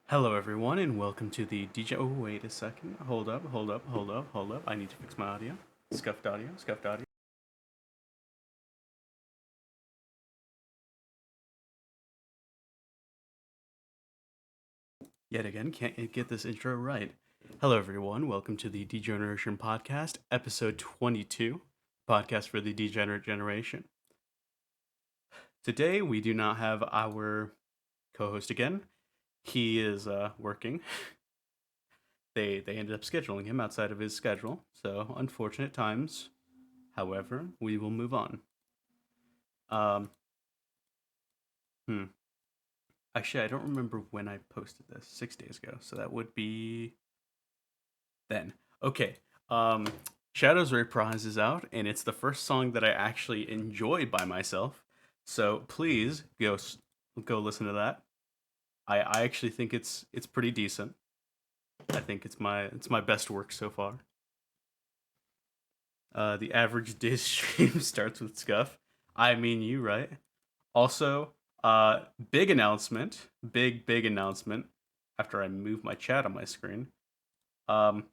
Hello, everyone, and welcome to the DJ. Oh, wait a second. Hold up, hold up, hold up, hold up. I need to fix my audio. Scuffed audio, scuffed audio. Yet again, can't get this intro right. Hello, everyone. Welcome to the Degeneration Podcast, episode 22, podcast for the degenerate generation. Today, we do not have our co host again. He is working. They ended up scheduling him outside of his schedule, so unfortunate times. However, we will move on. Um, hmm. Actually, I don't remember when I posted this. 6 days ago, so that would be then. Okay. Um, Shadow's Reprise is out, and it's the first song that I actually enjoy by myself. So please go listen to that. I actually think it's pretty decent. I think it's my best work so far. The average dish stream starts with scuff. I mean you, right? Also, big announcement, big announcement. After I move my chat on my screen, um,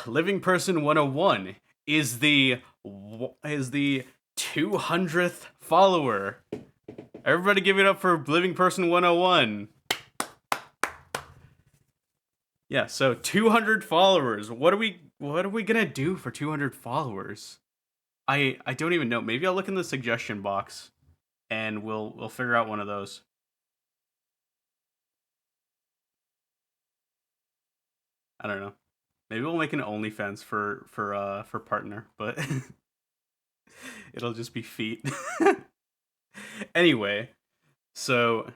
Living Person 101 is the 200th follower. Everybody, give it up for Living Person 101. Yeah, so 200 followers. What are we gonna do for 200 followers? I don't even know. Maybe I'll look in the suggestion box and we'll figure out one of those. I don't know. Maybe we'll make an OnlyFans for partner, but it'll just be feet. Anyway, so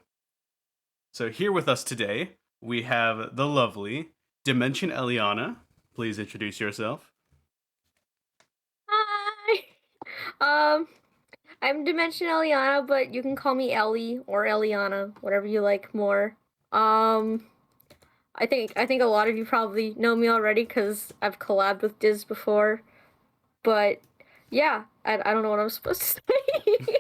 here with us today we have the lovely DimensionEliana. Please introduce yourself. Hi. Um, I'm DimensionEliana, but you can call me Ellie or Eliana, whatever you like more. Um, I think a lot of you probably know me already because I've collabed with Diz before. But yeah, I don't know what I'm supposed to say.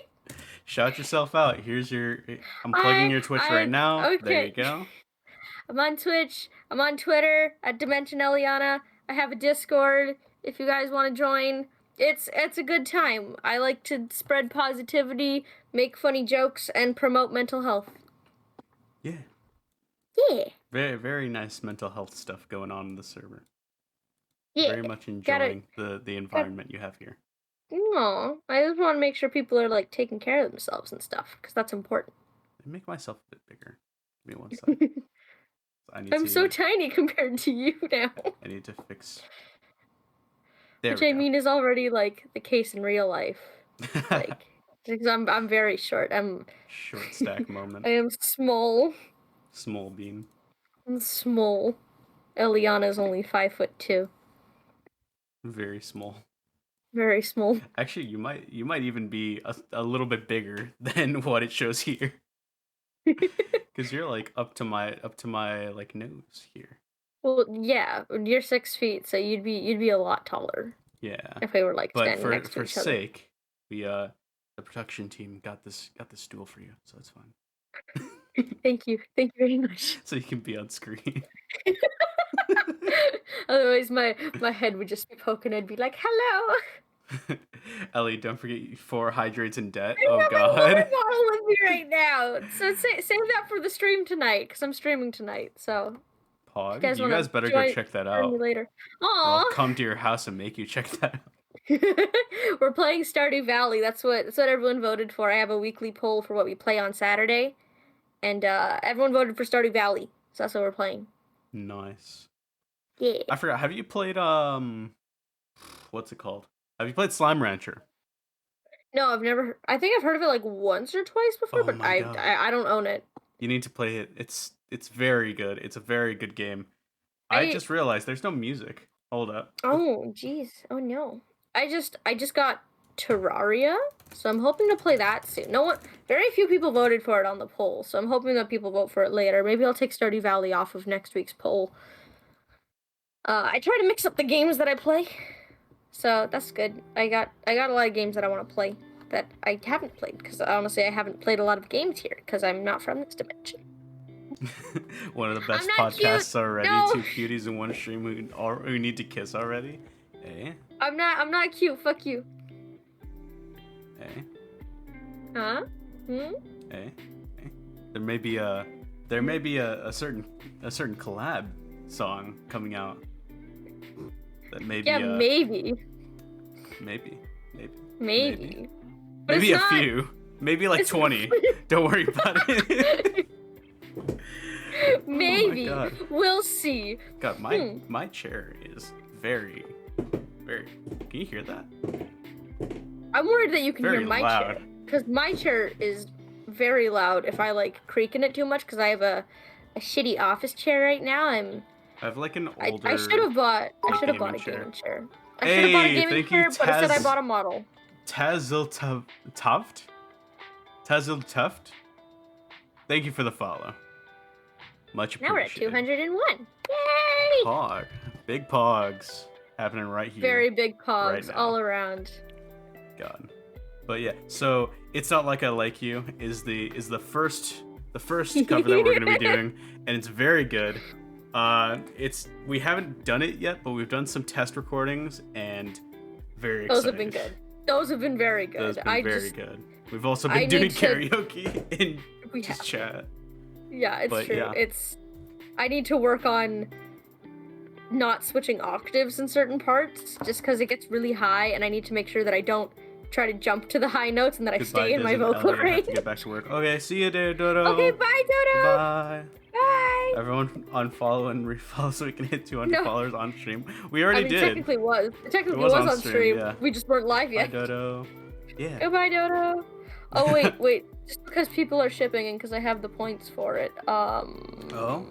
Shout yourself out. Here's your. I'm plugging I your Twitch right I now. There you okay. go. I'm on Twitch. I'm on Twitter at DimensionEliana. I have a Discord if you guys want to join. It's a good time. I like to spread positivity, make funny jokes, and promote mental health. Yeah, Yeah. very nice mental health stuff going on in the server. Yeah. Very much Gotta enjoying the got environment you have here. no. I just want to make sure people are like taking care of themselves and stuff because that's important. Make myself a bit bigger. Give me one sec. I need I'm so to. tiny compared to you now. I need to fix. There Which we I go. mean is already like the case in real life. Like because I'm very short. Short stack moment. I am small. Small bean. I'm small. Eliana's only 5'2". Very small. Very small. Actually, you might even be a little bit bigger than what it shows here. Because you're like up to my like nose here. Well, yeah, you're 6 feet, so you'd be a lot taller Yeah. if we were like But standing for next to for each other. sake, we the production team got this stool for you, so it's fine. Thank you very much. So you can be on screen. Otherwise, my head would just be poking. I'd be like, "Hello." Ellie, don't forget 4 hydrates in debt. I Oh have a God. water bottle with me right now. So save that for the stream tonight, because I'm streaming tonight. So if you Pog, guys you want guys to better go join check that me out, later. or I'll Aw. come to your house and make you check that out. We're playing Stardew Valley. That's what everyone voted for. I have a weekly poll for what we play on Saturday, and everyone voted for Stardew Valley. So that's what we're playing. Nice. Yeah. I forgot. Have you played what's it called? Have you played Slime Rancher? No, I've never. I think I've heard of it like once or twice before, Oh but my I God. I, I don't own it. You need to play it. It's very good. It's a very good game. I I just realized there's no music. Hold up. Oh jeez. Oh no. I just got Terraria, so I'm hoping to play that soon. No one, very few people voted for it on the poll, so I'm hoping that people vote for it later. Maybe I'll take Stardew Valley off of next week's poll. I try to mix up the games that I play, so that's good. I got a lot of games that I want to play that I haven't played because honestly I haven't played a lot of games here because I'm not from this dimension. One of the best not cute. podcasts already. No. 2 cuties in one stream who need to kiss already. Eh? I'm not cute. Fuck you. Eh? Huh? Hmm? Eh? Eh? There may be a certain collab song coming out. That maybe Yeah, maybe. maybe. But Maybe it's a not... few. Maybe like 20. Don't worry about it. Maybe. Oh my God. We'll see. God, my chair is very. Can you hear that? I'm worried that you can Very hear my loud. chair. Because my chair is very loud if I like creak in it too much, because I have a shitty office chair right now. I have like an older. I should have bought a gaming gaming chair. chair. I should have bought a Hey, gaming thank you, chair, but instead I bought a model. Tazzle Tuft? Thank you for the follow. Much appreciated. Now we're at 201. Yay! Pog. Big pogs happening right here. Very big pogs right now. all around. God. But yeah, so It's Not Like I Like You is the first cover that we're gonna be doing, and it's very good. We haven't done it yet, but we've done some test recordings and very excited. Those have been good. Those have been very good. Those have been very good. We've also been doing karaoke in chat. Yeah, it's true. Yeah. I need to work on not switching octaves in certain parts, just because it gets really high, and I need to make sure that I don't try to jump to the high notes and that I stay in my vocal range. I have to get back to work. Okay, see you there, Dodo. Okay, bye, Dodo. Bye. Bye. Everyone unfollow and refollow so we can hit 200 followers on stream. We already did. Technically was on stream. Yeah. We just weren't live yet. Bye, Dodo. Yeah. Goodbye, Dodo. Oh wait. Just because people are shipping and because I have the points for it. Oh.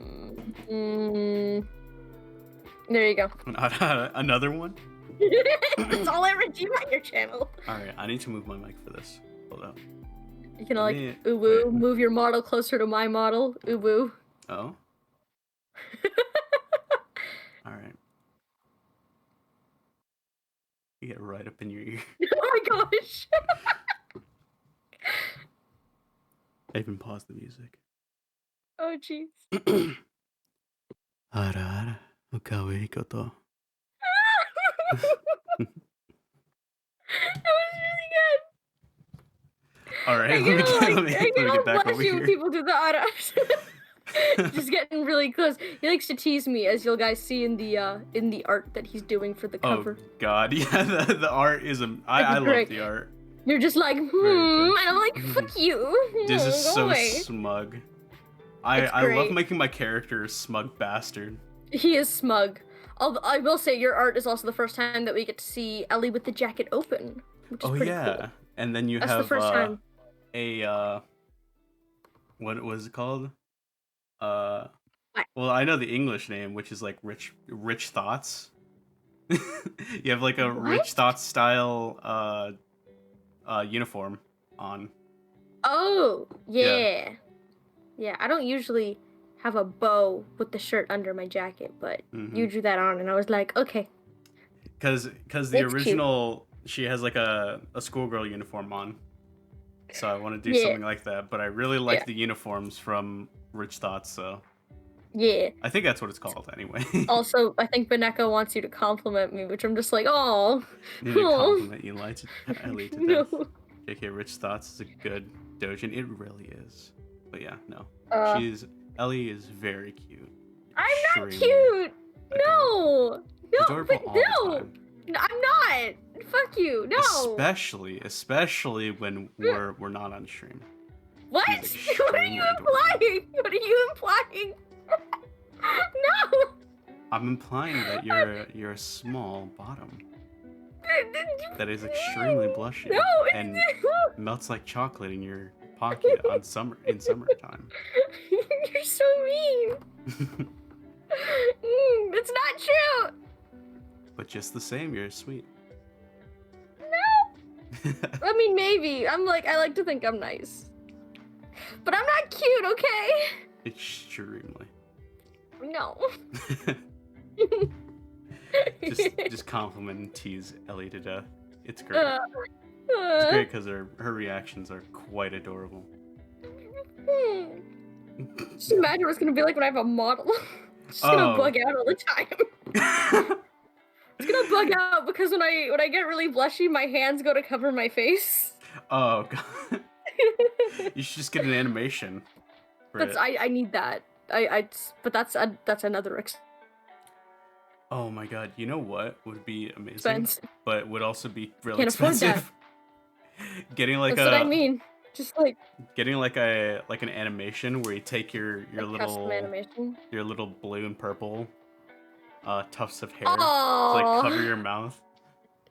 There you go. Another one? That's all I redeem on your channel. Alright, I need to move my mic for this. Hold up. You can ooh-woo, move your model closer to my model. Ooh-woo. Oh? Alright. You get right up in your ear. Oh my gosh. I even paused the music. Oh jeez. Ara, ukawe koto. That was really good. All right, let me get back over here. People do the aras. Just getting really close. He likes to tease me, as you'll guys see in the art that he's doing for the cover. Oh God, yeah, the art is I love the art. You're just like, and I'm like, fuck you. This is so away. smug. I love making my character a smug bastard. He is smug. I will say your art is also the first time that we get to see Ellie with the jacket open, which is pretty cool. And then you That's have the first time. What was it called? Well, I know the English name, which is like Rich Thoughts. You have like a Rich Thoughts style uniform on. Oh, yeah. Yeah, I don't usually have a bow with the shirt under my jacket, but you drew that on and I was like, okay. Cause the original, she has like a schoolgirl uniform on. So I want to do something like that, but I really like the uniforms from Rich Thoughts, so. Yeah. I think that's what it's called anyway. Also, I think Beneko wants you to compliment me, which I'm just like, oh. You need to compliment Eli to No. death. JK, Rich Thoughts is a good dojin. It really is. But yeah, no. Ellie is very cute. I'm not cute! No! Adorable all the time. I'm not! Fuck you, no! Especially when we're not on stream. What? What are you implying? What are you implying? No! I'm implying that you're a small bottom. That is extremely blushy and melts like chocolate in your pocket in summertime. You're so mean. That's not true. But just the same, you're sweet. No. I mean, maybe. I like to think I'm nice. But I'm not cute, okay? Extremely. No. just compliment and tease Ellie to death. It's great. It's great because her reactions are quite adorable. Just imagine what it's gonna be like when I have a model. It's just gonna Oh. bug out all the time. It's gonna bug out because when I get really blushy, my hands go to cover my face. Oh god. You should just get an animation for That's it. I need that. But that's another Oh my god, you know what would be amazing, expense. but would also be really Can't afford that. expensive? Getting like That's what I mean. Just like getting like an animation where you take your a custom animation. little blue and purple tufts of hair to like cover Oh, your mouth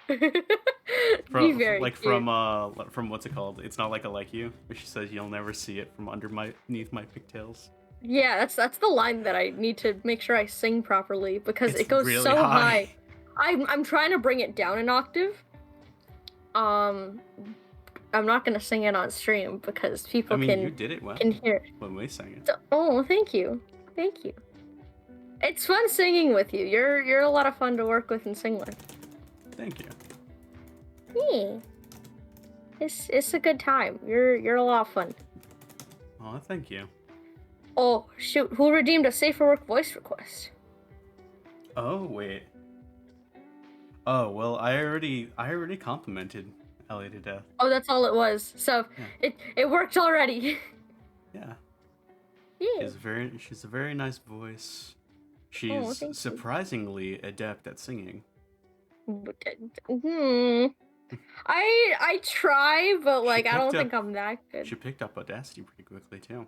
be very like cute. from what's it called? It's Not Like I Like You, where she says you'll never see it from underneath my pigtails. Yeah, that's the line that I need to make sure I sing properly because It's it goes really so high. high. I'm trying to bring it down an octave. I'm not gonna sing it on stream because people I mean, you can did it well hear it. when we sang it. So, oh, thank you. It's fun singing with you. You're a lot of fun to work with and sing with. Thank you. Yeah. It's a good time. You're a lot of fun. Oh, thank you. Oh shoot! Who redeemed a safer work voice request? Oh wait. Oh well, I already complimented Ellie to death. Oh, that's all it was. So Yeah. it worked already. Yeah. Yeah. She's a very nice voice. Oh, She's thank you. surprisingly adept at singing. I try, but like I don't picked up- think I'm that good. She picked up Audacity pretty quickly too.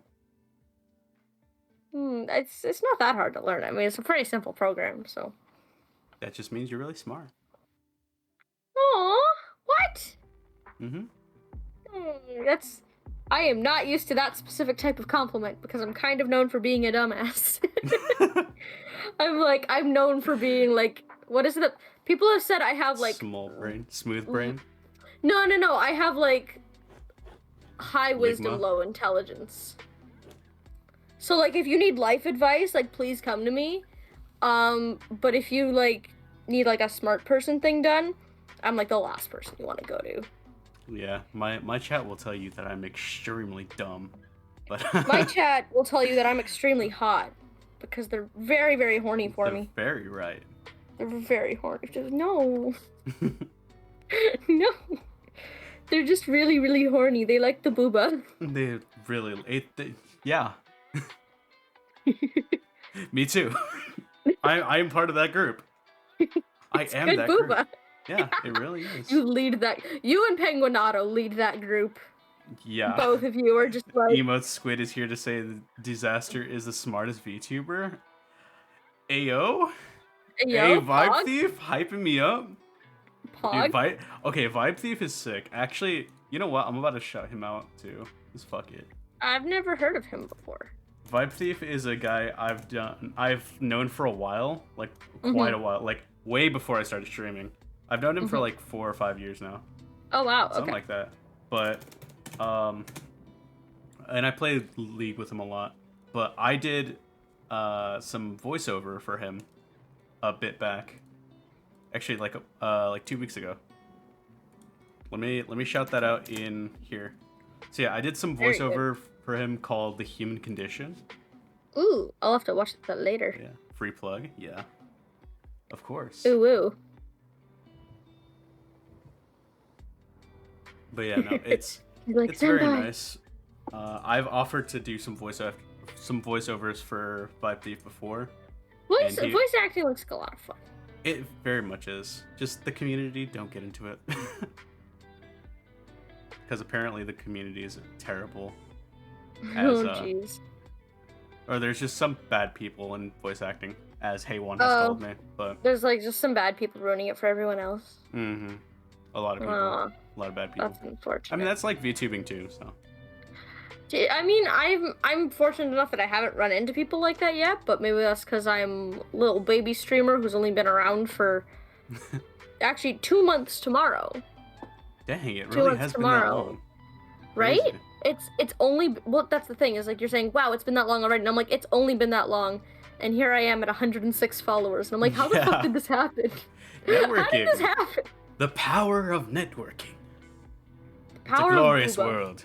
It's not that hard to learn. I mean, it's a pretty simple program, so. That just means you're really smart. Aw, what? Mm-hmm. That's. I am not used to that specific type of compliment because I'm kind of known for being a dumbass. I'm known for being like, what is it? People have said I have like smooth brain. No. I have like high wisdom, Ligma? low intelligence. So like, if you need life advice, like please come to me. But if you like need like a smart person thing done, I'm like the last person you want to go to. Yeah, my chat will tell you that I'm extremely dumb, but My chat will tell you that I'm extremely hot because they're very, very horny for me. Very right. They're very horny. Just, no. No. They're just really, really horny. They like the booba. They really, yeah. Me too. I'm part of that group. I am Good that booba. group. Yeah, it really is. You lead that. You and Penguinato lead that group. Yeah. Both of you are just like. Emote Squid is here to say the Disaster is the smartest VTuber. Ayo? Yo, hey, Vibe Pog? Thief, hyping me up. Pog? Dude, Vibe Thief is sick. Actually, you know what? I'm about to shout him out too. Just fuck it. I've never heard of him before. Vibe Thief is a guy I've known for a while, like quite a while, like way before I started streaming. I've known him for like 4 or 5 years now. Oh wow, Something like that. But and I played League with him a lot. But I did some voiceover for him a bit back. Actually like 2 weeks ago. Let me shout that out in here. So yeah, I did some voiceover for him called The Human Condition. Ooh, I'll have to watch that later. Yeah, free plug. Yeah, of course. Ooh, ooh. But yeah, no, it's Like, it's very "Senpai." nice. I've offered to do some voiceovers for Vibe Thief before. Voice And acting looks like a lot of fun. It very much is. Just the community, don't get into it. Because apparently the community is terrible. Oh jeez. Or there's just some bad people in voice acting, as Haywan has told me. But there's like just some bad people ruining it for everyone else. A lot of people. Aw, a lot of bad people. that's unfortunate. I mean, that's like VTubing too, so. I mean, I'm fortunate enough that I haven't run into people like that yet, but maybe that's because I'm a little baby streamer who's only been around for actually 2 months tomorrow. Dang, it 2 really months has tomorrow. been that long. Right? Crazy. It's only, well, that's the thing, is like you're saying, wow, it's been that long already, and I'm like, it's only been that long, and here I am at 106 followers, and I'm like, how the fuck did this happen? Networking. How did this happen? The power of networking. The power it's a glorious of Booba. world.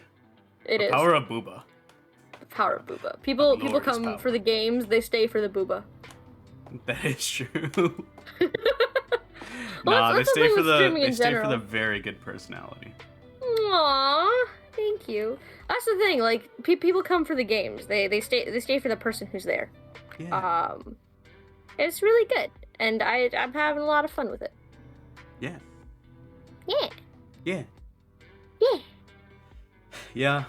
It the is. power of Booba. The power of booba. People Glorious come power. for the games, they stay for the booba. That is true. Well, Nah, that's the thing with streaming they in stay for the general. very good personality. Aww, thank you. That's the thing. Like people come for the games. They stay for the person who's there. Yeah. It's really good, and I'm having a lot of fun with it. Yeah. Yeah. Yeah. Yeah. Yeah.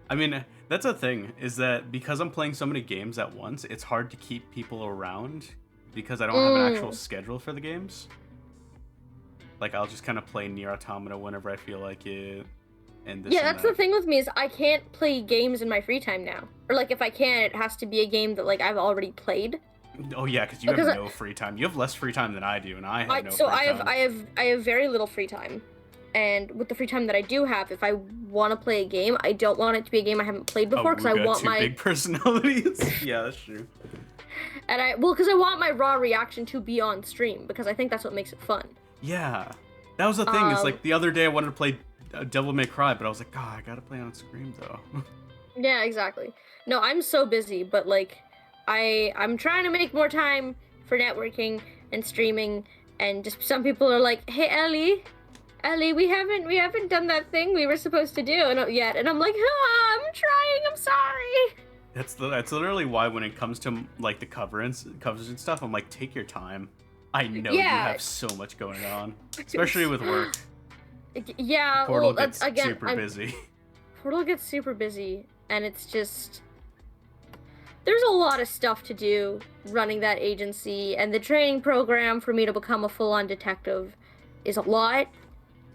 I mean, that's a thing, is that because I'm playing so many games at once, it's hard to keep people around because I don't have an actual schedule for the games. Like, I'll just kind of play Nier Automata whenever I feel like it, and this Yeah, and that's that. the thing with me is I can't play games in my free time now. Or like if I can, it has to be a game that like I've already played. Oh yeah, because you have no free time. You have less free time than I do, and I have no free time. I have very little free time. And with the free time that I do have, if I want to play a game, I don't want it to be a game I haven't played before because I want two big personalities. Yeah, that's true. And because I want my raw reaction to be on stream because I think that's what makes it fun. Yeah, that was the thing. Is like the other day I wanted to play Devil May Cry, but I was like, God, I gotta play on stream though. Yeah, exactly. No, I'm so busy, but like, I'm trying to make more time for networking and streaming, and just some people are like, hey Ellie, we haven't done that thing we were supposed to do yet, and I'm like, I'm trying, I'm sorry. That's literally why when it comes to like the covers and stuff, I'm like, take your time. I know you have so much going on, especially with work. Yeah, Portal gets super busy. Portal gets super busy, and it's just there's a lot of stuff to do running that agency, and the training program for me to become a full-on detective is a lot.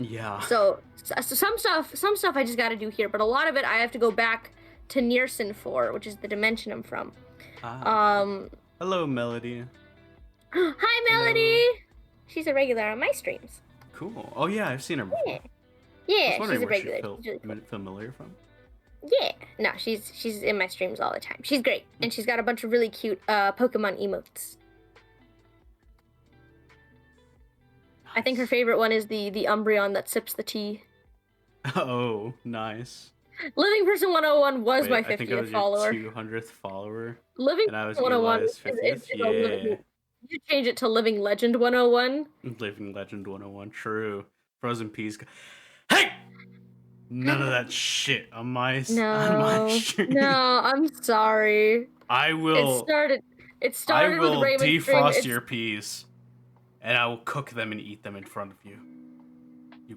Yeah. So some stuff I just got to do here, but a lot of it I have to go back to Nearson for, which is the dimension I'm from. Hello, Melody. Hi, Melody. Hello. She's a regular on my streams. Cool. Oh yeah, I've seen her before. Yeah, she's a regular. She's really cool. Familiar from? Yeah, no, she's in my streams all the time. She's great, and she's got a bunch of really cute Pokemon emotes. Nice. I think her favorite one is the Umbreon that sips the tea. Oh, nice. Living Person 101 was my 50th I think I was follower. Your 200th follower. Living and I was 101 Eli's 50th. Yeah. You change it to Living Legend 101. Living Legend 101. True. Frozen Peas. Hey! None of that shit on my stream. No, I'm sorry. I will. It started with Raven's defrost your peas, and I will cook them and eat them in front of you.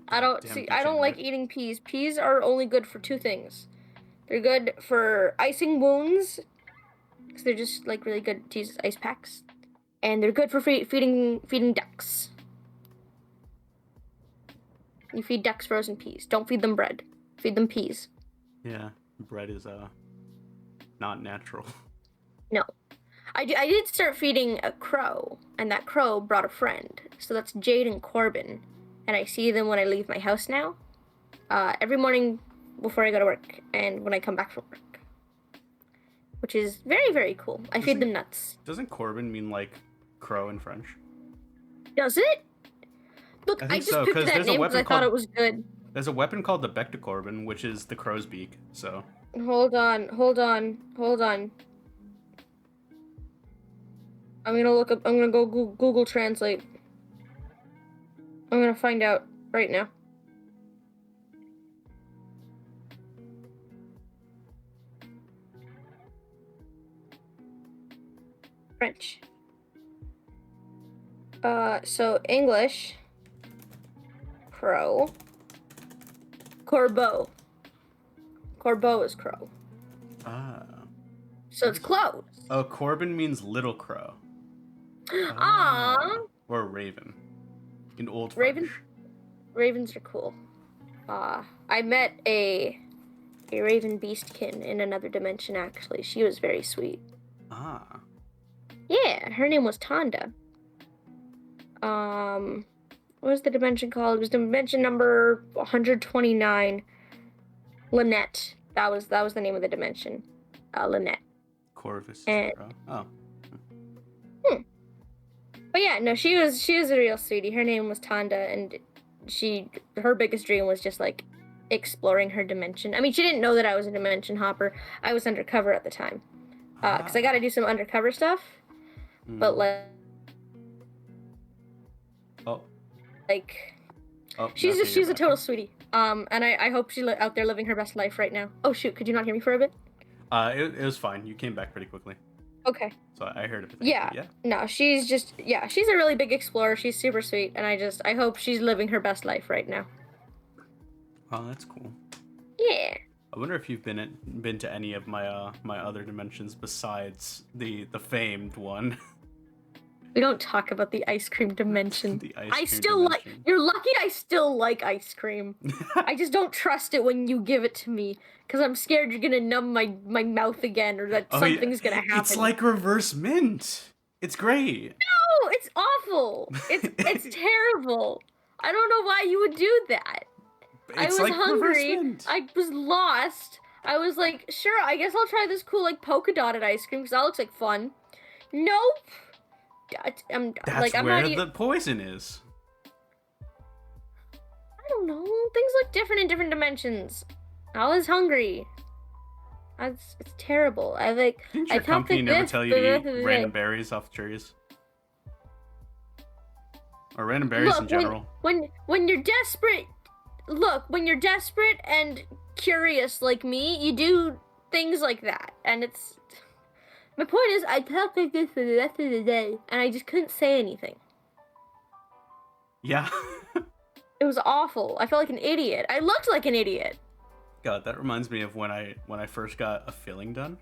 I don't like eating peas. Peas are only good for two things. They're good for icing wounds, because they're just like really good to use as ice packs, and they're good for feeding ducks. You feed ducks frozen peas. Don't feed them bread. Feed them peas. Yeah, bread is not natural. No. I did start feeding a crow, and that crow brought a friend. So that's Jade and Corbin. And I see them when I leave my house now. Every morning before I go to work and when I come back from work. Which is very, very cool. I feed them nuts. Doesn't Corbin mean like crow in French? Does it? Look, I just picked that name because I thought it was good. There's a weapon called the Becta-Corbin, which is the crow's beak, so... Hold on. I'm gonna go Google Translate. I'm gonna find out right now. French. So English. Crow. Corbeau. Corbeau is crow. Ah. So it's close. Oh, Corbin means little crow. Aww. Or raven. In old French. French. Ravens are cool. I met a raven beastkin in another dimension, actually. She was very sweet. Ah. Yeah, her name was Tonda. What was the dimension called? It was dimension number 129. Lynette. That was the name of the dimension. Lynette. Corvus. Oh. But yeah, no, she was a real sweetie. Her name was Tonda, and her biggest dream was just like exploring her dimension. I mean, she didn't know that I was a dimension hopper. I was undercover at the time. Because I got to do some undercover stuff. But Oh. she's a total sweetie. And I hope she's out there living her best life right now. Oh shoot, could you not hear me for a bit? It was fine. You came back pretty quickly. Okay. So I heard everything. Yeah. No, she's a really big explorer. She's super sweet, and I hope she's living her best life right now. Oh, that's cool. Yeah. I wonder if you've been to any of my my other dimensions besides the famed one. We don't talk about the ice cream dimension. The ice cream dimension. You're lucky I still like ice cream. I just don't trust it when you give it to me, because I'm scared you're gonna numb my mouth again, or that something's gonna happen. It's like reverse mint. It's great. No, it's awful. It's terrible. I don't know why you would do that. I was like hungry. I was lost. I was like, sure, I guess I'll try this cool like polka dotted ice cream because that looks like fun. Nope. That's where the poison is. I don't know. Things look different in different dimensions. I was hungry. It's terrible. Didn't your company never tell you to eat random berries off trees? Or random berries in general? When you're desperate, when you're desperate and curious like me, you do things like that, and it's. My point is, I talked like this for the rest of the day, and I just couldn't say anything. Yeah. It was awful. I felt like an idiot. I looked like an idiot. God, that reminds me of when I first got a filling done,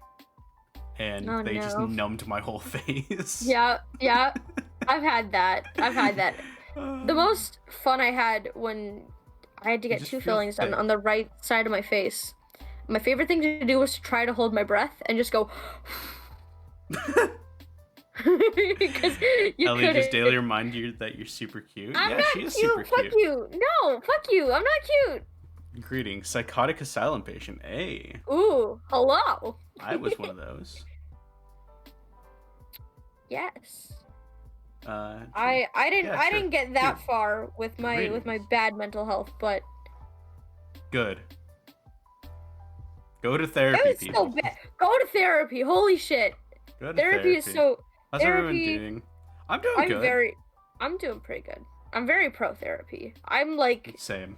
and they just numbed my whole face. Yeah. I've had that. The most fun I had when I had to get 2 fillings done on the right side of my face. My favorite thing to do was to try to hold my breath and just go. Because Ellie just daily remind you that you're super cute. I'm not she is cute. super Fuck cute. you. No, fuck you. I'm not cute. Greetings, psychotic asylum patient. Hey. Ooh, hello. I was one of those. Yes. I didn't get that far with my bad mental health, but good. Go to therapy. That was so bad. Go to therapy. Holy shit. Therapy is so. How's everyone doing? I'm doing good. I'm doing pretty good. I'm very pro therapy. I'm like. Same.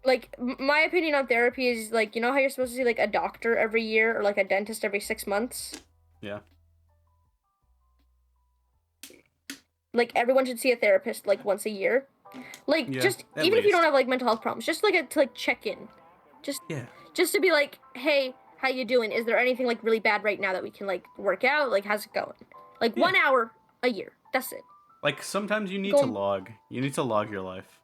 Like, my opinion on therapy is, like, you know how you're supposed to see, like, a doctor every year or, like, a dentist every 6 months? Yeah. Like, everyone should see a therapist, like, once a year. Like, just, even if you don't have, like, mental health problems, just, like, to, like, check in. Just to be like, hey, how you doing? Is there anything, like, really bad right now that we can, like, work out? Like, how's it going? Like, 1 hour a year. That's it. Like, sometimes you need to log. You need to log your life.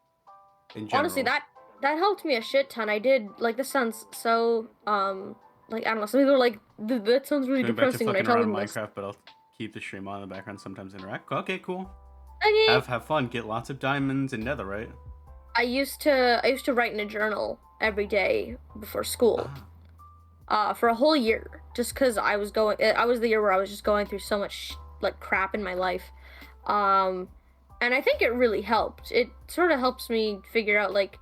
In general. Honestly, that helped me a shit ton. I did, like, this sounds so, like, I don't know, some people are like, that sounds really depressing when I tell them this. Minecraft, but I'll keep the stream on in the background, sometimes interact. Okay, cool. Okay. Have fun, get lots of diamonds and netherite. I used to write in a journal every day before school. For a whole year, just because I was the year where I was just going through so much, like, crap in my life. And I think it really helped. It sort of helps me figure out, like,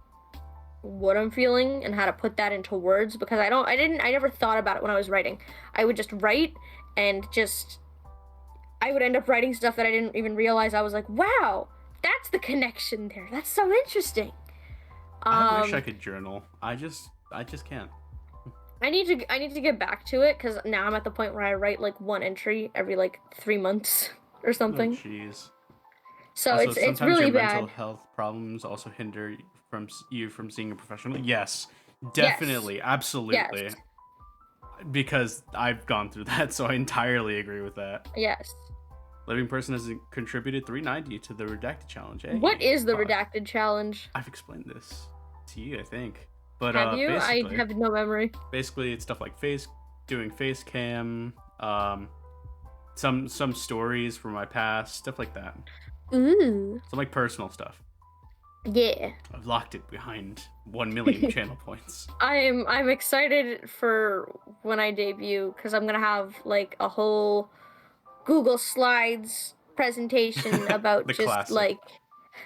what I'm feeling and how to put that into words, because I never thought about it when I was writing. I would just write and I would end up writing stuff that I didn't even realize. I was like, wow, that's the connection there. That's so interesting. I wish I could journal. I just can't. I need to get back to it, because now I'm at the point where I write like 1 entry every like 3 months or something. Oh, jeez. So also, it's really bad. Mental health problems also hinder you from seeing a professional. Yes, definitely, absolutely. Yes. Because I've gone through that, so I entirely agree with that. Yes. Living Person has contributed 390 to the Redacted Challenge. Hey, what is the Redacted Challenge? I've explained this to you, I think. But have you? I have no memory. Basically, it's stuff like doing face cam, some stories from my past, stuff like that. Ooh. Some like personal stuff. Yeah. I've locked it behind 1 million channel points. I'm excited for when I debut, because I'm gonna have like a whole Google Slides presentation about just classic. Like,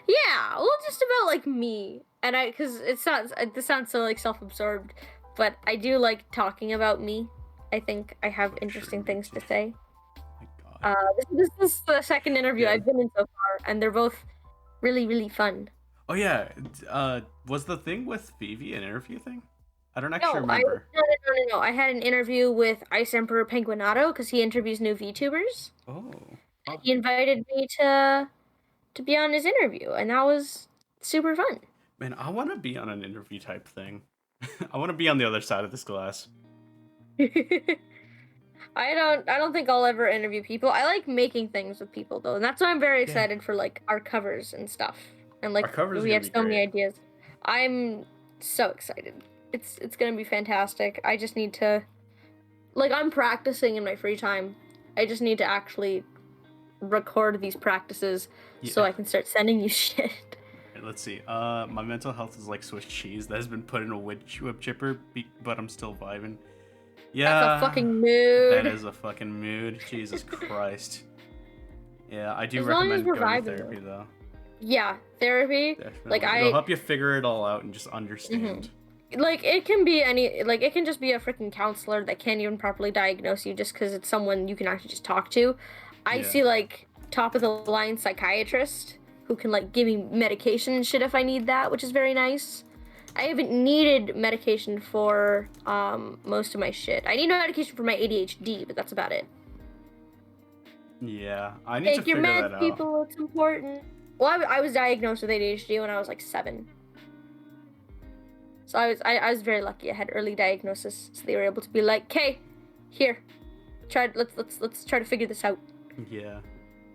yeah, well, just about like me. and because this sounds so like self-absorbed, but I do like talking about me. I think I have interesting things to say. My God. This is the second interview Yeah. I've been in so far, and they're both really, really fun. Oh yeah. Was the thing with Phoebe an interview thing? I don't actually No, I remember. no, no, no, no, no. I had an interview with Ice Emperor Penguinato because he interviews new VTubers. Oh. And Huh. he invited me to be on his interview, and that was super fun. Man, I want to be on an interview type thing. I want to be on the other side of this glass. I don't think I'll ever interview people. I like making things with people though, and that's why I'm very Yeah. excited for like our covers and stuff. And Our like cover's we gonna have be so many great. ideas. I'm so excited. It's gonna be fantastic. I just need to like I'm practicing in my free time. I just need to actually record these practices so Yeah. I can start sending you shit. Alright, let's see. My mental health is like Swiss cheese that has been put in a wood chipper, but I'm still vibing. That's a Yeah, fucking that mood. is a fucking mood. Jesus Christ. Yeah, I do As long as recommend we're going to vibing therapy though. though. Yeah, therapy. Like Definitely. It'll help you figure it all out and just Mhm. understand. Like it can be any like it can just be a freaking counselor that can't even properly diagnose you just because it's someone you can actually just talk to. I Yeah. see like top of the line psychiatrist who can like give me medication and shit if I need that, which is very nice. I haven't needed medication for most of my shit. I need medication for my ADHD, but that's about it. Yeah, I need to Take your figure that meds, out. people. It's important. Well, I was diagnosed with ADHD when I was like 7. So I was very lucky. I had early diagnosis, so they were able to be like, "Okay, here, let's try to figure this out." Yeah.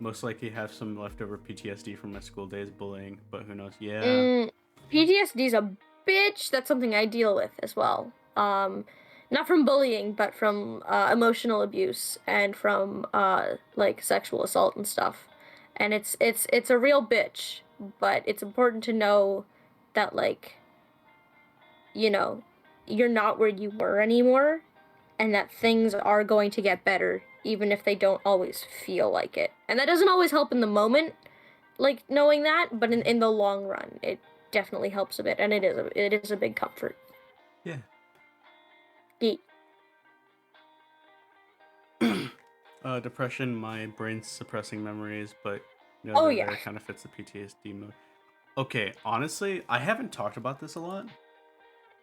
Most likely have some leftover PTSD from my school days bullying, but who knows? Yeah. Mm, PTSD's a bitch. That's something I deal with as well. Not from bullying, but from emotional abuse and from like sexual assault and stuff. And it's a real bitch. But it's important to know that like you know you're not where you were anymore, and that things are going to get better, even if they don't always feel like it. And that doesn't always help in the moment, like knowing that, but in the long run, it definitely helps a bit, and it is a big comfort. Yeah. Yeet. Depression, my brain's suppressing memories, but Oh that yeah. there kind of fits the PTSD mode. Okay, honestly, I haven't talked about this a lot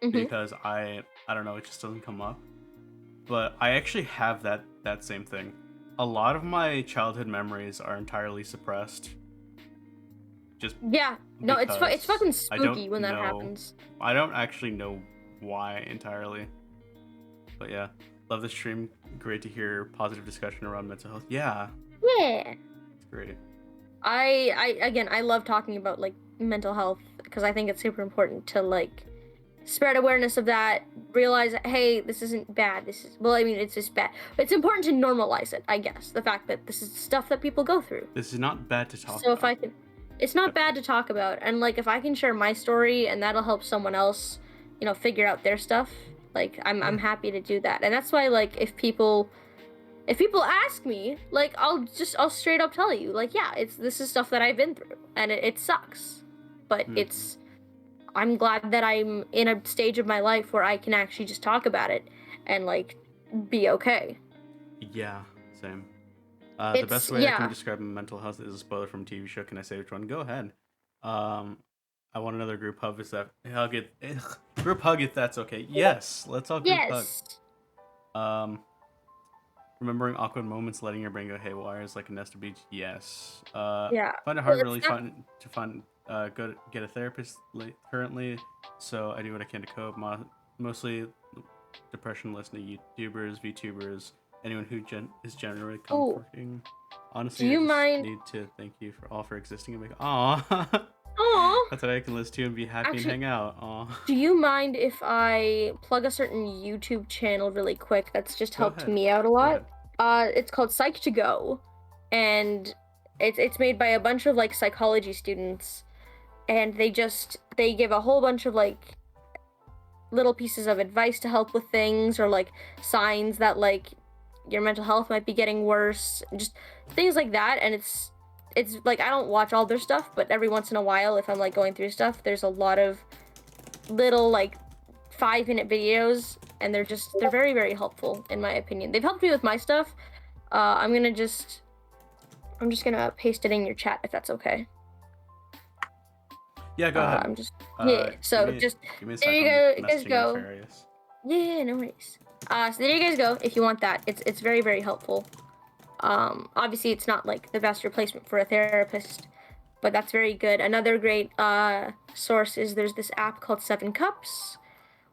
Mhm. because I don't know, it just doesn't come up. But I actually have that same thing. A lot of my childhood memories are entirely suppressed just Yeah. No, it's because fucking I spooky don't when that know. happens. I don't actually know why entirely. But yeah, love the stream. Great to hear positive discussion around mental health. Yeah, Yeah. it's great. I love talking about like mental health because I think it's super important to like spread awareness of that, realize that hey, this isn't bad. This is well, I mean, it's just bad. But it's important to normalize it, I guess. The fact that this is stuff that people go through. This is not bad to talk So if I about. can it's not bad to talk about, and like if I can share my story and that'll help someone else, figure out their stuff, like I'm Yeah. happy to do that. And that's why like if people ask me, like I'll straight up tell you, like yeah, this is stuff that I've been through and it sucks. But Mhm. I'm glad that I'm in a stage of my life where I can actually just talk about it and like be okay. Yeah, same. The It's best way I can yeah. describe mental health is a spoiler from TV show. Can I say which one? Go ahead. Um, I want another group hug. Is that hug it? Group hug if that's okay. Yes, let's all group hug. Yes. Um, remembering awkward moments, letting your brain go haywire is like a nest of beach. Yes. Yeah. Find it Well, hard, it's really not fun to find. Go get a therapist currently, so I do what I can to cope. Mostly depression, listening to YouTubers, VTubers, anyone who is generally Oh, comforting. do Honestly, I you just mind need to thank you for all for existing and make. Aw, Oh, that's what I can listen to and be happy and actually, hang out. Aw, do you mind if I plug a certain YouTube channel really quick that's just go helped ahead. me out a Go lot? ahead. It's called Psych to Go, and it's made by a bunch of like psychology students, and they give a whole bunch of like little pieces of advice to help with things or like signs that like your mental health might be getting worse, just things like that. And it's like I don't watch all their stuff, but every once in a while, if I'm like going through stuff, there's a lot of little like 5-minute videos, and they're very, very helpful in my opinion. They've helped me with my stuff. I'm just gonna paste it in your chat if that's okay. Yeah, go ahead. Yeah. So give me a there you second. go. I'm You guys messaging go. Nefarious. Yeah, no worries. So there you guys go. If you want that, it's very, very helpful. Obviously it's not like the best replacement for a therapist, but that's very good. Another great source is there's this app called 7 Cups,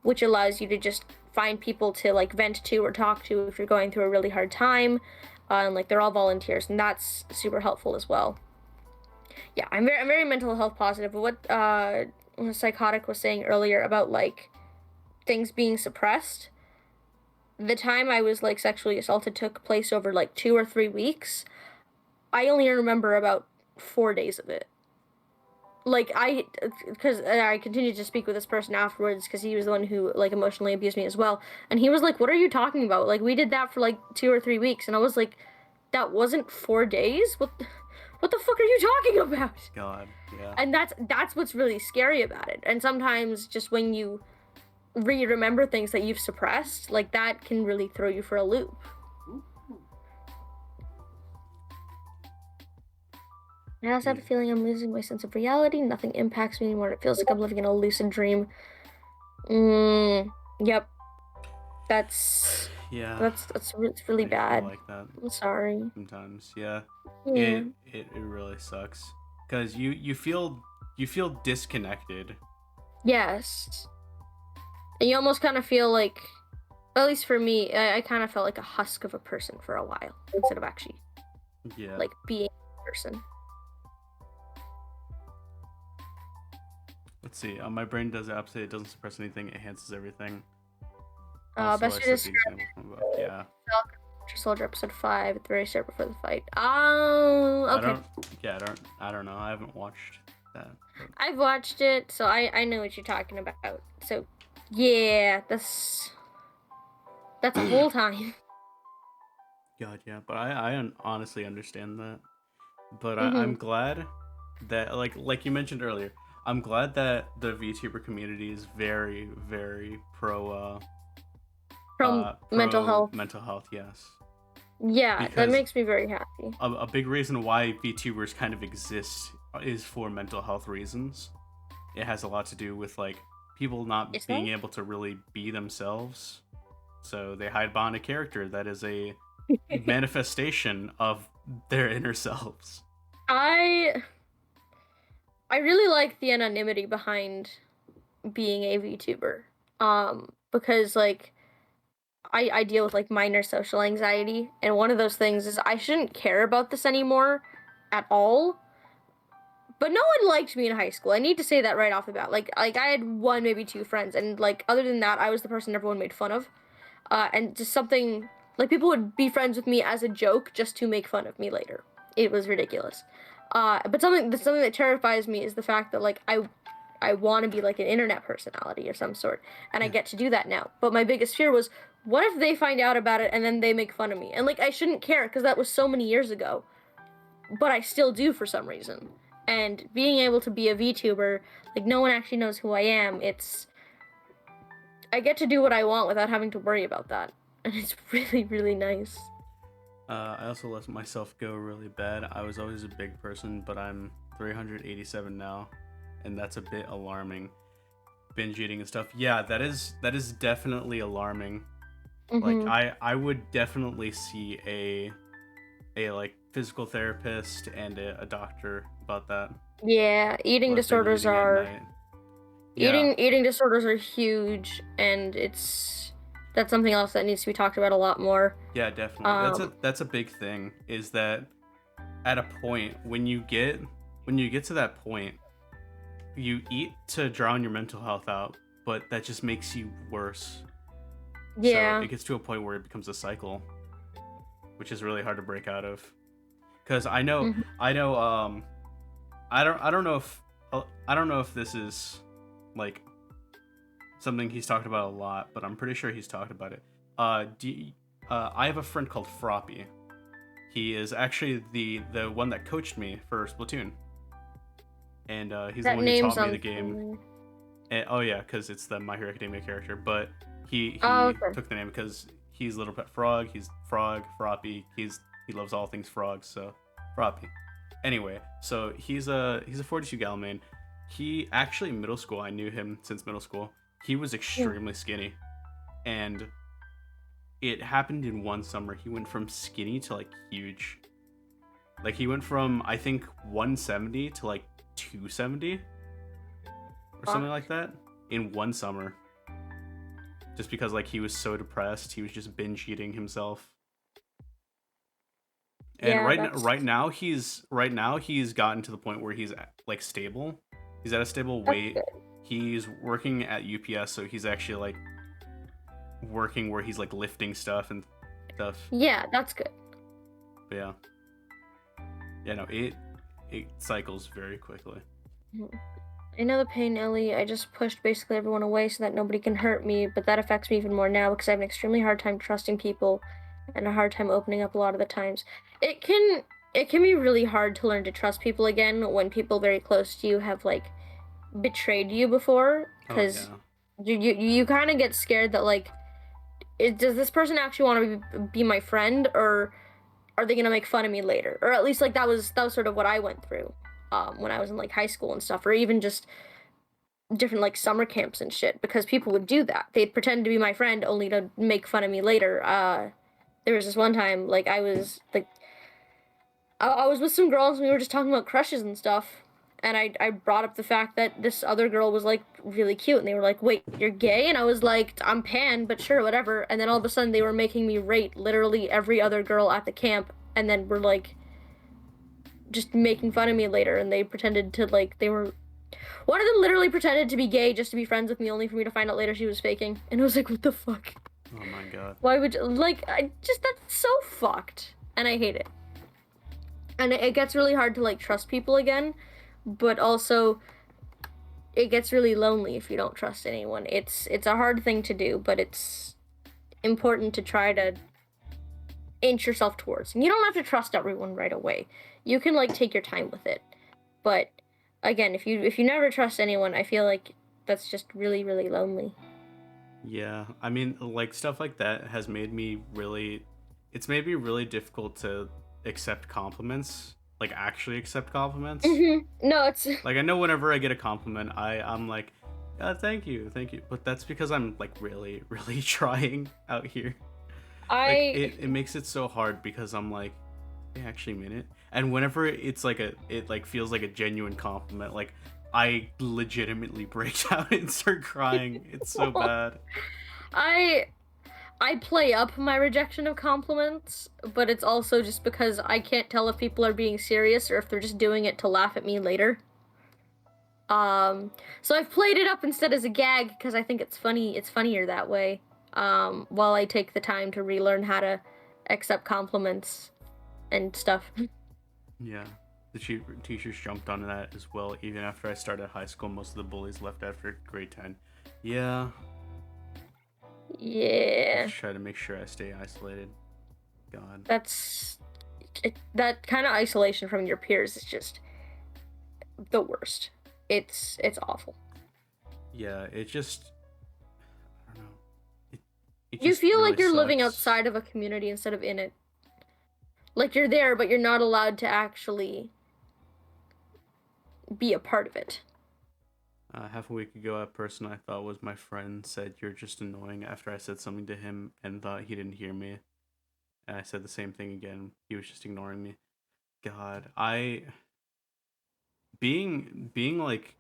which allows you to just find people to like vent to or talk to if you're going through a really hard time. And like they're all volunteers, and that's super helpful as well. Yeah, I'm very mental health positive. But what Psychotic was saying earlier about like things being suppressed, the time I was like sexually assaulted took place over like 2 or 3 weeks. I only remember about 4 days of it. Like because I continued to speak with this person afterwards because he was the one who like emotionally abused me as well, and he was like, "What are you talking about? Like we did that for like 2 or 3 weeks," and I was like, "That wasn't 4 days. What the fuck are you talking about?" God, yeah. And that's what's really scary about it. And sometimes just when you remember things that you've suppressed, like that can really throw you for a loop. I also have a feeling I'm losing my sense of reality. Nothing impacts me anymore. It feels like I'm living in a lucid dream. Yep. That's it's really bad. Like that. I'm sorry. Sometimes, yeah. Yeah. It really sucks because you feel disconnected. Yes. And you almost kind of feel like, at least for me, I kind of felt like a husk of a person for a while instead of actually, like being a person. Let's see. My brain does the opposite. It doesn't suppress anything. It enhances everything. Best way to describe yeah. Soldier episode 5 at the very start before the fight. Oh, okay. I don't know. I haven't watched that. But... I've watched it, so I know what you're talking about. So, yeah, that's a whole time. God, yeah, but I honestly understand that. But I'm glad that like you mentioned earlier, I'm glad that the VTuber community is very, very pro mental health. Mental health, yes. Yeah, because that makes me very happy. A big reason why VTubers kind of exist is for mental health reasons. It has a lot to do with like people not being able to really be themselves, so they hide behind a character that is a manifestation of their inner selves. I really like the anonymity behind being a VTuber, because like I deal with like minor social anxiety, and one of those things is I shouldn't care about this anymore at all. But no one liked me in high school. I need to say that right off the bat. Like I had 1, maybe 2 friends, and like other than that, I was the person everyone made fun of. And just something like people would be friends with me as a joke just to make fun of me later. It was ridiculous. But something that terrifies me is the fact that like I want to be like an internet personality of some sort, and I get to do that now. But my biggest fear was, what if they find out about it and then they make fun of me? And like I shouldn't care because that was so many years ago, but I still do for some reason. And being able to be a VTuber, like no one actually knows who I am. I get to do what I want without having to worry about that, and it's really, really nice. I also let myself go really bad. I was always a big person, but I'm 387 now, and that's a bit alarming. Binge eating and stuff. Yeah, that is definitely alarming. Like I would definitely see a like physical therapist and a doctor about that. Yeah, eating disorders are eating disorders are huge, and that's something else that needs to be talked about a lot more. Yeah, definitely. That's a big thing, is that at a point when you get to that point, you eat to drown your mental health out, but that just makes you worse. Yeah. So it gets to a point where it becomes a cycle, which is really hard to break out of. Because I know I don't know if this is like something he's talked about a lot, but I'm pretty sure he's talked about it. I have a friend called Froppy, He is actually the one that coached me for Splatoon, and he's the That one who name taught me the sounds game. familiar. And, oh yeah, because it's the My Hero Academia character. But Oh, he okay. took the name because he's Little Pet Frog. He's Frog, Froppy. He loves all things frogs. So Froppy. Anyway, so he's a 42 gal main. He actually middle school. I knew him since middle school. He was Yeah. extremely skinny, and it happened in one summer. He went from skinny to like huge. Like he went from I think 170 to like 270 or something Fuck. like that in one summer. Just because like he was so depressed, he was just binge eating himself. And Yeah, that's right now he's gotten to the point where he's like stable. He's at a stable that's weight. good. He's working at UPS, so he's actually like working where he's like lifting stuff and stuff. Yeah, that's good. But yeah, yeah, no, it cycles very quickly. Mhm. I know the pain, Ellie. I just pushed basically everyone away so that nobody can hurt me, but that affects me even more now because I have an extremely hard time trusting people and a hard time opening up a lot of the times. It can it can be really hard to learn to trust people again when people very close to you have like betrayed you before Oh because yeah, you kind of get scared that like does this person actually want to be my friend or are they gonna make fun of me later? Or at least like that was sort of what I went through when I was in like high school and stuff, or even just different like summer camps and shit. Because people would do that. They'd pretend to be my friend only to make fun of me later. There was this one time like I was like I was with some girls and we were just talking about crushes and stuff. And I brought up the fact that this other girl was like really cute, and they were like, "Wait, you're gay?" And I was like, "I'm pan, but sure, whatever." And then all of a sudden, they were making me rate literally every other girl at the camp, and then were like, just making fun of me later. And they pretended to like they were one of them literally pretended to be gay just to be friends with me, only for me to find out later she was faking. And I was like, "What the fuck? oh my god. Why would you, like I just that's so fucked." And I hate it. And it gets really hard to like trust people again, but also it gets really lonely if you don't trust anyone. It's a hard thing to do, but it's important to try to inch yourself towards. And you don't have to trust everyone right away. You can like take your time with it. But again, if you never trust anyone, I feel like that's just really really lonely. Yeah, I mean, like stuff like that has made me really. It's made me really difficult to accept compliments, like actually accept compliments. No, it's Like I know whenever I get a compliment, I'm like, thank you. But that's because I'm like really, really trying out here. Like I it makes it so hard because I'm like, I actually mean it. And whenever it's like it like feels like a genuine compliment, like I legitimately break down and start crying. It's so bad. I I play up my rejection of compliments, but it's also just because I can't tell if people are being serious or if they're just doing it to laugh at me later. So I've played it up instead as a gag because I think it's funny. It's funnier that way. While I take the time to relearn how to accept compliments and stuff. Yeah. Teachers jumped on that as well. Even after I started high school, most of the bullies left after grade 10. Yeah, I Yeah, just try to make sure I stay isolated. God. that's that kind of isolation from your peers is just the worst. It's awful. Yeah, it just I don't know. It it You just feel really like you're living sucks. outside of a community instead of in it. Like you're there, but you're not allowed to actually be a part of it. Half a week ago, a person I thought was my friend said you're just annoying after I said something to him and thought he didn't hear me. And I said the same thing again. He was just ignoring me. God, I being like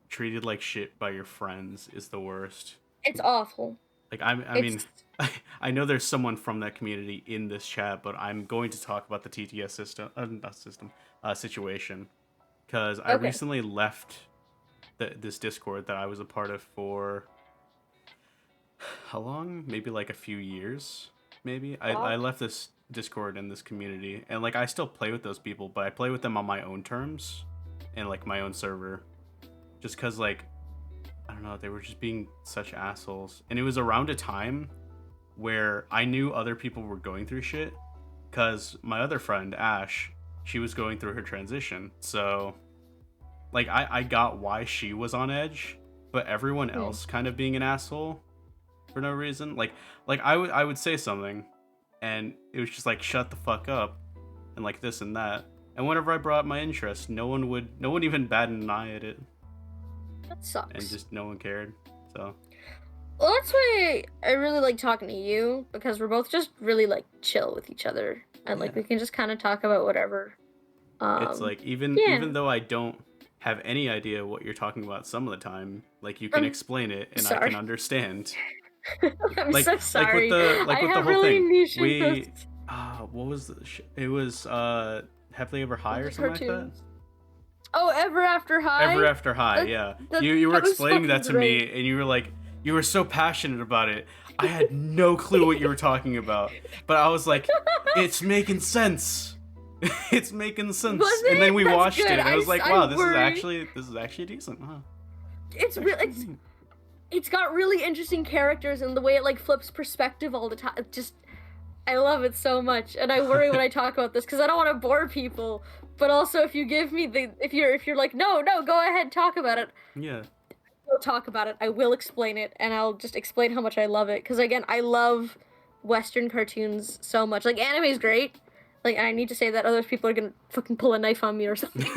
treated like shit by your friends is the worst. It's awful. Like I mean, It's I know there's someone from that community in this chat, but I'm going to talk about the TTS system, not system, situation, because I okay. recently left this Discord that I was a part of for how long? Maybe like a few years. Maybe I Fuck. left this Discord and this community, and like I still play with those people, but I play with them on my own terms, and like my own server, just cause like I don't know, they were just being such assholes, and it was around a time where I knew other people were going through shit, because my other friend Ash, she was going through her transition, so like I got why she was on edge, but everyone else kind of being an asshole for no reason. Like I would say something, and it was just like shut the fuck up, and like this and that. And whenever I brought up my interest, no one even batted an eye at it, That sucks. and just no one cared. So Well, that's why I really like talking to you, because we're both just really like chill with each other, and like Yeah. we can just kind of talk about whatever. It's like Yeah. even though I don't have any idea what you're talking about some of the time, like you can explain it and I Sorry. can understand. I'm Like so sorry. like I with the have whole really thing. niche We interests. what was it was Happily Ever High or The something like that? cartoons. Oh, Ever After High? Ever After High, That- yeah. that- You were that was explaining that fucking to me great. and you were like you were so passionate about it. I had no clue what you were talking about. But I was like, it's making sense. It's making sense. Was And then it? we That's watched good. it and I was like, I wow, this worry. is actually decent, huh? It's really it's got really interesting characters, and the way it like flips perspective all the time. It just I love it so much, and I worry when I talk about this because I don't want to bore people. But also, if you give me if you're like no, go ahead, talk about it. Yeah. We'll talk about it. I will explain it, and I'll just explain how much I love it. Because again, I love Western cartoons so much. Like anime's great. Like I need to say that other people are gonna fucking pull a knife on me or something.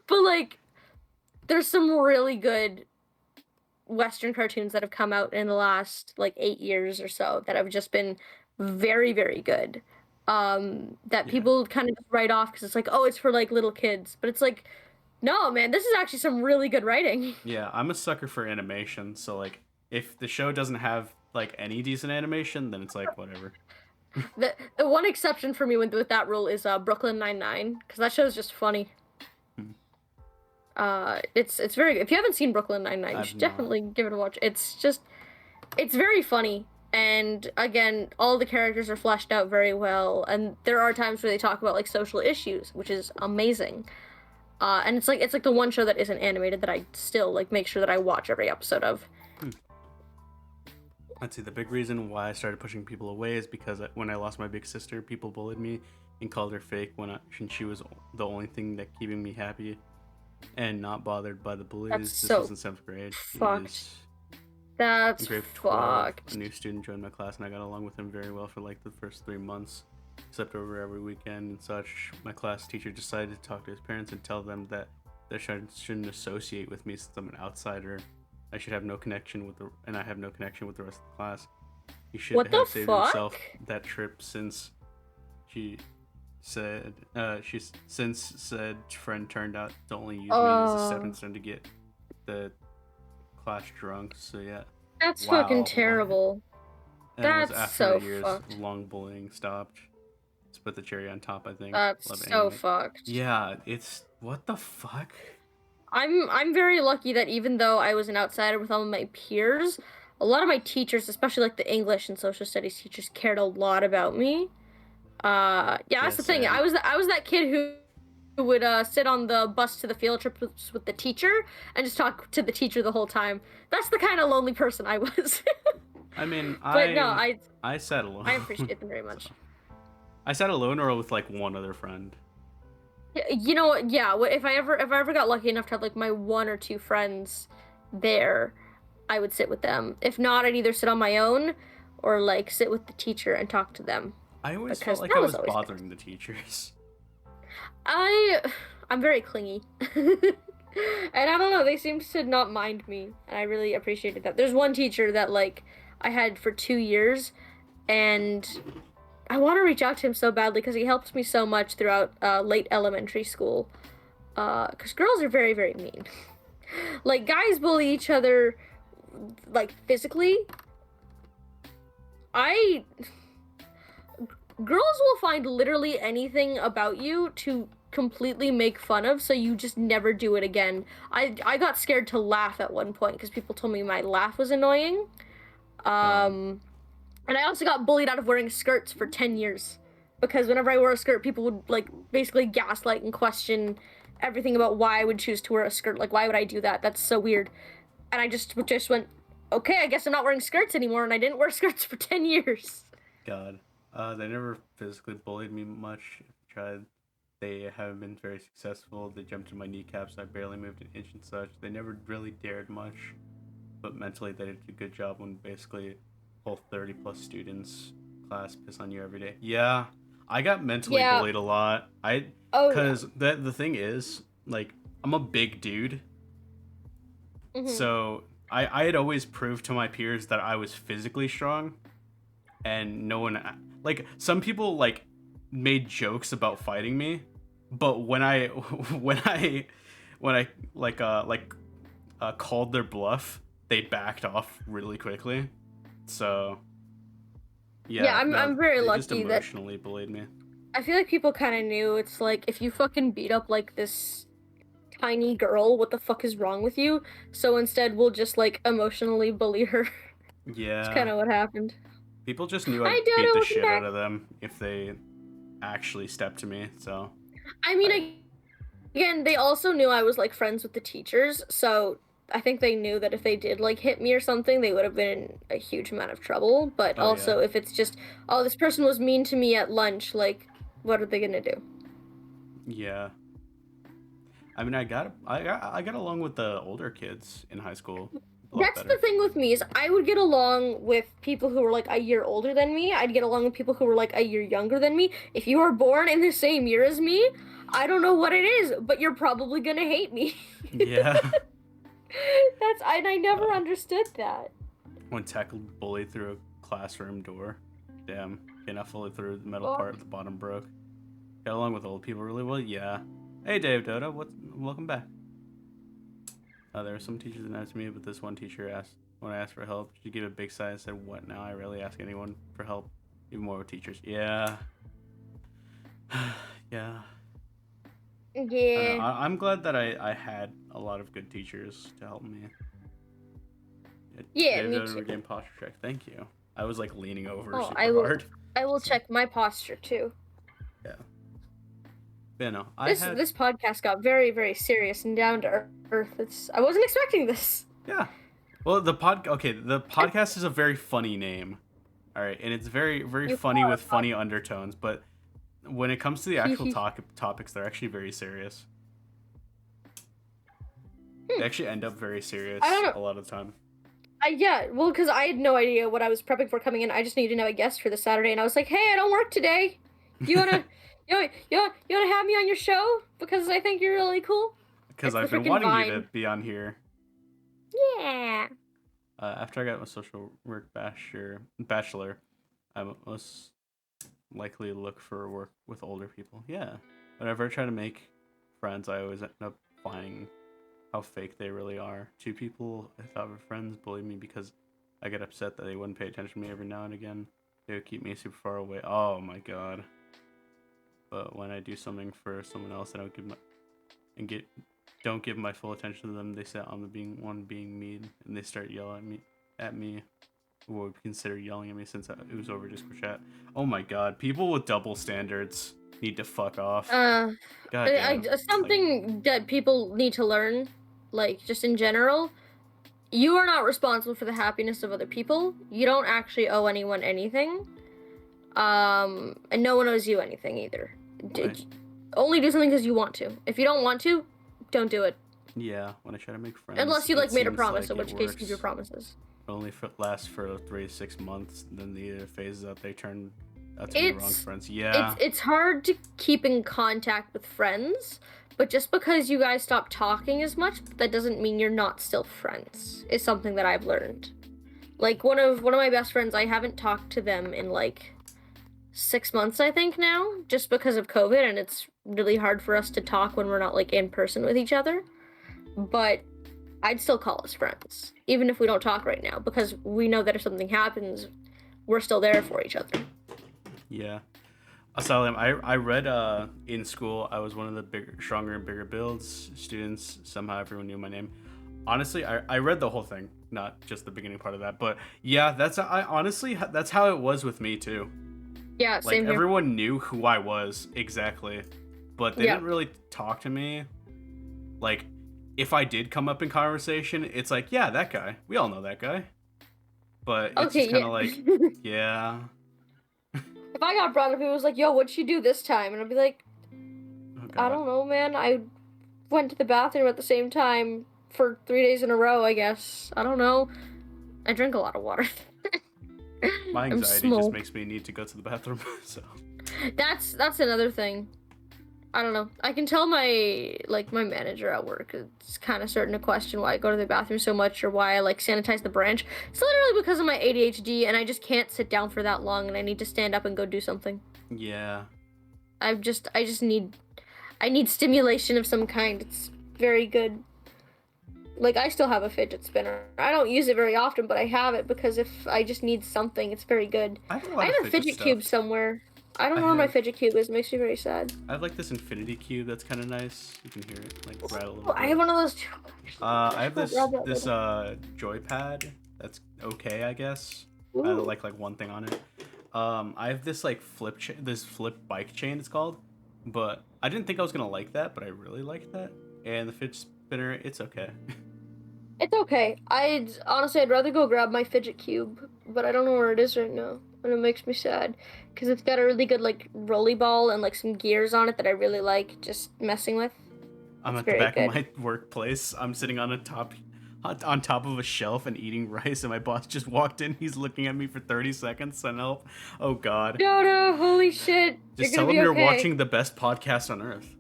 But like, there's some really good Western cartoons that have come out in the last like 8 years or so that have just been very, very good. That Yeah. people kind of just write off because it's like, oh, it's for like little kids. But it's like, no, man, this is actually some really good writing. Yeah, I'm a sucker for animation, so like if the show doesn't have like any decent animation, then it's like whatever. The one exception for me with that rule is Brooklyn Nine-Nine, because that show is just funny. Hmm. It's very good. If you haven't seen Brooklyn Nine-Nine, you I've should not. definitely give it a watch. It's very funny, and again, all the characters are fleshed out very well, and there are times where they talk about like social issues, which is amazing. And it's like the one show that isn't animated that I still like make sure that I watch every episode of. Let's see, the big reason why I started pushing people away is because when I lost my big sister, people bullied me and called her fake when she was the only thing that keeping me happy and not bothered by the bullies. That's This so was in 7th grade. fucked. That's In grade 12, fucked. a new student joined my class, and I got along with him very well for like the first 3 months. Slept over every weekend and such. My class teacher decided to talk to his parents and tell them that they shouldn't associate with me since I'm an outsider. I should have no connection with and I have no connection with the rest of the class. He should What the have saved himself fuck? that trip since she said friend turned out to only use me as a stepping stone to get the class drunk. So yeah. That's Wow. fucking terrible. And it was That's after so years fucked. of long bullying stopped. Let's put the cherry on top, I think. That's Love it so anyway. fucked. Yeah, it's what the fuck? I'm very lucky that even though I was an outsider with all of my peers, a lot of my teachers, especially like the English and social studies teachers, cared a lot about me. Yeah, that's the thing. Same. I was that kid who would sit on the bus to the field trips with the teacher and just talk to the teacher the whole time. That's the kind of lonely person I was. I mean, But no, I sat alone. I appreciate them very much. So, I sat alone or with like one other friend. You know what? Yeah, if I ever got lucky enough to have like my one or two friends there, I would sit with them. If not, I'd either sit on my own or like sit with the teacher and talk to them. I always Because felt like that I was was always bothering the teachers. I'm very clingy. And I don't know, they seemed to not mind me, and I really appreciated that. There's one teacher that like I had for 2 years, and I want to reach out to him so badly because he helped me so much throughout late elementary school. Because girls are very, very mean. Like, guys bully each other, like, physically. Girls will find literally anything about you to completely make fun of, so you just never do it again. I got scared to laugh at one point because people told me my laugh was annoying. And I also got bullied out of wearing skirts for 10 years. Because whenever I wore a skirt, people would, like, basically gaslight and question everything about why I would choose to wear a skirt. Like, why would I do that? That's so weird. And I just went, okay, I guess I'm not wearing skirts anymore, and I didn't wear skirts for 10 years. God. They never physically bullied me much. Tried. They haven't been very successful. They jumped in my kneecaps. I barely moved an inch and such. They never really dared much, but mentally they did a good job when basically whole 30 plus students class piss on you every day. Yeah, I got mentally Yeah. bullied a lot. Oh yeah. Cause the thing is, like, I'm a big dude, Hmm. so I had always proved to my peers that I was physically strong, and no one, like, some people like made jokes about fighting me, but when I when I when I called their bluff, they backed off really quickly. So Yeah, yeah, I'm no, I'm very they just lucky that emotionally bullied me. I feel like people kind of knew. It's like if you fucking beat up like this tiny girl, what the fuck is wrong with you? So instead, we'll just like emotionally bully her. It's kind Yeah, of what happened. people just knew Hi, I'd beat Dodo, the welcome shit out back. of them if they actually stepped to me. So I mean, I again, they also knew I was like friends with the teachers, so I think they knew that if they did like hit me or something, they would have been in a huge amount of trouble. But oh yeah, also, if it's just, oh, this person was mean to me at lunch, like, what are they gonna do? yeah. I mean, I got along with the older kids in high school a lot That's the better. thing with me is I would get along with people who were like a year older than me. I'd get along with people who were like a year younger than me. If you were born in the same year as me, I don't know what it is, but you're probably gonna hate me. Yeah. I never Uh, understood that. when tackled bully through a classroom door. Damn, cannot fully through the metal Oh, part of the bottom broke. Got along with old people really well. Yeah. Hey, Dave Dodo. Welcome back. There were some teachers that nice to me, but this one teacher asked when I asked for help. She gave a big sigh and said, "What now? I rarely ask anyone for help, even more with teachers." Yeah. Yeah. I don't know. yeah. I'm glad that I had a lot of good teachers to help me. Yeah, Yeah, Dave me Dodo too. regained posture check. Thank you. I was like leaning over Oh, super hard. I will So check my posture too. yeah. But no, I This had this podcast got very, very serious and down to earth. I wasn't expecting this. yeah. Well, the podcast is a very funny name. All right, and it's very very You funny with are funny undertones, but when it comes to the actual hmm. topics, they're actually very serious. They actually end up very I don't serious know. a lot of the time. Yeah, well, because I had no idea what I was prepping for coming in. I just needed to know a guest for the Saturday, and I was like, "Hey, I don't work today. You wanna, you wanna have me on your show because I think you're really cool." Because It's the I've been freaking wanting you to Vine. be on here. Yeah. After I got my social work bachelor, I most likely look for work with older people. Yeah. Whenever I try to make friends, I always end up finding how fake they really are. Two people I thought were friends bullied me because I get upset that they wouldn't pay attention to me every now and again. They would keep me super far away. Oh my god. But when I do something for someone else, I don't give my and get don't give my full attention to them. They say I'm the being mean, and they start yelling at me. What would consider yelling at me since it was over Discord chat. Oh my god, people with double standards need to fuck off. Uh, God damn. Like, something that people need to learn, like just in general. You are not responsible for the happiness of other people. You don't actually owe anyone anything. And no one owes you anything either. when Only do something because you want to. If you don't want to, don't do it. yeah, when I try to make friends, Unless you it like made a seems promise, like in it which case keep your works promises. only lasts for 3 to 6 months. Then the phases out, they turn out to be wrong It's friends. Yeah, it's hard to keep in contact with friends, but just because you guys stop talking as much, that doesn't mean you're not still friends. Is something that I've learned. Like one of my best friends, I haven't talked to them in like 6 months, I think now, just because of COVID, and it's really hard for us to talk when we're not like in person with each other. But I'd still call us friends, even if we don't talk right now, because we know that if something happens, we're still there for each other. yeah. Asylum. I read in school. I was one of the bigger, stronger, and bigger builds students. Somehow everyone knew my name. Honestly, I read the whole thing, not just the beginning part of that. But yeah, that's how it was with me too. Yeah, Like same here. everyone knew who I was exactly, but they Yeah. didn't really talk to me. Like if I did come up in conversation, it's like, yeah, that guy. We all know that guy. But it's just Okay, kind yeah. of like, yeah, if I got brought up, it was like, yo, what'd she do this time? And I'd be like, Oh I God. don't know, man. I went to the bathroom at the same time for 3 days in a row, I guess. I don't know. I drink a lot of water. My I'm anxiety just small. makes me need to go to the bathroom. So That's another thing. I don't know. I can tell my manager at work is kind of starting to question why I go to the bathroom so much or why I like sanitize the branch. It's literally because of my ADHD and I just can't sit down for that long and I need to stand up and go do something. yeah. I need stimulation of some kind. It's very good. Like I still have a fidget spinner. I don't use it very often, but I have it because if I just need something, it's very good. I have a I lot have of a fidget cube stuff. somewhere. I don't I know where my have fidget cube is. It makes me very sad. I have like this infinity cube that's kind of nice. You can hear it like rattle a little Oh, I bit. have one of those too. I have I'll this grab that this later. joypad that's okay, I guess. I Ooh. like one thing on it. I have this like this flip bike chain it's called, but I didn't think I was gonna like that, but I really liked that. And the fidget spinner, it's okay. It's okay. I'd rather go grab my fidget cube, but I don't know where it is right now, and it makes me sad because it's got a really good like rolly ball and like some gears on it that I really like just messing with. I'm It's at the very back of good. my workplace. I'm sitting on top of a shelf and eating rice, and my boss just walked in. He's looking at me for 30 seconds, and oh God. Dodo, holy shit, you're Just gonna tell him be you're okay. watching the best podcast on earth,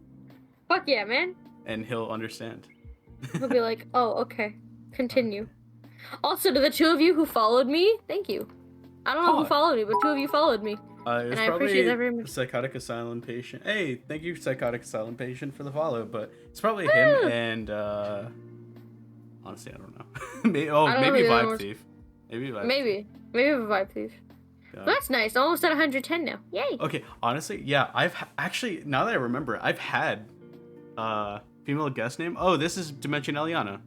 Fuck yeah, man. and he'll understand. He'll be like, oh, okay, continue. Okay. Also, to the two of you who followed me, thank you. I don't know who Huh. followed me, but two of you followed me, It and was I appreciate that probably very a much. psychotic asylum patient. Hey, thank you, psychotic asylum patient, for the follow. But it's probably him Woo! and honestly, I don't know. I don't know who Maybe the other Vibe one was. Thief. Maybe Vibe Thief. Maybe a vibe thief. Yeah. But that's nice. Almost at 110 now. Yay! Okay, honestly, yeah, actually, now that I remember, I've had female guest name. Oh, this is DimensionEliana.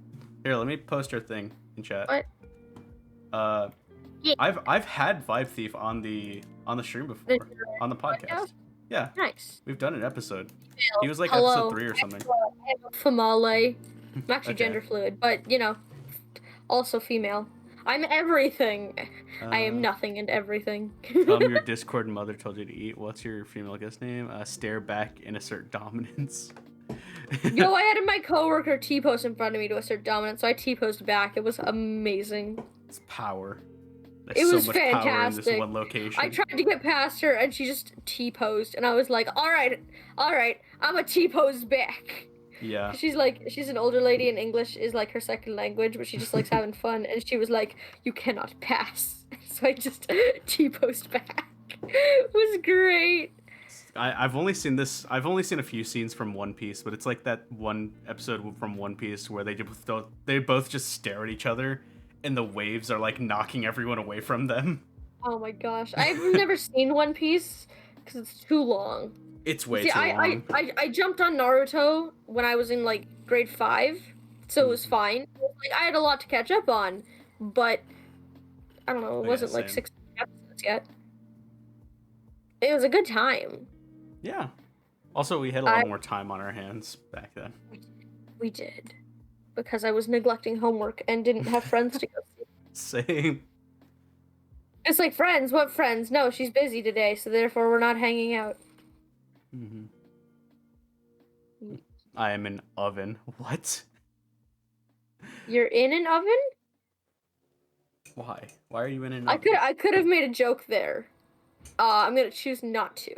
Here, let me post her thing in chat. What? Uh, Yeah. I've had Vibe Thief on the stream before, on the podcast. Yeah, Nice. we've done an episode. He was like Hello. episode 3 or something. I have a female. I'm actually Okay. gender fluid, but you know, also female. I'm everything. I am nothing and everything. Tell him your Discord mother told you to eat. What's your female guest name? Stare back and assert dominance. Yo, I had my coworker T-pose in front of me to assert dominance, so I T-posed back. It was amazing. It's power. It was so much power in this fantastic. one location. I tried to get past her, and she just T-posed, and I was like, all right, I'm a T-pose back. Yeah. She's an older lady, and English is like her second language, but she just likes having fun, and she was like, you cannot pass. So I just T-posed back. It was great. I've only seen a few scenes from One Piece, but it's like that one episode from One Piece where they both just stare at each other, and the waves are like knocking everyone away from them. Oh my gosh, I've never seen One Piece because it's too long. It's way See, too long. I jumped on Naruto when I was in like grade 5, so it was fine. Like I had a lot to catch up on, but I don't know, it wasn't like same. 6 episodes yet. It was a good time. Yeah. Also, we had a lot more time on our hands back then. We did. Because I was neglecting homework and didn't have friends to go see. Same. It's like, friends? What friends? No, she's busy today, so therefore we're not hanging out. Mm-hmm. I am an oven. What? You're in an oven? Why? Why are you in an oven? I could have made a joke there. I'm gonna choose not to.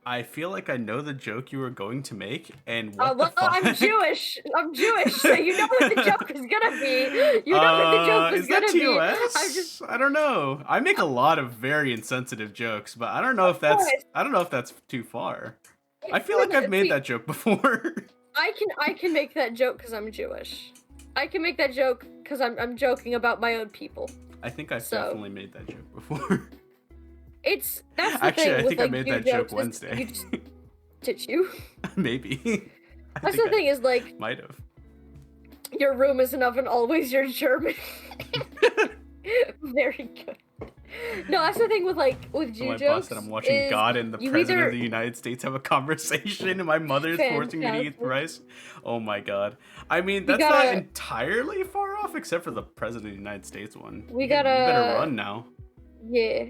I feel like I know the joke you were going to make, and what the fuck? I'm Jewish. I'm Jewish, so you know what the joke is gonna be. You know what the joke is gonna be. TOS? I don't know. I make a lot of very insensitive jokes, but I don't know if that's too far. I feel like I've made that joke before. I can make that joke because I'm Jewish. I can make that joke because I'm joking about my own people. I think I've definitely made that joke before. That's the Actually, thing I with, think I like, made new that joke jokes is Wednesday. Did you? Maybe. That's the thing is, like, might have. Your room is an oven, always you're German. Very good. No, that's the thing with Jew my jokes. boss said I'm watching God and the President of the United States have a conversation, and my mother is forcing me to eat rice. Oh my God. I mean, that's not entirely far off, except for the President of the United States one. You better run now. Yeah.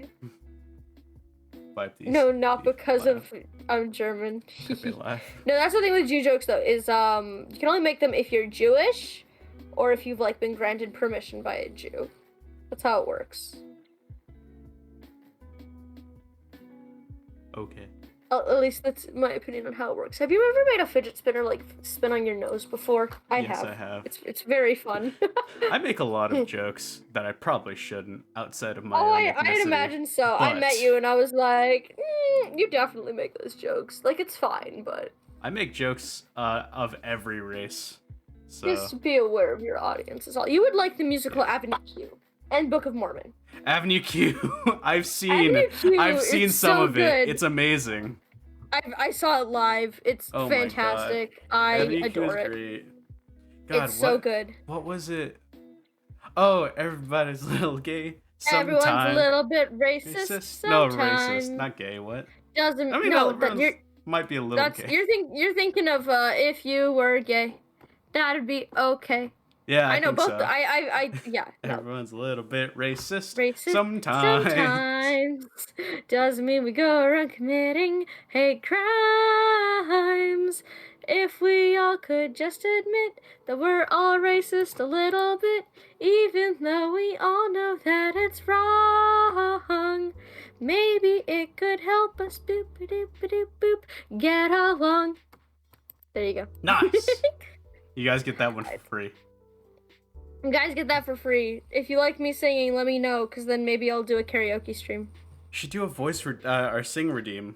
wipe these. No, not these because laugh. of I'm German. If they laugh. No, that's the thing with Jew jokes though, is you can only make them if you're Jewish or if you've like been granted permission by a Jew. That's how it works. Okay. At least that's my opinion on how it works. Have you ever made a fidget spinner like spin on your nose before? Yes, I have. It's very fun. I make a lot of jokes that I probably shouldn't outside of my Oh, own I'd ethnicity, imagine so. I but met you and I was like, you definitely make those jokes. Like, it's fine, but I make jokes of every race. So just be aware of your audience is all. You would like the musical Avenue Q and Book of Mormon. Avenue Q, I've seen Avenue Q, some so of it. good. It's amazing. I saw it live. It's Oh my God. fantastic. I Avenue Q adore is it. great. God, It's so good. What was it? Oh, everybody's a little gay. Everyone's a Sometime. little bit racist. No, sometimes. racist, not gay. What? Doesn't I mean, no. everyone's might be a little That's gay. you're thinking of if you were gay, that'd be okay. Yeah, I know think both. So. Yeah. No. Everyone's a little bit racist. Racist Sometimes. Doesn't mean we go around committing hate crimes. If we all could just admit that we're all racist a little bit, even though we all know that it's wrong, maybe it could help us boop doop doop boop get along. There you go. Nice. You guys get that one for free. You guys get that for free. If you like me singing, let me know, because then maybe I'll do a karaoke stream. You should do a voice for or sing redeem.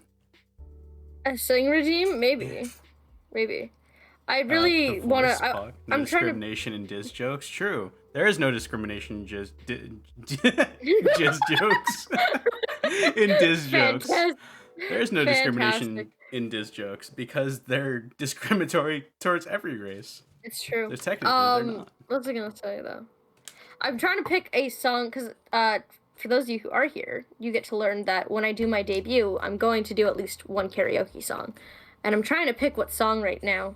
A sing redeem? Maybe. Maybe. I really want to. No I'm discrimination in diz jokes. True. There is no discrimination in jizz jokes. In diz jokes. There's no discrimination in diz jokes because they're discriminatory towards every race. It's true. There's technically they're not. What was I gonna say though? I'm trying to pick a song because for those of you who are here, you get to learn that when I do my debut, I'm going to do at least one karaoke song, and I'm trying to pick what song right now.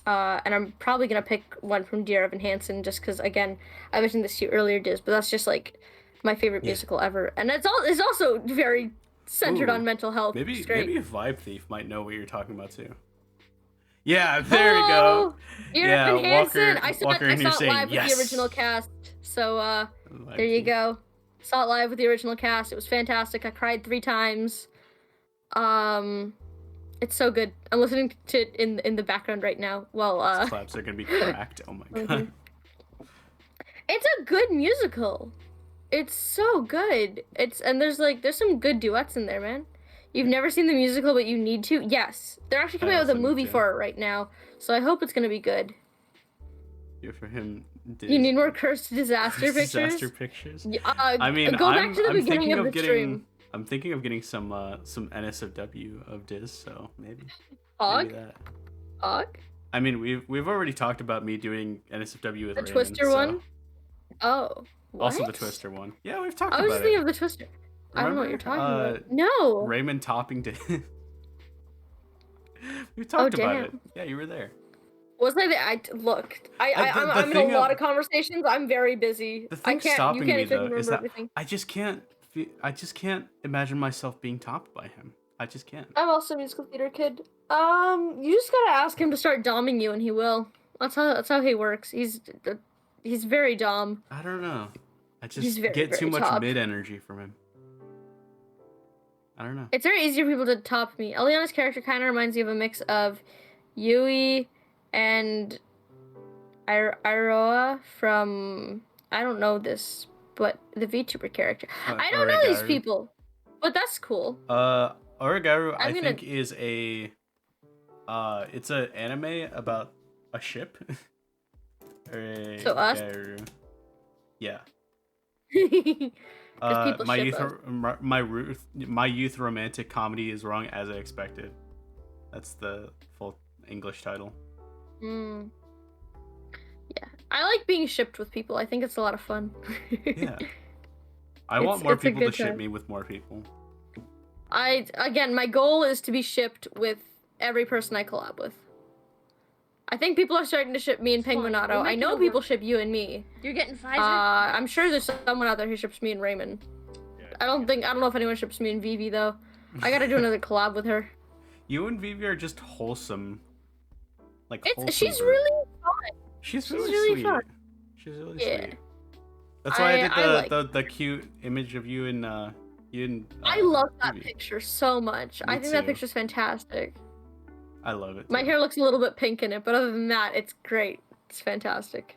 And I'm probably gonna pick one from Dear Evan Hansen just because again I mentioned this to you earlier, Diz, but that's just like my favorite musical ever, and it's also very centered on mental health. Maybe a Vibe Thief might know what you're talking about too. Yeah, there we go. Dear Evan Hansen. I saw it live with yes. the original cast, so there you go. Saw it live with the original cast. It was fantastic. I cried 3 times. It's so good. I'm listening to it in the background right now. Well, These claps are gonna be cracked. Oh my God. It's a good musical. It's so good. And there's some good duets in there, man. You've never seen the musical, but you need to? Yes. They're actually coming out with a movie for it right now, so I hope it's gonna be good. Good for him. You need more cursed disaster pictures? Disaster pictures? I mean, go back to the beginning of the stream. I'm thinking of getting some NSFW of Diz, so maybe. Hog? Maybe that. Hog? I mean, we've already talked about me doing NSFW with the Raymond, Twister one? Oh. What? Also the Twister one. Yeah, we've talked about it. I was thinking of the Twister. Remember? I don't know what you're talking about. No. Raymond topping Diz. We've talked about it. Yeah, you were there. Was I there? I'm in a lot of conversations. I'm very busy. The thing stopping me though is that everything. I just can't imagine myself being topped by him. I just can't. I'm also a musical theater kid. You just gotta ask him to start doming you, and he will. That's how he works. He's very dom. I don't know. I just get too much mid energy from him. I don't know. It's very easy for people to top me. Eliana's character kind of reminds me of a mix of Yui and Iroha from, I don't know this, but the VTuber character. I don't know these people, but that's cool. Origaru, I think, is a, it's an anime about a ship. So us? Yeah. My youth romantic comedy is wrong as I expected. That's the full English title. Yeah, I like being shipped with people. I think it's a lot of fun. Yeah, I want more people to ship me with more people. Again, my goal is to be shipped with every person I collab with. I think people are starting to ship me and Penguinato. I know people ship you and me. You're getting Pfizer? I'm sure there's someone out there who ships me and Raymond. Yeah, I don't know if anyone ships me and Vivi though. I gotta do another collab with her. You and Vivi are just wholesome. Like, wholesome She's group. really fun. She's She's really really sweet. fun. She's really Yeah. sweet. That's why I did like the cute image of you and I love that Vivi. picture so much. Me I think that too. picture's fantastic. I love it. My Too. hair looks a little bit pink in it, but other than that, it's great. It's fantastic.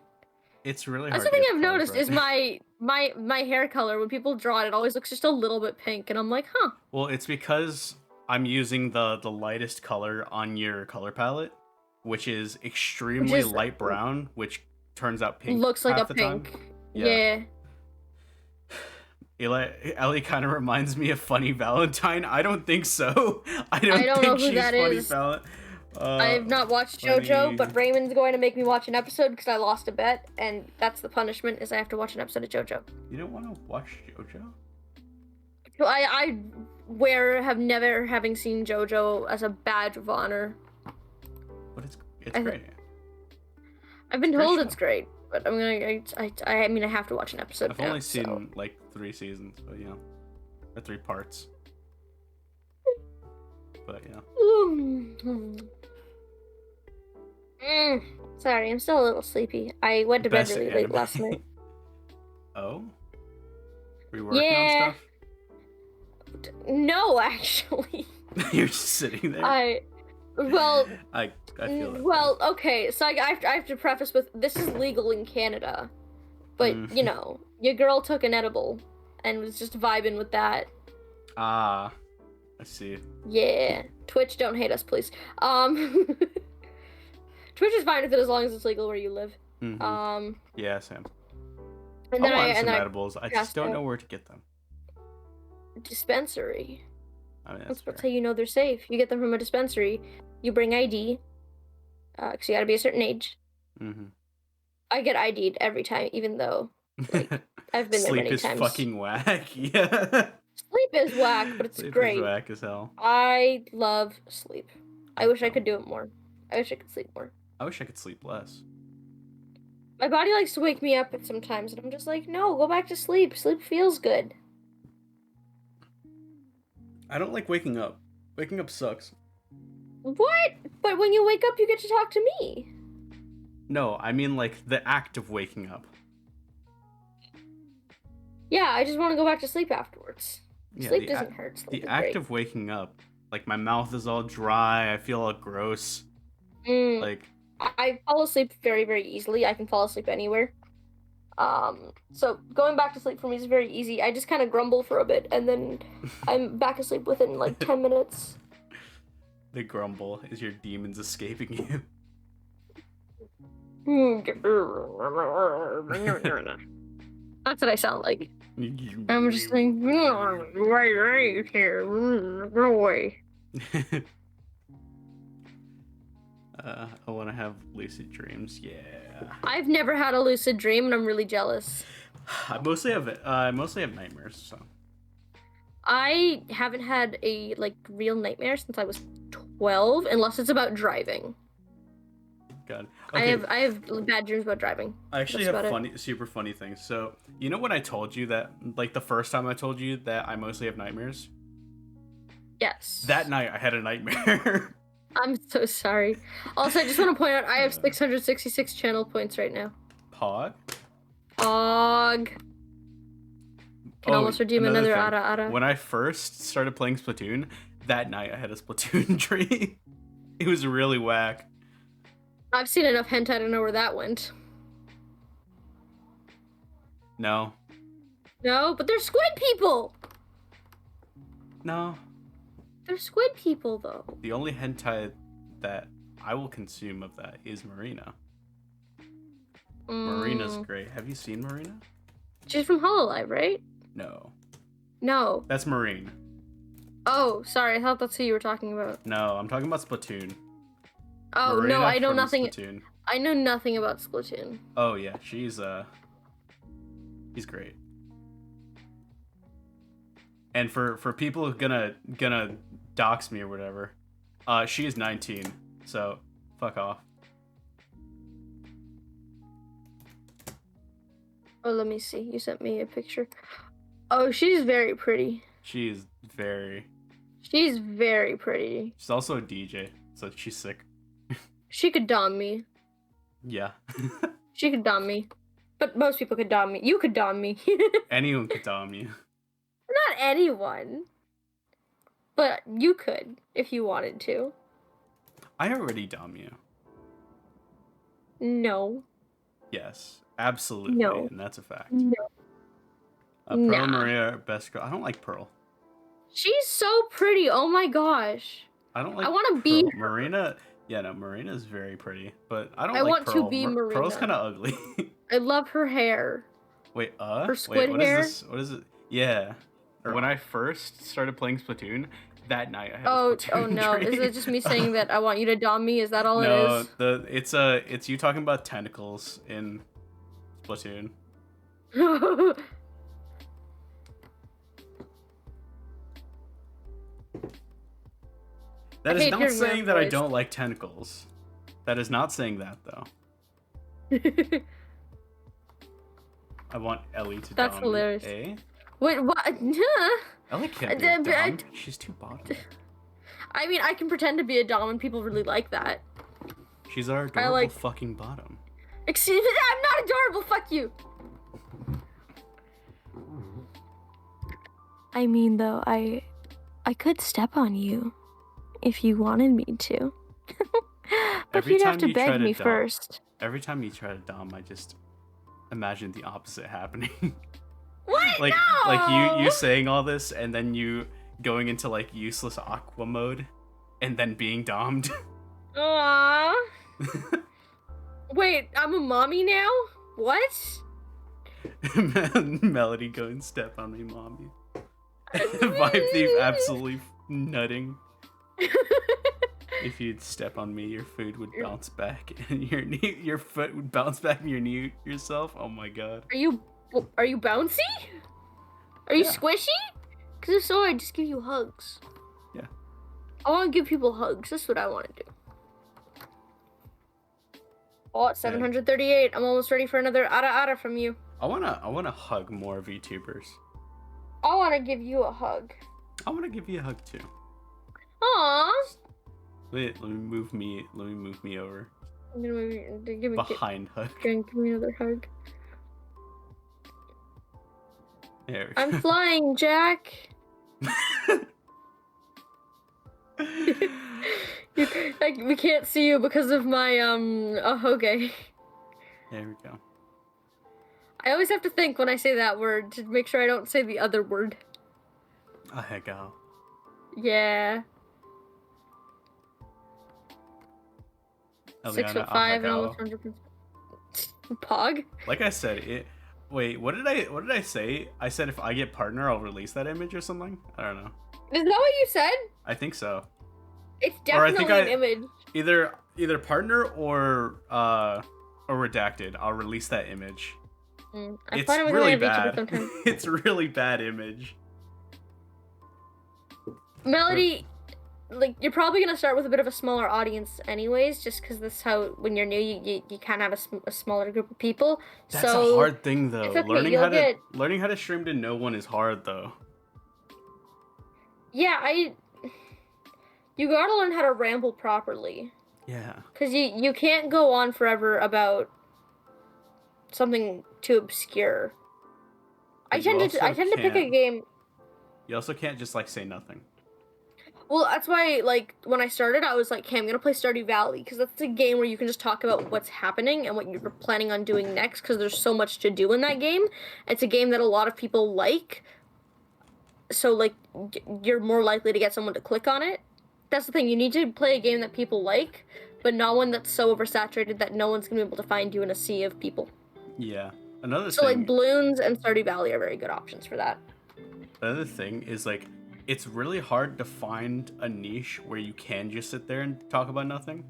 It's really That's hard the to thing get I've the colors noticed right. is my hair color. When people draw it, it always looks just a little bit pink, and I'm like, huh. Well, it's because I'm using the lightest color on your color palette, which is extremely light brown, which turns out pink looks like half a the time. pink. Yeah. Ellie kind of reminds me of Funny Valentine. I don't think so. I I don't know think who she's that Funny is. Valentine. I have not watched Funny... JoJo, but Raymond's going to make me watch an episode because I lost a bet, and that's the punishment, is I have to watch an episode of JoJo. You don't want to watch JoJo? So I have never having seen JoJo as a badge of honor. But it's great. I've been told it's great, but I'm gonna. I mean, I have to watch an episode. I've only seen like 3 seasons, but you know, or 3 parts. But yeah. Sorry, I'm still a little sleepy. I went to bed really late last night. Oh? Were you working on stuff? No, actually. You're just sitting there. I feel that. Well, okay, so I have to preface with, this is legal in Canada, but you know, your girl took an edible and was just vibing with that. Ah, I see. Yeah, Twitch, don't hate us, please. Twitch is fine with it as long as it's legal where you live. Yeah, Sam. And then I want some edibles. I just don't know where to get them. Dispensary. I mean, that's how you know they're safe. You get them from a dispensary. You bring ID, because you gotta be a certain age. I get ID'd every time, even though like, I've been there many times. Sleep is fucking whack. Yeah. Sleep is whack, but it's great. Sleep is whack as hell. I love sleep. I wish I could do it more. I wish I could sleep more. I wish I could sleep less. My body likes to wake me up sometimes, and I'm just like, no, go back to sleep. Sleep feels good. I don't like waking up. Waking up sucks. What? But when you wake up, you get to talk to me. No, I mean like the act of waking up. Yeah, I just want to go back to sleep afterwards. Yeah, sleep doesn't hurt. Sleep the act of waking up, like my mouth is all dry, I feel all gross. Like I fall asleep very, very easily. I can fall asleep anywhere. So going back to sleep for me is very easy. I just kind of grumble for a bit, and then I'm back asleep within like 10 minutes. The grumble is your demons escaping you. That's what I sound like. I'm just like, right here, go away. I want to have lucid dreams. Yeah. I've never had a lucid dream, and I'm really jealous. I mostly have nightmares. So. I haven't had a real nightmare since I was 12, unless it's about driving. God. Okay. I have bad dreams about driving. I actually have super funny things. So you know when I told you that, like the first time I told you that I mostly have nightmares? Yes. That night I had a nightmare. I'm so sorry. Also, I just want to point out I have 666 channel points right now. Pog? Pog. Can almost redeem another ara. When I first started playing Splatoon, that night I had a Splatoon dream. It was really whack. I've seen enough hentai to know where that went. No. No, but they're squid people! No. They're squid people, though. The only hentai that I will consume of that is Marina. Marina's great. Have you seen Marina? She's from Hololive, right? No. No. That's Marine. Oh, sorry. I thought that's who you were talking about. No, I'm talking about Splatoon. Oh, Marina no, I know nothing. Splatoon. I know nothing about Splatoon. Oh, yeah. She's great. And for people gonna dox me or whatever, she is 19, so fuck off. Oh, let me see. You sent me a picture. Oh, she's very pretty. She is very. She's very pretty. She's also a DJ, so she's sick. She could dom me. Yeah. She could dom me. But most people could dom me. You could dom me. Anyone could dom you. Not anyone. But you could, if you wanted to. I already dom you. No. Yes, absolutely. No. And that's a fact. No. Pearl Nah. and Maria, best girl. I don't like Pearl. She's so pretty. Oh my gosh. I don't like I want to Pearl. be Marina. Yeah, no, Marina's very pretty, but I don't I like want Pearl. to be Marina. Pearl's kind of ugly. I love her hair. Wait, Her squid what hair? is this? What is it? Yeah. When I first started playing Splatoon, that night I had a Oh Splatoon no. dream. Is it just me saying that I want you to dom me? Is that all No, it is? it's you talking about tentacles in Splatoon. That I is hate not hearing your saying that I voice. don't like tentacles. That is not saying that though. I want Ellie to That's dom hilarious. me. Eh? Wait, what? Ellie can't be a dom. She's too bottom. I mean, I can pretend to be a dom and people really like that. She's our adorable like- fucking bottom. Excuse me, I'm not adorable, fuck you! I mean, though, I could step on you if you wanted me to. But Every you'd have time to you try beg to me dom- first. Every time you try to dom, I just imagine the opposite happening. What? like No! like you saying all this and then you going into like useless aqua mode and then being dommed. Aww. Wait, I'm a mommy now? What? Melody go and step on me, mommy. Vibe Thief absolutely nutting. If you'd step on me, your food would bounce back, and your foot would bounce back and your knee yourself. Oh my god. Are you bouncy? Are you Yeah. squishy? Because if so, I'd just give you hugs. Yeah. I want to give people hugs. That's what I want to do. Oh, it's 738. I'm almost ready for another ara from you. I wanna hug more VTubers. I want to give you a hug. I wanna give you a hug too. Aww. Wait, let me move me over. I'm gonna move you. Give Behind hug. me another hug. There we I'm go. flying, Jack. We can't see you because of my ahoge. There we go. I always have to think when I say that word to make sure I don't say the other word. A heck out. Yeah. Eliana, 6'5" and ahegao. almost 100%. Pog? Like I said, wait, what did I say? I said if I get partner, I'll release that image or something? I don't know. Is that what you said? I think so. It's Or I definitely think an image. Either partner or redacted. I'll release that image. I It's find it with really my VTuber bad. sometimes. It's really bad image. Melody, like, you're probably gonna start with a bit of a smaller audience anyways, just because this is how, when you're new, you can't have a smaller group of people. That's so a hard thing though. it's okay, Learning how to stream to no one is hard though. Yeah, you gotta learn how to ramble properly. Yeah. Because you can't go on forever about something too obscure. I But tend you to pick a can't- game. You also can't just like say nothing. Well, that's why, like, when I started, I was like, okay, I'm gonna play Stardew Valley, because that's a game where you can just talk about what's happening and what you're planning on doing next, because there's so much to do in that game. It's a game that a lot of people like, so, like, you're more likely to get someone to click on it. That's the thing, you need to play a game that people like, but not one that's so oversaturated that no one's gonna be able to find you in a sea of people. Yeah. Another So, thing. like, Bloons and Stardew Valley are very good options for that. Another thing is like it's really hard to find a niche where you can just sit there and talk about nothing.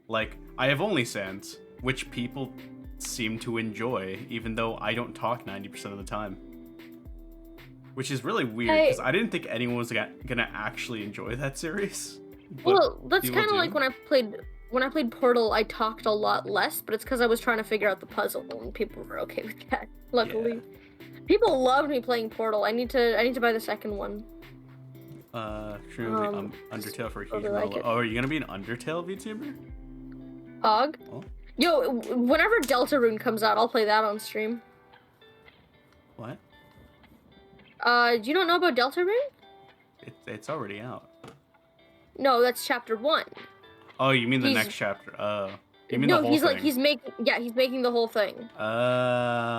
Like I have OnlySans, which people seem to enjoy, even though I don't talk 90% of the time. Which is really weird because I didn't think anyone was gonna actually enjoy that series. But Well, that's people kind of do. like when I played Portal, I talked a lot less, but it's because I was trying to figure out the puzzle, and people were okay with that. Luckily, people loved me playing Portal. I need to buy the second one. Undertale for a huge really amount. like it. Oh, are you gonna be an Undertale VTuber? Hog? Oh, Yo, whenever Deltarune comes out, I'll play that on stream. what? Do you not know about Deltarune? It's already out. No, that's chapter 1. Oh, you mean the next chapter? You mean the No, whole he's thing? like he's making the whole thing.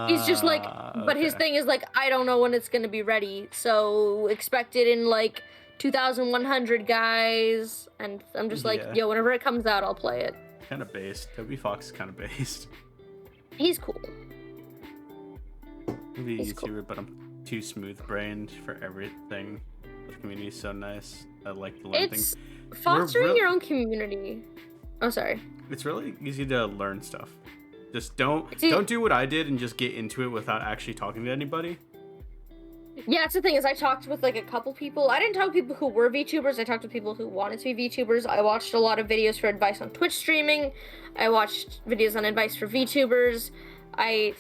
He's just like, but his thing is like, I don't know when it's gonna be ready, so expect it in like 2100, guys. And I'm just like, yo, whenever it comes out, I'll play it. Kind of based. Toby Fox is kind of based. He's cool. Maybe a YouTuber, but I'm too smooth-brained for everything. The community is so nice. I like to learn things. It's fostering your own community. Oh, sorry. It's really easy to learn stuff. Just don't do what I did and just get into it without actually talking to anybody. Yeah, that's the thing is I talked with like a couple people. I didn't talk to people who were VTubers. I talked to people who wanted to be VTubers. I watched a lot of videos for advice on Twitch streaming. I watched videos on advice for VTubers. I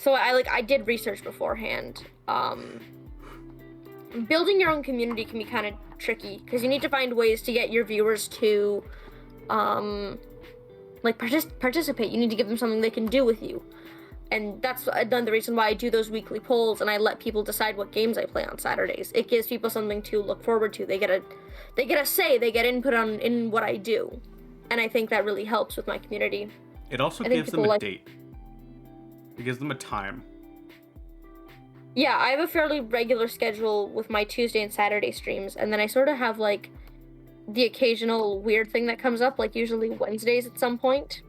did research beforehand. Building your own community can be kind of tricky because you need to find ways to get your viewers to participate. You need to give them something they can do with you. And that's the reason why I do those weekly polls and I let people decide what games I play on Saturdays. It gives people something to look forward to. They get a say, they get input in what I do. And I think that really helps with my community. It also gives them a date. It gives them a time. Yeah, I have a fairly regular schedule with my Tuesday and Saturday streams, and then I sort of have like the occasional weird thing that comes up, like usually Wednesdays at some point.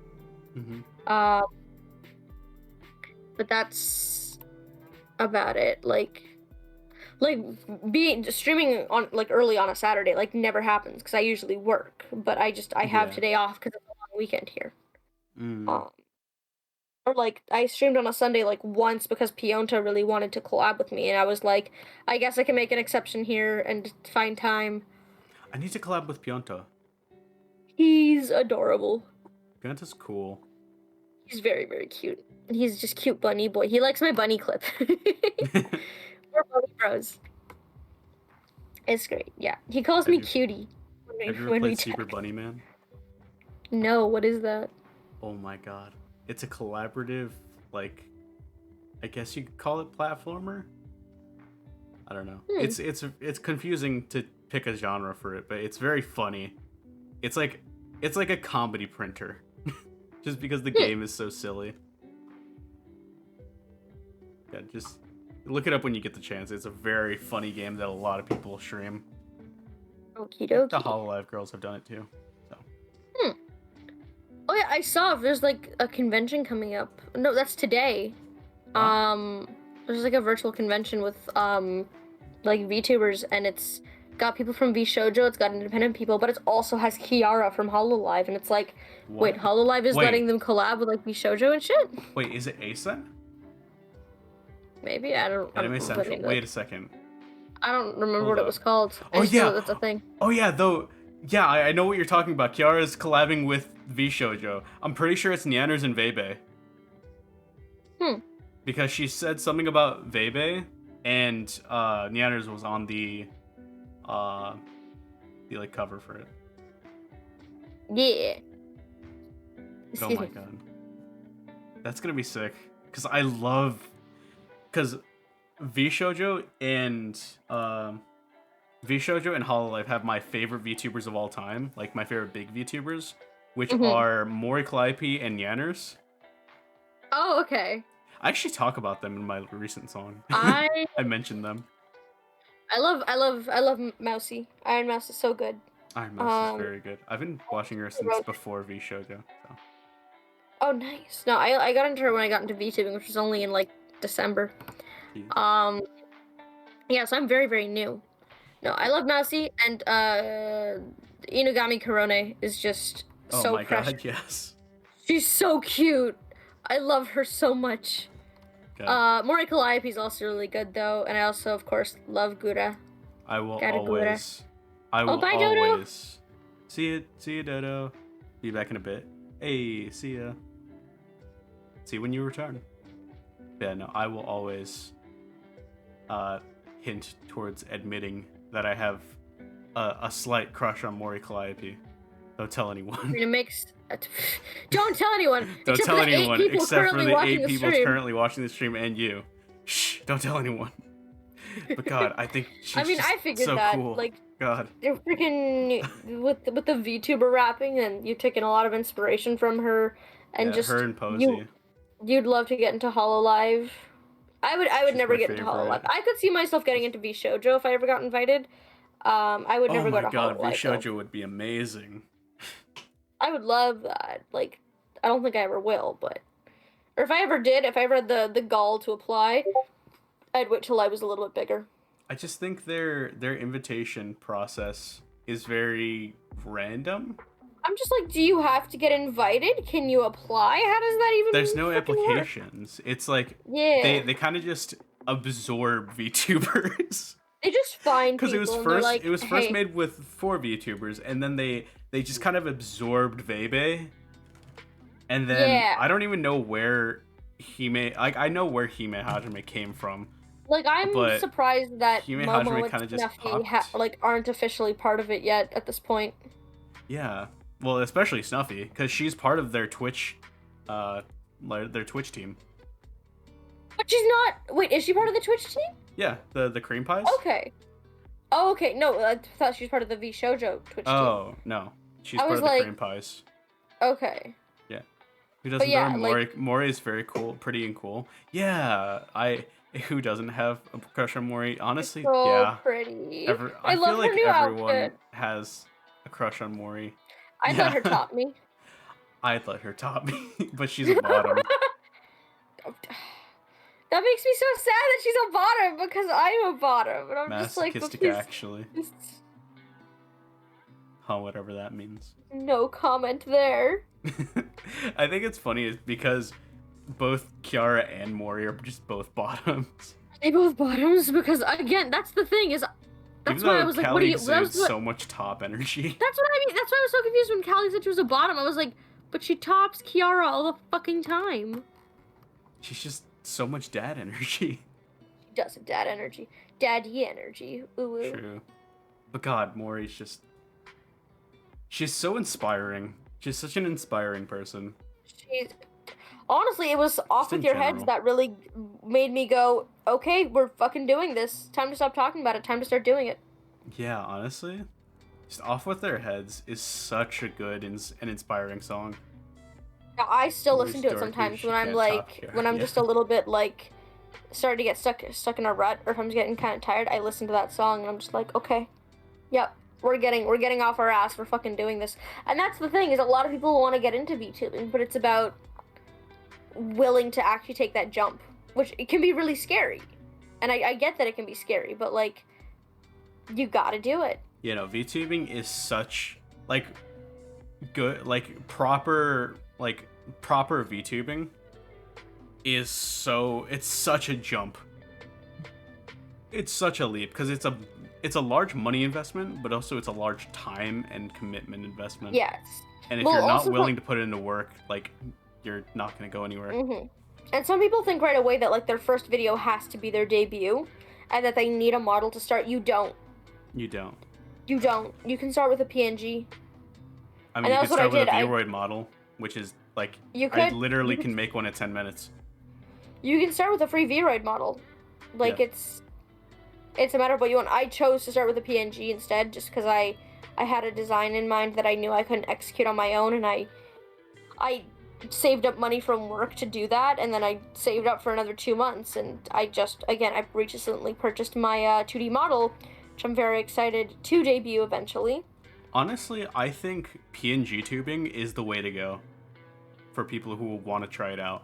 Mm-hmm. But that's about it. Like being streaming on like early on a Saturday like never happens because I usually work, but I have today off because it's a long weekend here. Or like I streamed on a Sunday like once because Pionta really wanted to collab with me, and I was like, I guess I can make an exception here and find time. I need to collab with Pionta. He's adorable. Pionta's cool. He's very, very cute. He's just cute bunny boy. He likes my bunny clip. We're bunny bros. It's great. Yeah, he calls me cutie. Have you ever played Super Bunny Man? No, what is that? Oh my god. It's a collaborative, like, I guess you could call it platformer? I don't know. It's confusing to pick a genre for it, but it's very funny. It's like a comedy printer. Just because the game is so silly. Yeah, just look it up when you get the chance. It's a very funny game that a lot of people stream. Okie dokie. The Hololive girls have done it too. So. Oh yeah, I saw there's like a convention coming up. No, that's today. There's like a virtual convention with like VTubers, and it's got people from VShojo, it's got independent people, but it also has Kiara from Hololive, and it's like, wait, Hololive is letting them collab with like VShojo and shit? Wait, is it ASEN? Maybe, I don't Anime Central. Wait a second. I don't remember what it was called. Oh yeah, that's a thing. Oh yeah, though. Yeah, I know what you're talking about. Kiara's collabing with VShojo. I'm pretty sure it's Nyanners and Vebe. Because she said something about Vebe, and Nyanners was on the like cover for it. Yeah. Oh my god. That's gonna be sick. Because VShojo and Hololive have my favorite VTubers of all time, like my favorite big VTubers, which are Mori Calliope and Nyanners. Oh, okay. I actually talk about them in my recent song. I mentioned them. I love Mousy. Iron Mouse is so good. Iron Mouse is very good. I've been watching her since before VShojo. So. Oh, nice. No, I got into her when I got into VTubing, which was only in like December. Jeez. Yeah, so I'm very, very new. No, I love Mousy, and Inugami Korone is just so precious. God, yes. She's so cute. I love her so much. Okay. Mori Calliope is also really good though, and I also, of course, love Gura. I will bye, always. Dodo. See you, Dodo. Be back in a bit. Hey, see ya. See you when you return. Yeah, no, I will always hint towards admitting that I have a slight crush on Mori Calliope. Don't tell anyone. It makes. Don't tell anyone. Don't except tell for the 8 anyone people except for currently the watching 8 the people stream. currently watching the stream and you. Shh! Don't tell anyone. But God, I think she's I mean, just I figured so that. cool. Like, God. they're freaking with the VTuber rapping, and you've taken a lot of inspiration from her, and Yeah, just her and Posey. you'd love to get into Hololive. I would She's never my get into favorite. Hololive. I could see myself getting into V Shoujo if I ever got invited. I would Oh never go my to God, Hololive though. Shoujo would be amazing. I would love that. Like, I don't think I ever will, but or if I ever did, if I ever had the gall to apply, I'd wait till I was a little bit bigger. I just think their invitation process is very random. I'm just like, do you have to get invited? Can you apply? How does that even There's no applications. Work? It's like Yeah. they kind of just absorb VTubers. They just find Because people it was first hey. made with 4 VTubers, and then they just kind of absorbed Vebe. And then yeah. I don't even know where Hime, like I know where Hime Hajime came from. Like, I'm surprised that Hime Momo Hajime and kind of just Snuffy popped. aren't officially part of it yet at this point. Yeah, well, especially Snuffy, because she's part of their Twitch team. But she's not. Wait, is she part of the Twitch team? Yeah, the cream pies. Okay. Oh, okay. No, I thought she was part of the V Shoujo Twitch team. Oh no, she's part of the cream pies. Okay. Yeah. Who doesn't know? Mori is very cool, pretty and cool. Yeah, who doesn't have a crush on Mori? Honestly, so yeah. Pretty. I love feel like her new everyone outfit. has a crush on Mori. I'd let her top me. I'd let her top me, but she's a bottom. That makes me so sad that she's a bottom because I'm a bottom, and I'm just like, actually. Huh, whatever that means. No comment there. I think it's funny because both Kiara and Mori are just both bottoms. They both bottoms because again, that's the thing is. That's why I was like, "What do you?" So much top energy. That's what I mean. That's why I was so confused when Callie said she was a bottom. I was like, "But she tops Kiara all the fucking time." She's just so much dad energy. She does have dad energy, daddy energy. Ooh. True, but God, Mori's just. She's so inspiring. She's such an inspiring person. Honestly, it was off with your heads that really made me go, okay, we're fucking doing this. Time to stop talking about it. Time to start doing it. Yeah, honestly. Just Off With Their Heads is such a good and inspiring song. I still listen to it sometimes when I'm like, when I'm just a little bit like, starting to get stuck in a rut, or if I'm getting kind of tired, I listen to that song and I'm just like, okay, yep. We're getting off our ass. We're fucking doing this. And that's the thing, is a lot of people want to get into VTubing, but it's about willing to actually take that jump, which it can be really scary. And I get that it can be scary, but like, you gotta do it. You know, VTubing is such like good, like proper VTubing is it's such a jump. It's such a leap because it's a large money investment, but also it's a large time and commitment investment. Yes. And if you're not willing to put it into work, like, you're not going to go anywhere. Mm-hmm. And some people think right away that, like, their first video has to be their debut, and that they need a model to start. You don't. You don't. You don't. You can start with a PNG. I mean, you can start with a Vroid model, which is, like, I literally can make one at 10 minutes. You can start with a free Vroid model. Like, yeah. It's a matter of what you want. I chose to start with a PNG instead, just because I had a design in mind that I knew I couldn't execute on my own, and I saved up money from work to do that, and then I saved up for another 2 months, and I recently purchased my 2D model, which I'm very excited to debut eventually. Honestly, I think PNG tubing is the way to go for people who want to try it out.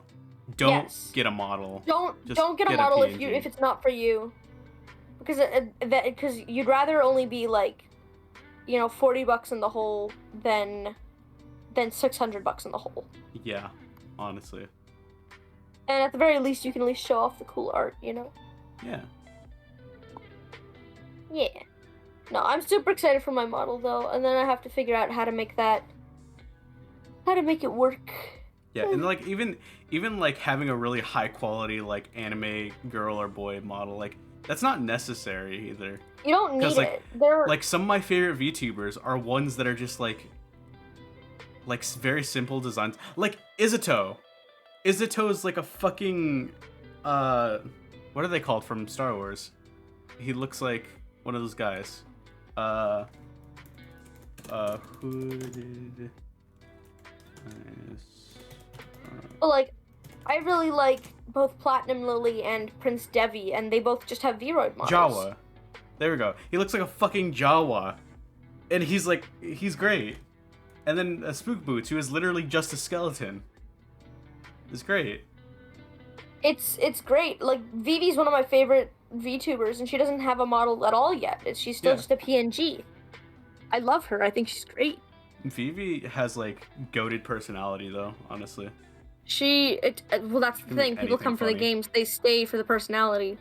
Don't get a model. Don't get a model if it's not for you. Because you'd rather only be like, you know, $40 in the hole than $600 in the hole. Yeah, honestly. And at the very least, you can at least show off the cool art, you know? Yeah. Yeah. No, I'm super excited for my model though, and then I have to figure out how to make it work. Yeah, and like even like having a really high quality like anime girl or boy model, like That's not necessary either. You don't Because need it. They're like some of my favorite VTubers are ones that are just like very simple designs. Like Izuto. Izuto is like a fucking what are they called from Star Wars? He looks like one of those guys. Who did like, I really like both Platinum Lily and Prince Devi, and they both just have Vroid models. Jawa. There we go. He looks like a fucking Jawa. And he's great. And then Spook Boots, who is literally just a skeleton. It's great. It's great. Like, Vivi's one of my favorite VTubers, and she doesn't have a model at all yet. She's still just a PNG. I love her. I think she's great. Vivi has like goated personality though, honestly. Well, that's the thing. People come for the games, they stay for the personality.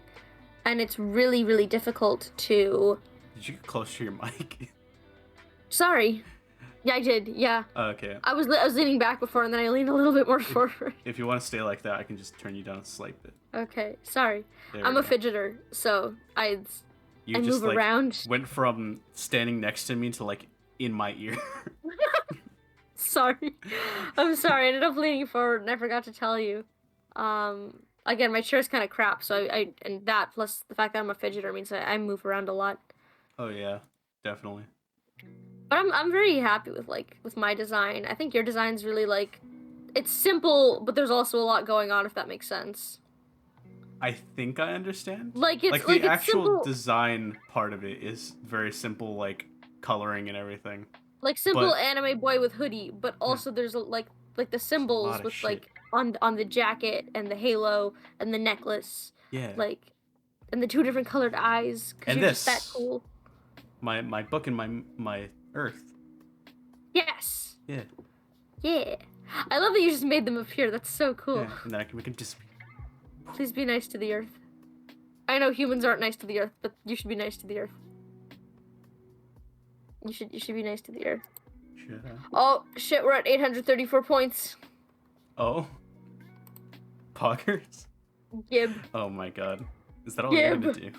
And it's really, really difficult to... Did you get close to your mic? Sorry. Yeah, I did. Yeah. Okay. I was leaning back before, and then I leaned a little bit more forward. If you want to stay like that, I can just turn you down a slight bit. Okay. Sorry. I'm a fidgeter, so I move around. Went from standing next to me to like in my ear. Sorry. I'm sorry. I ended up leaning forward, and I forgot to tell you. Again, my chair's kind of crap, so and that plus the fact that I'm a fidgeter means I move around a lot. Oh yeah, definitely. But I'm very happy with my design. I think your design's really like, it's simple, but there's also a lot going on, if that makes sense. I think I understand. Like it's the actual simple design part of it is very simple, like coloring and everything. Like simple anime boy with hoodie, but also there's like the symbols with like on the jacket and the halo and the necklace. Yeah. Like, and the 2 different colored eyes. And you're just that cool. My book and my earth. Yes. Yeah. Yeah. I love that you just made them appear. That's so cool. Yeah, and then we can disappear. Please be nice to the earth. I know humans aren't nice to the earth, but you should be nice to the earth. You should be nice to the earth. Should I? Oh shit, we're at 834 points. Oh. Poggers? Gib. Oh my god. Is that all you're gonna do?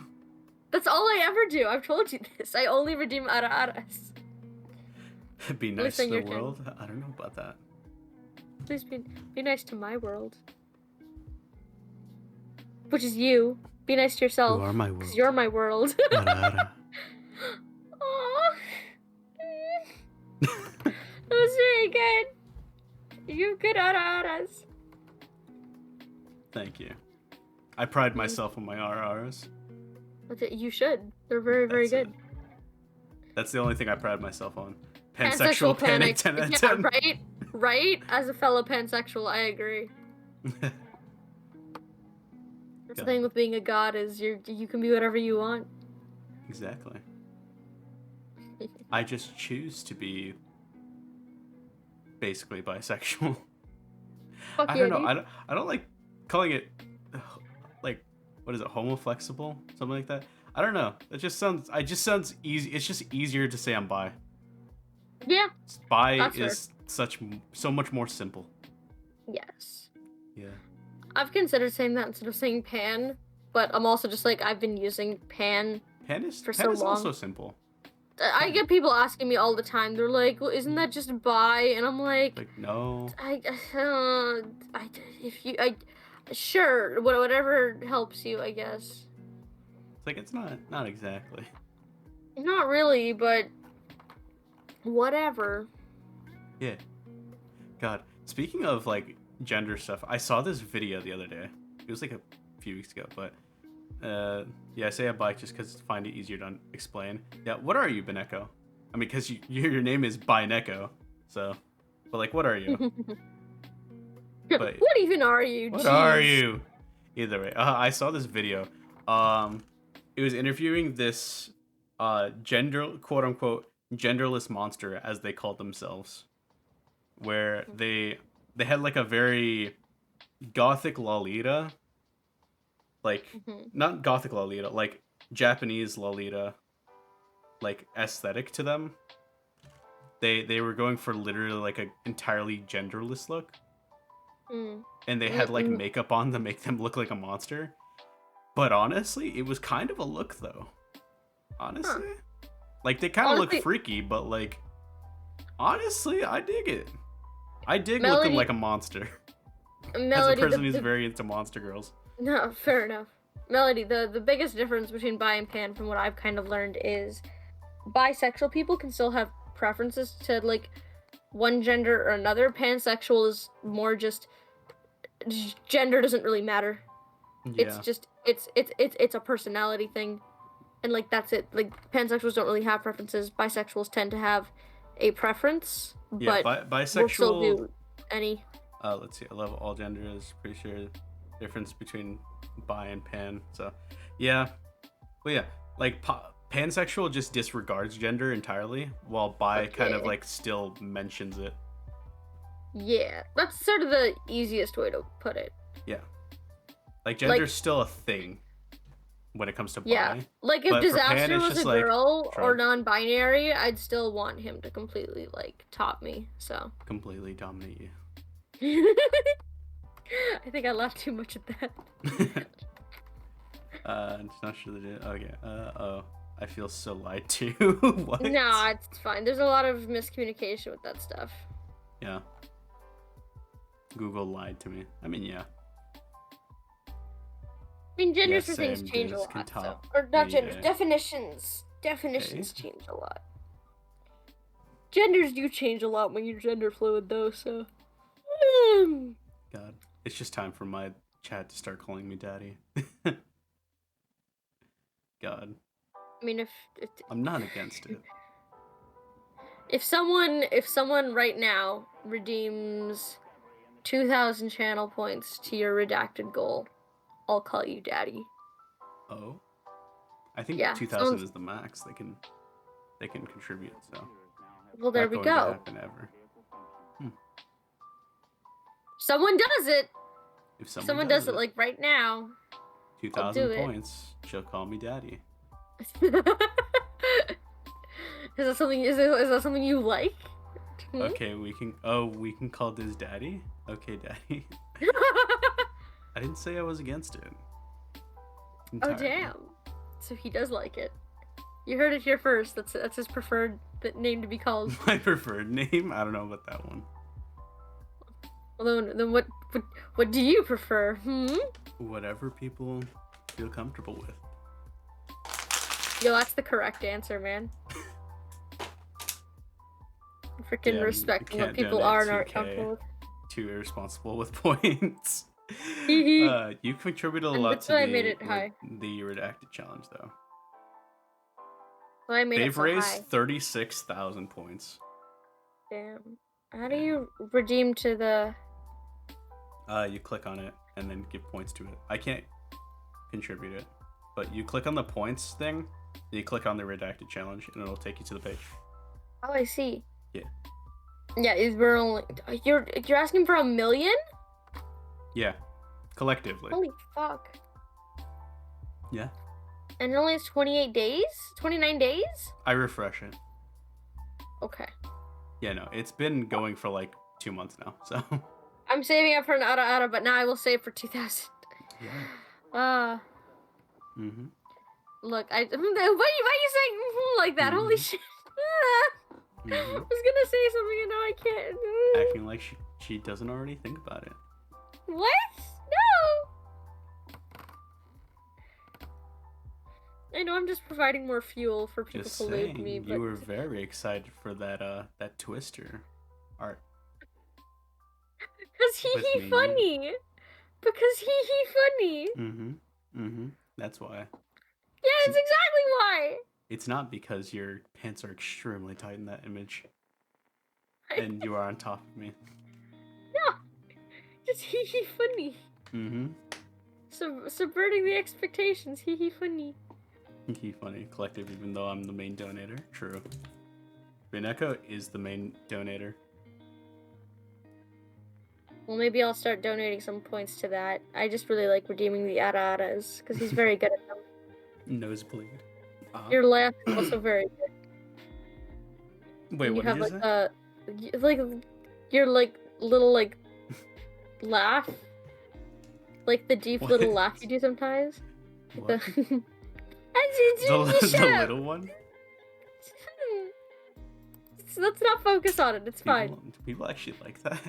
That's all I ever do. I've told you this. I only redeem ara-aras. Be nice to the world? I don't know about that. Please be nice to my world. Which is you. Be nice to yourself. You are my world. Because you're my world. Ara-ara. Aww. That was really good. You have good ara-aras. Thank you. I pride myself on my RRs. You should. They're very, very good. That's the only thing I pride myself on. Pansexual panic 10 out of 10. Yeah, right? As a fellow pansexual, I agree. The thing with being a god is you can be whatever you want. Exactly. I just choose to be basically bisexual. Fuck I don't know. I don't like calling it like, what is it, homoflexible? Something like that. I don't know. It just sounds easy. It's just easier to say I'm bi. Yeah. Bi is so much more simple. Yes. Yeah. I've considered saying that instead of saying pan, but I'm also just like, I've been using pan for so long. Pan is also simple. I get people asking me all the time. They're like, "Well, isn't that just bi?" And I'm like, no. Sure, whatever helps you, I guess. It's like, it's not exactly. Not really, but whatever. Yeah. God, speaking of like gender stuff, I saw this video the other day. It was like a few weeks ago, but yeah, I say a bike just because I find it easier to explain. Yeah, what are you, Beneko? I mean, because your name is Bineko, so. But like, what are you? But, what even are you? What are you? Either way, I saw this video. It was interviewing this quote unquote genderless monster, as they called themselves, where they had like a very gothic Lolita, like not gothic Lolita, like Japanese Lolita, like aesthetic to them. They were going for literally like an entirely genderless look. And they had like makeup on to make them look like a monster. But honestly, it was kind of a look though. Honestly, like they kind of look Honestly- freaky, but like honestly, I dig it. I dig Melody- looking like a monster. As a Melody, person who's very into monster girls. No, fair enough. Melody, the biggest difference between bi and pan, from what I've kind of learned, is bisexual people can still have preferences to like one gender or another. Pansexual is more just gender doesn't really matter. Yeah. It's just it's a personality thing, and like that's it. Like pansexuals don't really have preferences. Bisexuals tend to have a preference, Yeah, but bisexual. we'll still do any. Let's see. I love all genders. Pretty sure difference between bi and pan. So, yeah. But yeah, like pansexual just disregards gender entirely, while bi kind of like still mentions it. Yeah, that's sort of the easiest way to put it. Yeah. Like gender's still a thing when it comes to bi. Yeah, like if But for pan, Disaster it's was a just like, girl or shrug. non-binary, I'd still want him to completely like top me. So Completely dominate you. I think I laughed too much at that. It's not sure that okay. Oh. I feel so lied to. What? No, it's fine. There's a lot of miscommunication with that stuff. Yeah. Google lied to me. I mean, yeah. I mean, genders for things same, change a dudes can lot. So. top Or not any genders, day. definitions. Definitions change a lot. Genders do change a lot when you're gender fluid, though, so. God. It's just time for my chat to start calling me daddy. God. I mean, if I'm not against it. If someone right now redeems 2,000 channel points to your redacted goal, I'll call you daddy. Oh? I think Yeah, 2,000 is the max they can contribute, so. Well, there not we going to go. happen ever. Someone does it. If Someone does it like right now. 2,000 points, she'll call me daddy. Is that something? Is that something you like? Okay, we can call this daddy? Okay, daddy. I didn't say I was against it. Oh damn! So he does like it. You heard it here first. That's his preferred name to be called. My preferred name? I don't know about that one. Well, then what do you prefer? Whatever people feel comfortable with. Yo, that's the correct answer, man. Freaking respecting what people are and aren't comfortable with. Too irresponsible with points. And You contributed a lot that's to why I made it high. the redacted challenge, though. So I made They've it so raised high. 36,000 points. Damn. How do you redeem to the? You click on it and then give points to it. I can't contribute it, but you click on the points thing. You click on the redacted challenge, and it'll take you to the page. Oh, I see. Yeah. Yeah, we're only you're asking for 1 million? Yeah, collectively. Holy fuck! Yeah. And it only has 28 days, 29 days. I refresh it. Okay. Yeah, no, it's been going for like 2 months now, so. I'm saving up for an Ara, but now I will save for 2,000. Yeah. Look, why are you saying like that? Holy shit! I was gonna say something and now I can't. Acting like she doesn't already think about it. What? No. I know I'm just providing more fuel for people Just to saying, loot me, but you were very excited for that Twister art. because he funny. Because he funny. That's why. Yeah, that's exactly why. It's not because your pants are extremely tight in that image, and you are on top of me. No, just he funny. Subverting the expectations. He funny. He funny. Collective, even though I'm the main donator. True. Bineko is the main donator. Well, maybe I'll start donating some points to that. I just really like redeeming the Araras because he's very good at them. Nosebleed. Your laugh is also very good. Wait, what did you say? Like your little laugh, like the deep little laugh you do sometimes. What? The The Shut up. little one? Let's not focus on it. It's fine. Do people actually like that?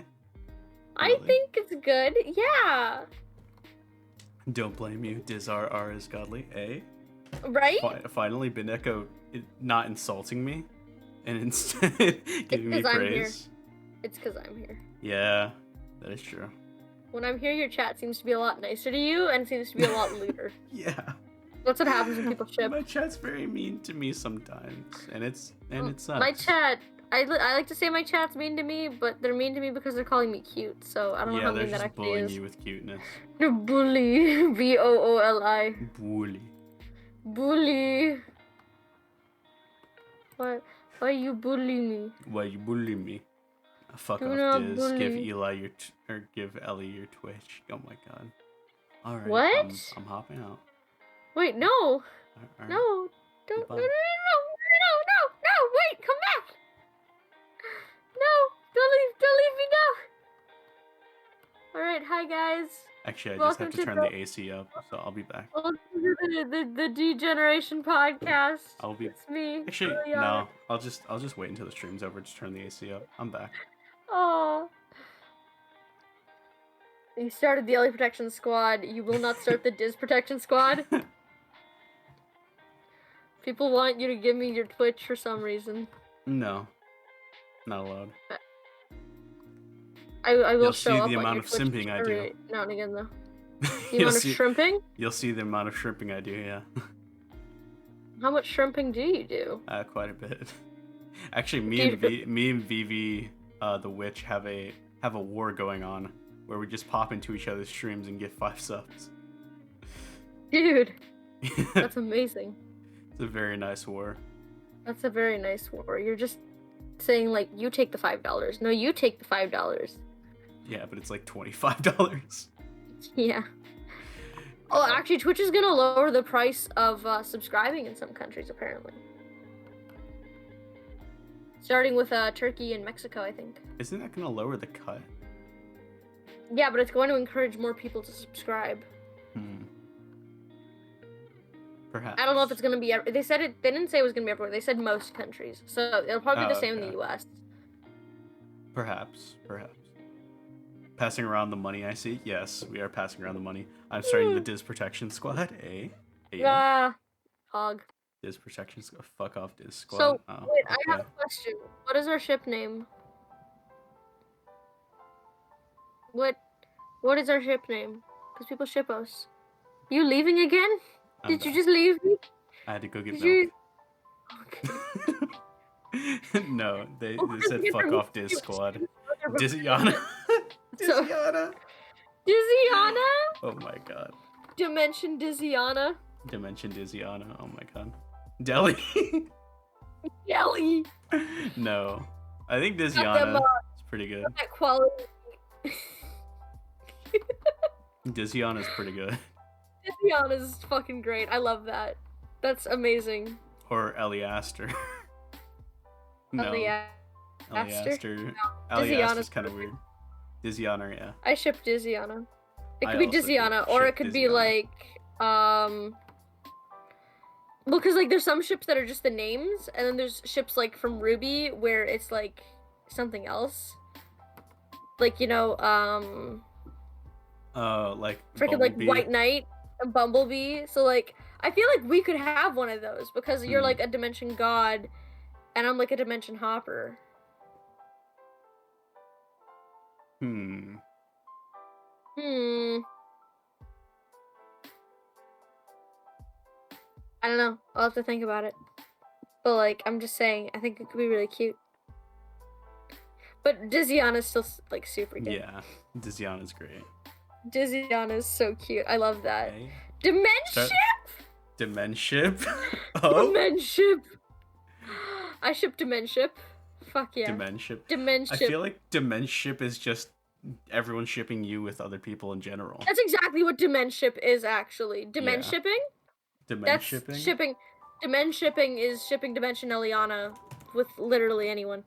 I Really? think it's good. Yeah. Don't blame you. Dizar is godly. Eh? Right? Finally, Bineko not insulting me and instead giving me I'm here. praise. It's because I'm here. Yeah, that is true. When I'm here, your chat seems to be a lot nicer to you and seems to be a lot looter. Yeah. That's what happens when people ship. My chat's very mean to me sometimes, and it sucks. My chat, I like to say my chat's mean to me, but they're mean to me because they're calling me cute. So I don't know how mean that actually is. Yeah, they're just bullying you with cuteness. They're bully. Booli. Bully. Bully. Why you bully me? Why you bully me? Fuck Do off, not Diz. bully. Give Eli or give Ellie your Twitch. Oh my god. All right. What? I'm hopping out. Wait, no. All right. No. Don't. Goodbye. No. Wait, come back. No. Don't leave me now. All right. Hi, guys. Actually, I Welcome just have to turn the AC up, so I'll be back. Welcome to the Degeneration podcast. I'll be. It's me. Actually, Eliana. no. I'll just wait until the stream's over to turn the AC up. I'm back. Oh. You started the Ellie Protection Squad. You will not start the Diz Protection Squad. People want you to give me your Twitch for some reason. No. Not allowed. I will You'll show see up the on amount your of Twitch simping I do. now and again, though. The amount of shrimping? You'll see the amount of shrimping I do, yeah. How much shrimping do you do? Quite a bit. Actually, me and Vivi, the witch, have a war going on where we just pop into each other's streams and get 5 subs. Dude, that's amazing. It's a very nice war. That's a very nice war. You're just saying, like, you take the $5. No, you take the $5. Yeah, but it's like $25. Yeah. Oh, actually, Twitch is gonna lower the price of subscribing in some countries, apparently. Starting with Turkey and Mexico, I think. Isn't that gonna lower the cut? Yeah, but it's going to encourage more people to subscribe. Perhaps. I don't know if it's gonna be. They said it. They didn't say it was gonna be everywhere. They said most countries, so it'll probably be the same in the U.S. Perhaps. Passing around the money, I see. Yes, we are passing around the money. I'm starting the Diz Protection Squad. Hog. Diz Protection Squad. Fuck off, Diz Squad. So, oh, wait, okay. I have a question. What is our ship name? What is our ship name? Because people ship us. You leaving again? Did you just leave me? I had to go get Did milk. you? Okay. No, they said fuck off, Diz Squad. DimensionEliana. DimensionEliana. DimensionEliana? Oh my god. DimensionEliana. DimensionEliana. Oh my god. Deli. Jelly. No. I think DimensionEliana is pretty good. That quality. DimensionEliana is pretty good. DimensionEliana is fucking great. I love that. That's amazing. Or Eliaster. No. Eliaster. Eliaster is kind of weird. DimensionEliana, yeah. I ship DimensionEliana. It could I be also DimensionEliana, or it could be like, well, because like there's some ships that are just the names, and then there's ships like from Ruby where it's like something else. Like, you know, like freaking like White Knight and Bumblebee. So like, I feel like we could have one of those because you're like a dimension god, and I'm like a dimension hopper. I don't know. I'll have to think about it. But like, I'm just saying, I think it could be really cute. But DimensionEliana's still like super cute. Yeah, DimensionEliana's great. DimensionEliana's so cute. I love that. Okay. Dimenship? Dimenship? Oh. Dimenship. I ship Dimenship. Fuck yeah. Dimenship. Dimenship. I feel like Dimenship is just everyone shipping you with other people in general. That's exactly what Dimenship is, actually. Dimenshipping? That's shipping. Dimenshipping is shipping DimensionEliana with literally anyone.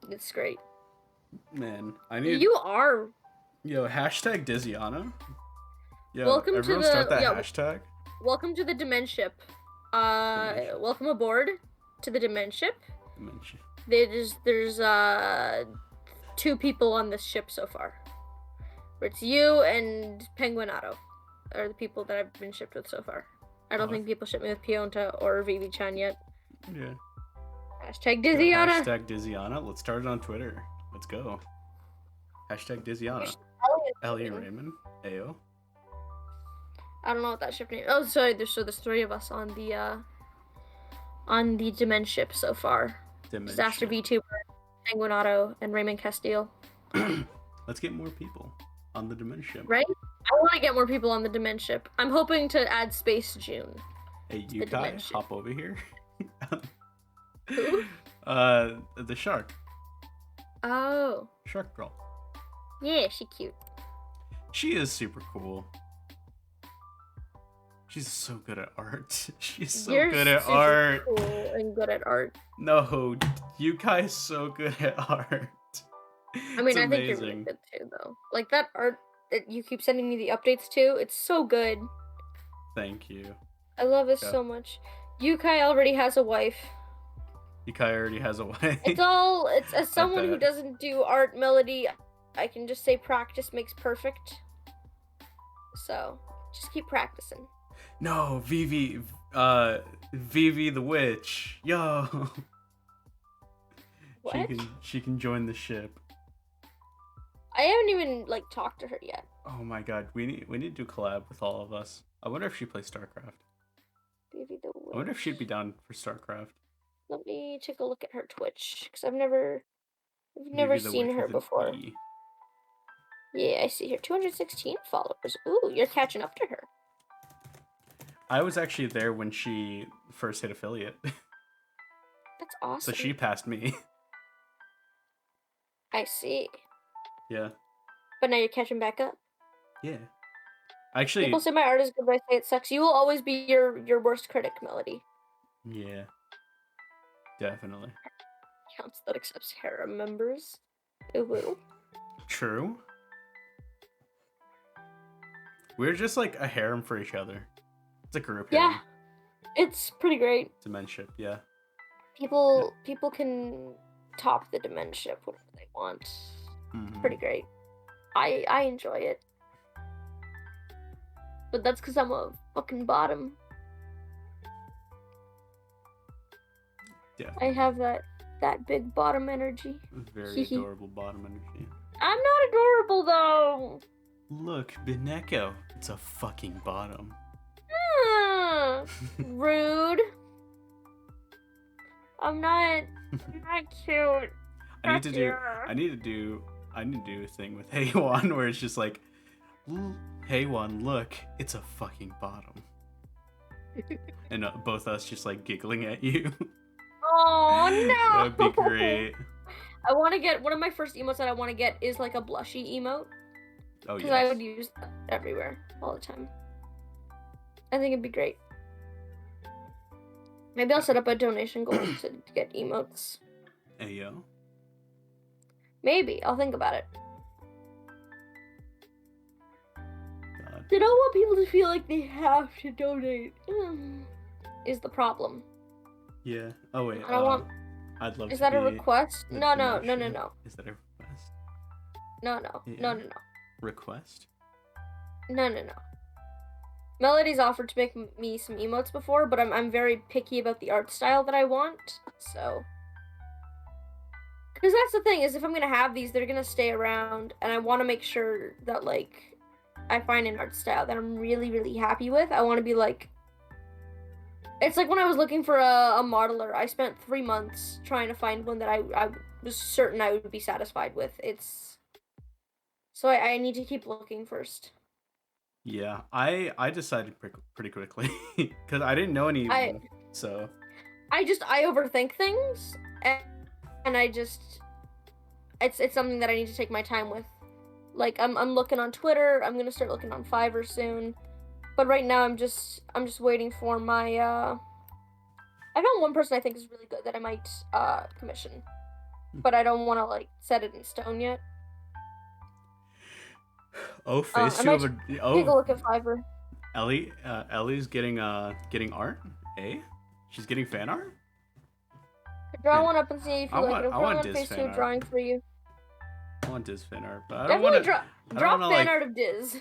It's great. Man, I need. You are. Yo, hashtag DimensionEliana. Yeah, Welcome to everyone the start that hashtag. Welcome to the Dimension. Dimension. Welcome aboard to the Dimension. Dimension. There's 2 people on this ship so far. It's you and Penguinato are the people that I've been shipped with so far. I don't think people ship me with Pionta or Vivi-chan yet. Yeah. Hashtag DizzyAna. Hashtag DizzyAna. Let's start it on Twitter. Let's go. Hashtag DizzyAna. Ellie and Raymond. Ayo. I don't know what that ship name. Oh, sorry. There's 3 of us on the Dimension ship so far. Disaster VTuber, Penguinato, and Raymond Castile. Let's get more people on the Dimension. Right? I want to get more people on the Dimension ship. I'm hoping to add Space June. Hey, Yukai, hop over here. Who? The shark. Oh. Shark girl. Yeah, she's cute. She is super cool. She's so good at art. She's so good at art. Cool and good at art. No, Yukai is so good at art. I mean, I think you're really good too, though. Like that art that you keep sending me the updates to, it's so good. Thank you. I love it so much. Yukai already has a wife. Yukai already has a wife. It's as someone who doesn't do art melody, I can just say practice makes perfect. So, just keep practicing. No, Vivi the witch. Yo. What? She can join the ship. I haven't even talked to her yet. Oh my god, we need to do collab with all of us. I wonder if she plays StarCraft. Vivi the witch. I wonder if she'd be down for StarCraft. Let me take a look at her Twitch, because I've never seen her before. Yeah, I see here. 216 followers. Ooh, you're catching up to her. I was actually there when she first hit affiliate. That's awesome. So she passed me. I see. Yeah. But now you're catching back up. Yeah. Actually, people say my art is good, but I say it sucks. You will always be your worst critic, Melody. Yeah. Definitely. Counts that accepts harem members. Ooh. True. We're just like a harem for each other. It's a group harem. Yeah. It's pretty great. Dimension, yeah. People can top the Dimension whatever they want. Mm-hmm. Pretty great. I enjoy it. But that's because I'm a fucking bottom. Yeah. I have that big bottom energy. Very adorable bottom energy. I'm not adorable though. Look, Bineko. It's a fucking bottom. Rude. I'm not cute. I need to do a thing with Heywan where it's just like, Heywan, look, it's a fucking bottom. And both us just like giggling at you. Oh no! That'd be great. I want to get one of my first emotes that I want to get is like a blushy emote. Oh, because I would use that everywhere all the time. I think it'd be great. Maybe I'll set up a donation goal to get emotes. Ayo. Maybe I'll think about it. God. They don't want people to feel like they have to donate. Is the problem? Yeah. Oh wait. I don't want. I'd love. Is that a request? No. Is that a request? No. Yeah. No. Request? No. Melody's offered to make me some emotes before, but I'm very picky about the art style that I want, so. Because that's the thing, is if I'm gonna have these, they're gonna stay around, and I want to make sure that, like, I find an art style that I'm really, really happy with. I want to be like. It's like when I was looking for a modeler, I spent 3 months trying to find one that I was certain I would be satisfied with. So I need to keep looking first. Yeah, I decided pretty quickly because I didn't know anyone. So I overthink things, and it's something that I need to take my time with. Like I'm looking on Twitter. I'm gonna start looking on Fiverr soon, but right now I'm just waiting for my. I found one person I think is really good that I might commission, but I don't want to like set it in stone yet. Oh, I phase two might of a take a oh look at Fiverr. Ellie's getting art. Eh? She's getting fan art. Draw Hmm. one up and see if you like it. I'll I draw want one Diz phase 2 fan of art. drawing for you. I want Diz fan art, but I don't want Definitely to. I don't draw want to fan like. art of Diz.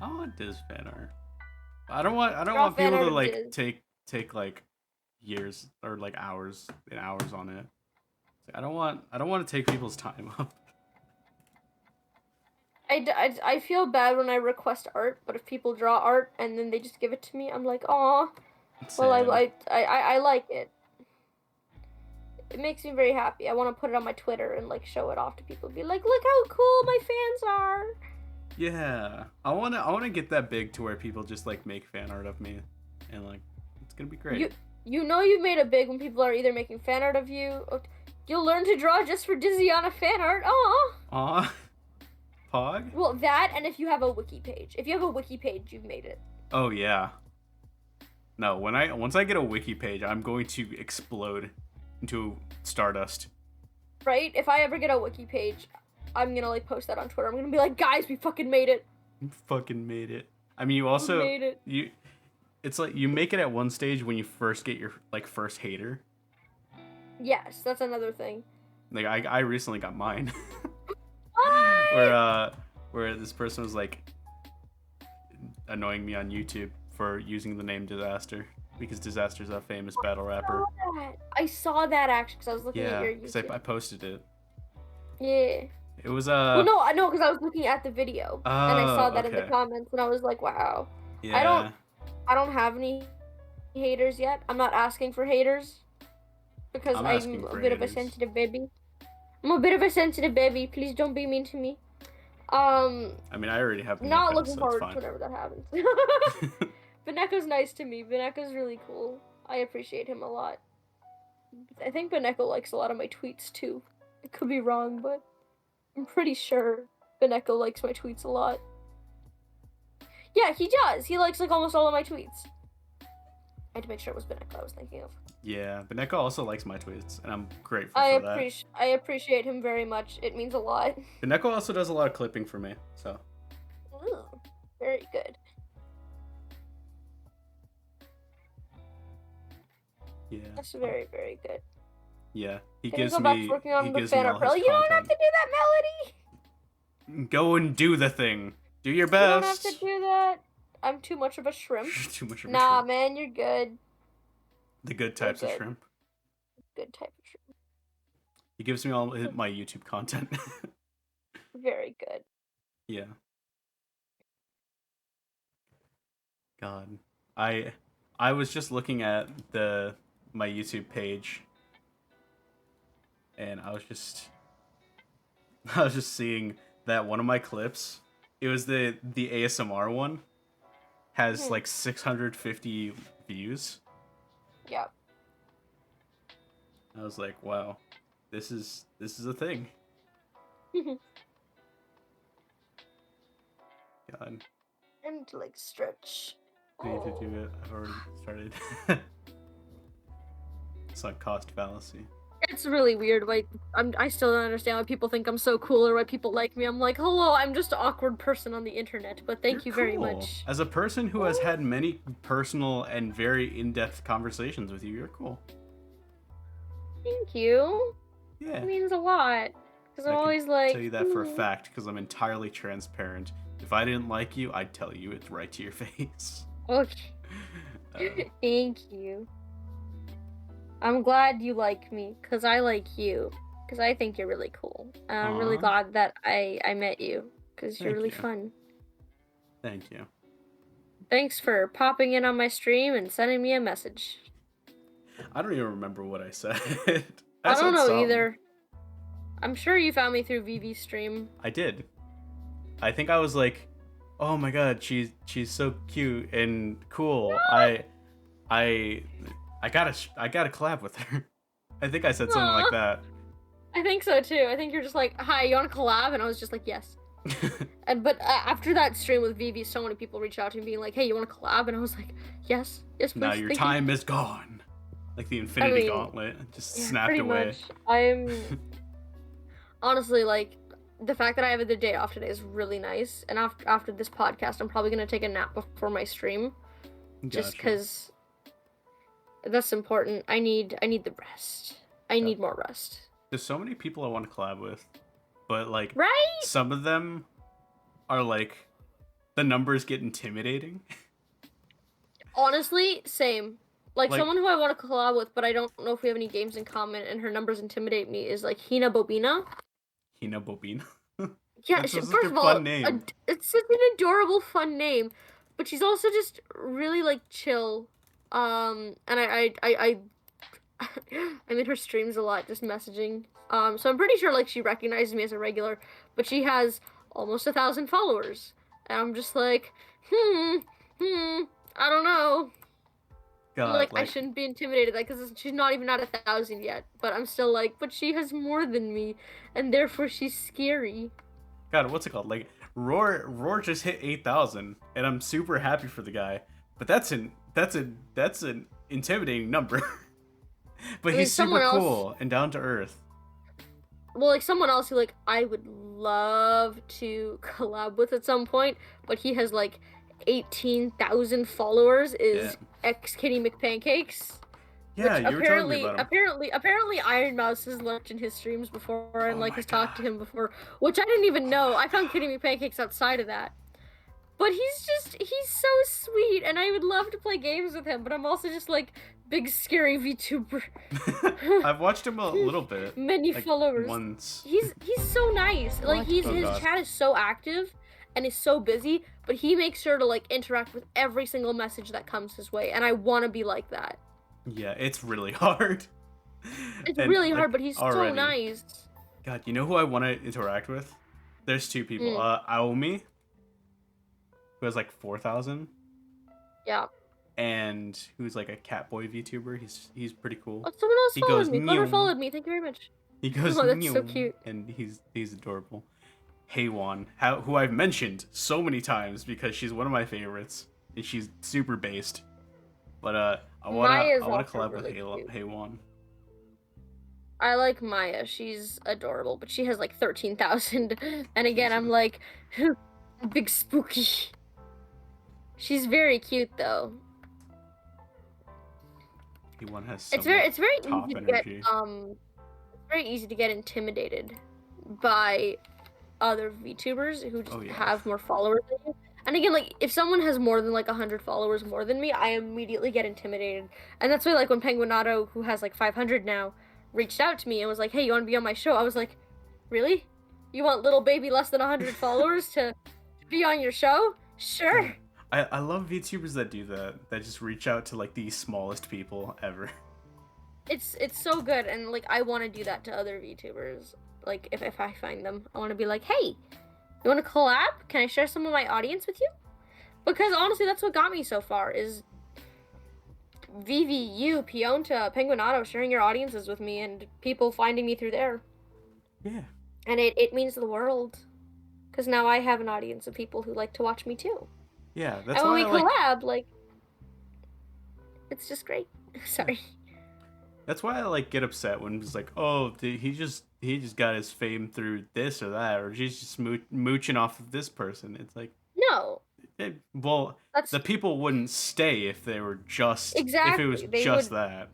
I want Diz fan art. I don't want. I don't Draw want fan people art to of like Diz. take like years or like hours and hours on it. I don't want. I don't want to take people's time up. I feel bad when I request art, but if people draw art and then they just give it to me, I'm like, aw. Well, Sad. I like it. It makes me very happy. I want to put it on my Twitter and like show it off to people. Be like, look how cool my fans are. Yeah, I wanna get that big to where people just like make fan art of me, and like it's gonna be great. You know you've made it big when people are either making fan art of you, or you'll learn to draw just for DimensionEliana fan art. Aw. Aw, Pog. Well, that and if you have a wiki page. If you have a wiki page, you've made it. Oh yeah. No, once I get a wiki page, I'm going to explode into stardust. Right? If I ever get a wiki page, I'm gonna like post that on Twitter. I'm gonna be like, guys, we fucking made it. You fucking made it. I mean, you also We made it. you. It's like you make it at one stage when you first get your like first hater. Yes, that's another thing. Like I recently got mine. What? Where this person was like annoying me on YouTube for using the name Disaster because Disaster's a famous battle rapper. I saw that actually because I was looking at your because YouTube. I posted it. Yeah. It was Well, no, I know because I was looking at the video and I saw that in the okay. comments and I was like, wow. Yeah. I don't have any haters yet. I'm not asking for haters because I'm a bit of a sensitive baby. I'm a bit of a sensitive baby. Please don't be mean to me. I mean, I already have. Not looking forward to whenever that happens. Beneko's nice to me. Beneko's really cool. I appreciate him a lot. I think Beneko likes a lot of my tweets too. I could be wrong, but I'm pretty sure Beneko likes my tweets a lot. Yeah, he does. He likes like almost all of my tweets. I had to make sure it was Beneko I was thinking of. Yeah, Beneko also likes my tweets, and I'm grateful for that. I appreciate him very much. It means a lot. Beneko also does a lot of clipping for me, so. Ooh, very good. Yeah. That's very, very good. Yeah, he Can gives you go back me. to working on He the gives me fan all art. his You don't have content. to do that, Melody. Go and do the thing. Do your best. You don't have to do that. I'm too much of a shrimp. Too much of a Nah, shrimp. man, you're good. The good types of shrimp. Good type of shrimp. He gives me all my YouTube content. Very good. Yeah. God, I was just looking at my YouTube page, and I was just seeing that one of my clips. It was the ASMR one. Has like 650 views. Yeah. I was like, wow, this is a thing. God. And like stretch. I need to do it. I've already started. It's like cost fallacy. It's really weird. Like I still don't understand why people think I'm so cool or why people like me. I'm like, hello, I'm just an awkward person on the internet. But thank you very much. As a person who has had many personal and very in-depth conversations with you, you're cool. Thank you. Yeah. It means a lot. Because I'm always like. I tell you that for a fact because I'm entirely transparent. If I didn't like you, I'd tell you it right to your face. Okay. Thank you. I'm glad you like me, because I like you. Because I think you're really cool. I'm really glad that I met you, because you're really fun. Thank you. Thanks for popping in on my stream and sending me a message. I don't even remember what I said. I don't know either. I'm sure you found me through Vivi's stream. I did. I think I was like, oh my god, she's so cute and cool. I gotta collab with her. I think I said something like that. I think so too. I think you're just like, hi, you want to collab? And I was just like, yes. But after that stream with Vivi, so many people reached out to me being like, hey, you want to collab? And I was like, yes, please. Now your time is gone. Like the Infinity Gauntlet, just snapped away. Much. I'm honestly like, the fact that I have the day off today is really nice. And after this podcast, I'm probably gonna take a nap before my stream, just Gotcha. because that's important. I need the rest. I need more rest. There's so many people I want to collab with, but like Right? some of them are like the numbers get intimidating. Honestly, same. Like, Like someone who I want to collab with, but I don't know if we have any games in common, and her numbers intimidate me, is like Hina Bobina. Hina Bobina. Yeah, That's such first a of all, fun name. it's such an adorable, fun name, but she's also just really like chill. And I'm in her streams a lot, just messaging. So I'm pretty sure like she recognizes me as a regular, but she has almost 1,000 followers, and I'm just like, I don't know. God, Like I shouldn't be intimidated, like, because she's not even at 1,000 yet. But I'm still like, but she has more than me, and therefore she's scary. God, what's it called? Like Roar just hit 8,000, and I'm super happy for the guy. But that's an intimidating number. But I mean, he's super someone else, cool and down to earth. well, like someone else who like I would love to collab with at some point, but he has like 18,000 followers. Is X Kitty McPancakes? Yeah, Which you were telling me about him. apparently Iron Mouse has lurked in his streams before and Oh like my has talked to God. him before, which I didn't even know. I found Kitty McPancakes outside of that. But he's so sweet, and I would love to play games with him, but I'm also just like big scary VTuber. I've watched him a little bit. Many like, followers. Once. He's so nice. Like his God. chat is so active and is so busy, but he makes sure to like interact with every single message that comes his way, and I want to be like that. Yeah, it's really hard. It's And, really like, hard, but he's so nice. God, you know who I want to interact with? There's two people. Aomi, who has like 4,000. Yeah. And who's like a Catboy VTuber. He's pretty cool. Oh, someone else He followed goes, me. Connor followed me. Thank you very much. He goes, oh, that's so cute. And he's adorable. Heywan, who I've mentioned so many times because she's one of my favorites, and she's super based. But I wanna collab really with Heywan. I like Maya. She's adorable, but she has like 13,000. And again, I'm like, big spooky. She's very cute though. Heywan has some it's very top easy to energy. get it's very easy to get intimidated by other VTubers who just have more followers than you. And again, like, if someone has more than like 100 followers more than me, I immediately get intimidated. And that's why, like, when Penguinato, who has like 500 now, reached out to me and was like, hey, you want to be on my show? I was like, really? You want little baby less than 100 followers to be on your show? Sure. I love VTubers that do that. That just reach out to like the smallest people ever. It's so good, and like I want to do that to other VTubers. Like if I find them, I want to be like, hey, you want to collab? Can I share some of my audience with you? Because honestly, that's what got me so far is VVU, Pionta, Penguinato sharing your audiences with me and people finding me through there. Yeah. And it means the world. Because now I have an audience of people who like to watch me too. Yeah, that's and why when we collab, like, it's just great. Sorry. That's why I like get upset when it's like, oh, he just got his fame through this or that, or he's just mooching off of this person. It's like, no. The people wouldn't stay if they were just if it was that.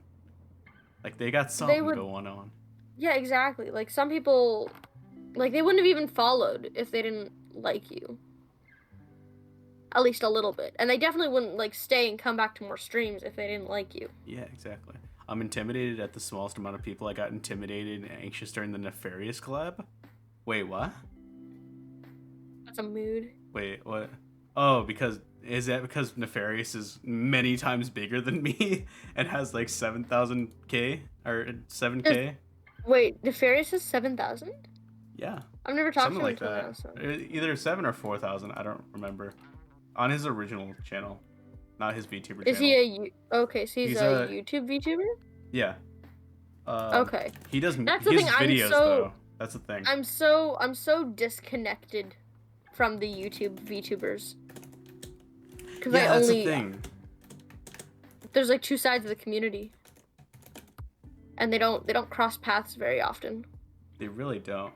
Like they got something going on. Yeah, exactly. Like some people, like they wouldn't have even followed if they didn't like you. At least a little bit. And they definitely wouldn't like stay and come back to more streams if they didn't like you. Yeah, exactly. I'm intimidated at the smallest amount of people. I got intimidated and anxious during the Nefarious collab. Wait, what? That's a mood. Wait, what? Oh, is that because Nefarious is many times bigger than me and has like 7,000k or 7k? Wait, Nefarious is 7,000? Yeah. I've never talked to him like that. Now, so. Either 7 or 4,000. I don't remember. On his original channel, not his VTuber channel. Is he okay? So he's a YouTube VTuber. Yeah. Okay. He does. That's the thing. Videos, though. That's the thing. I'm so disconnected from the YouTube VTubers. Because that's the thing. There's like two sides of the community, and they don't cross paths very often. They really don't.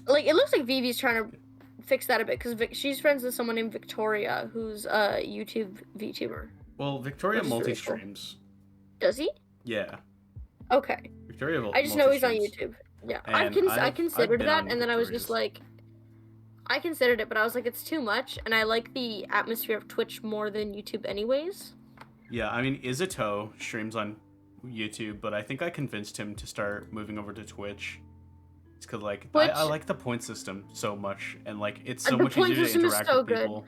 Like, it looks like Vivi's trying to fix that a bit, because she's friends with someone named Victoria, who's a YouTube VTuber. Well, Victoria Which is really cool. multi-streams. Does he? Yeah. Okay. Victoria I just know he's on multi-streams. YouTube. Yeah, And I considered been that, on and then I was just Victoria's. like, I considered it, but I was like, it's too much, and I like the atmosphere of Twitch more than YouTube anyways. Yeah, I mean, Izuto streams on YouTube, but I think I convinced him to start moving over to Twitch. It's because, like, I like the point system so much, and, like, it's so much easier to interact with people.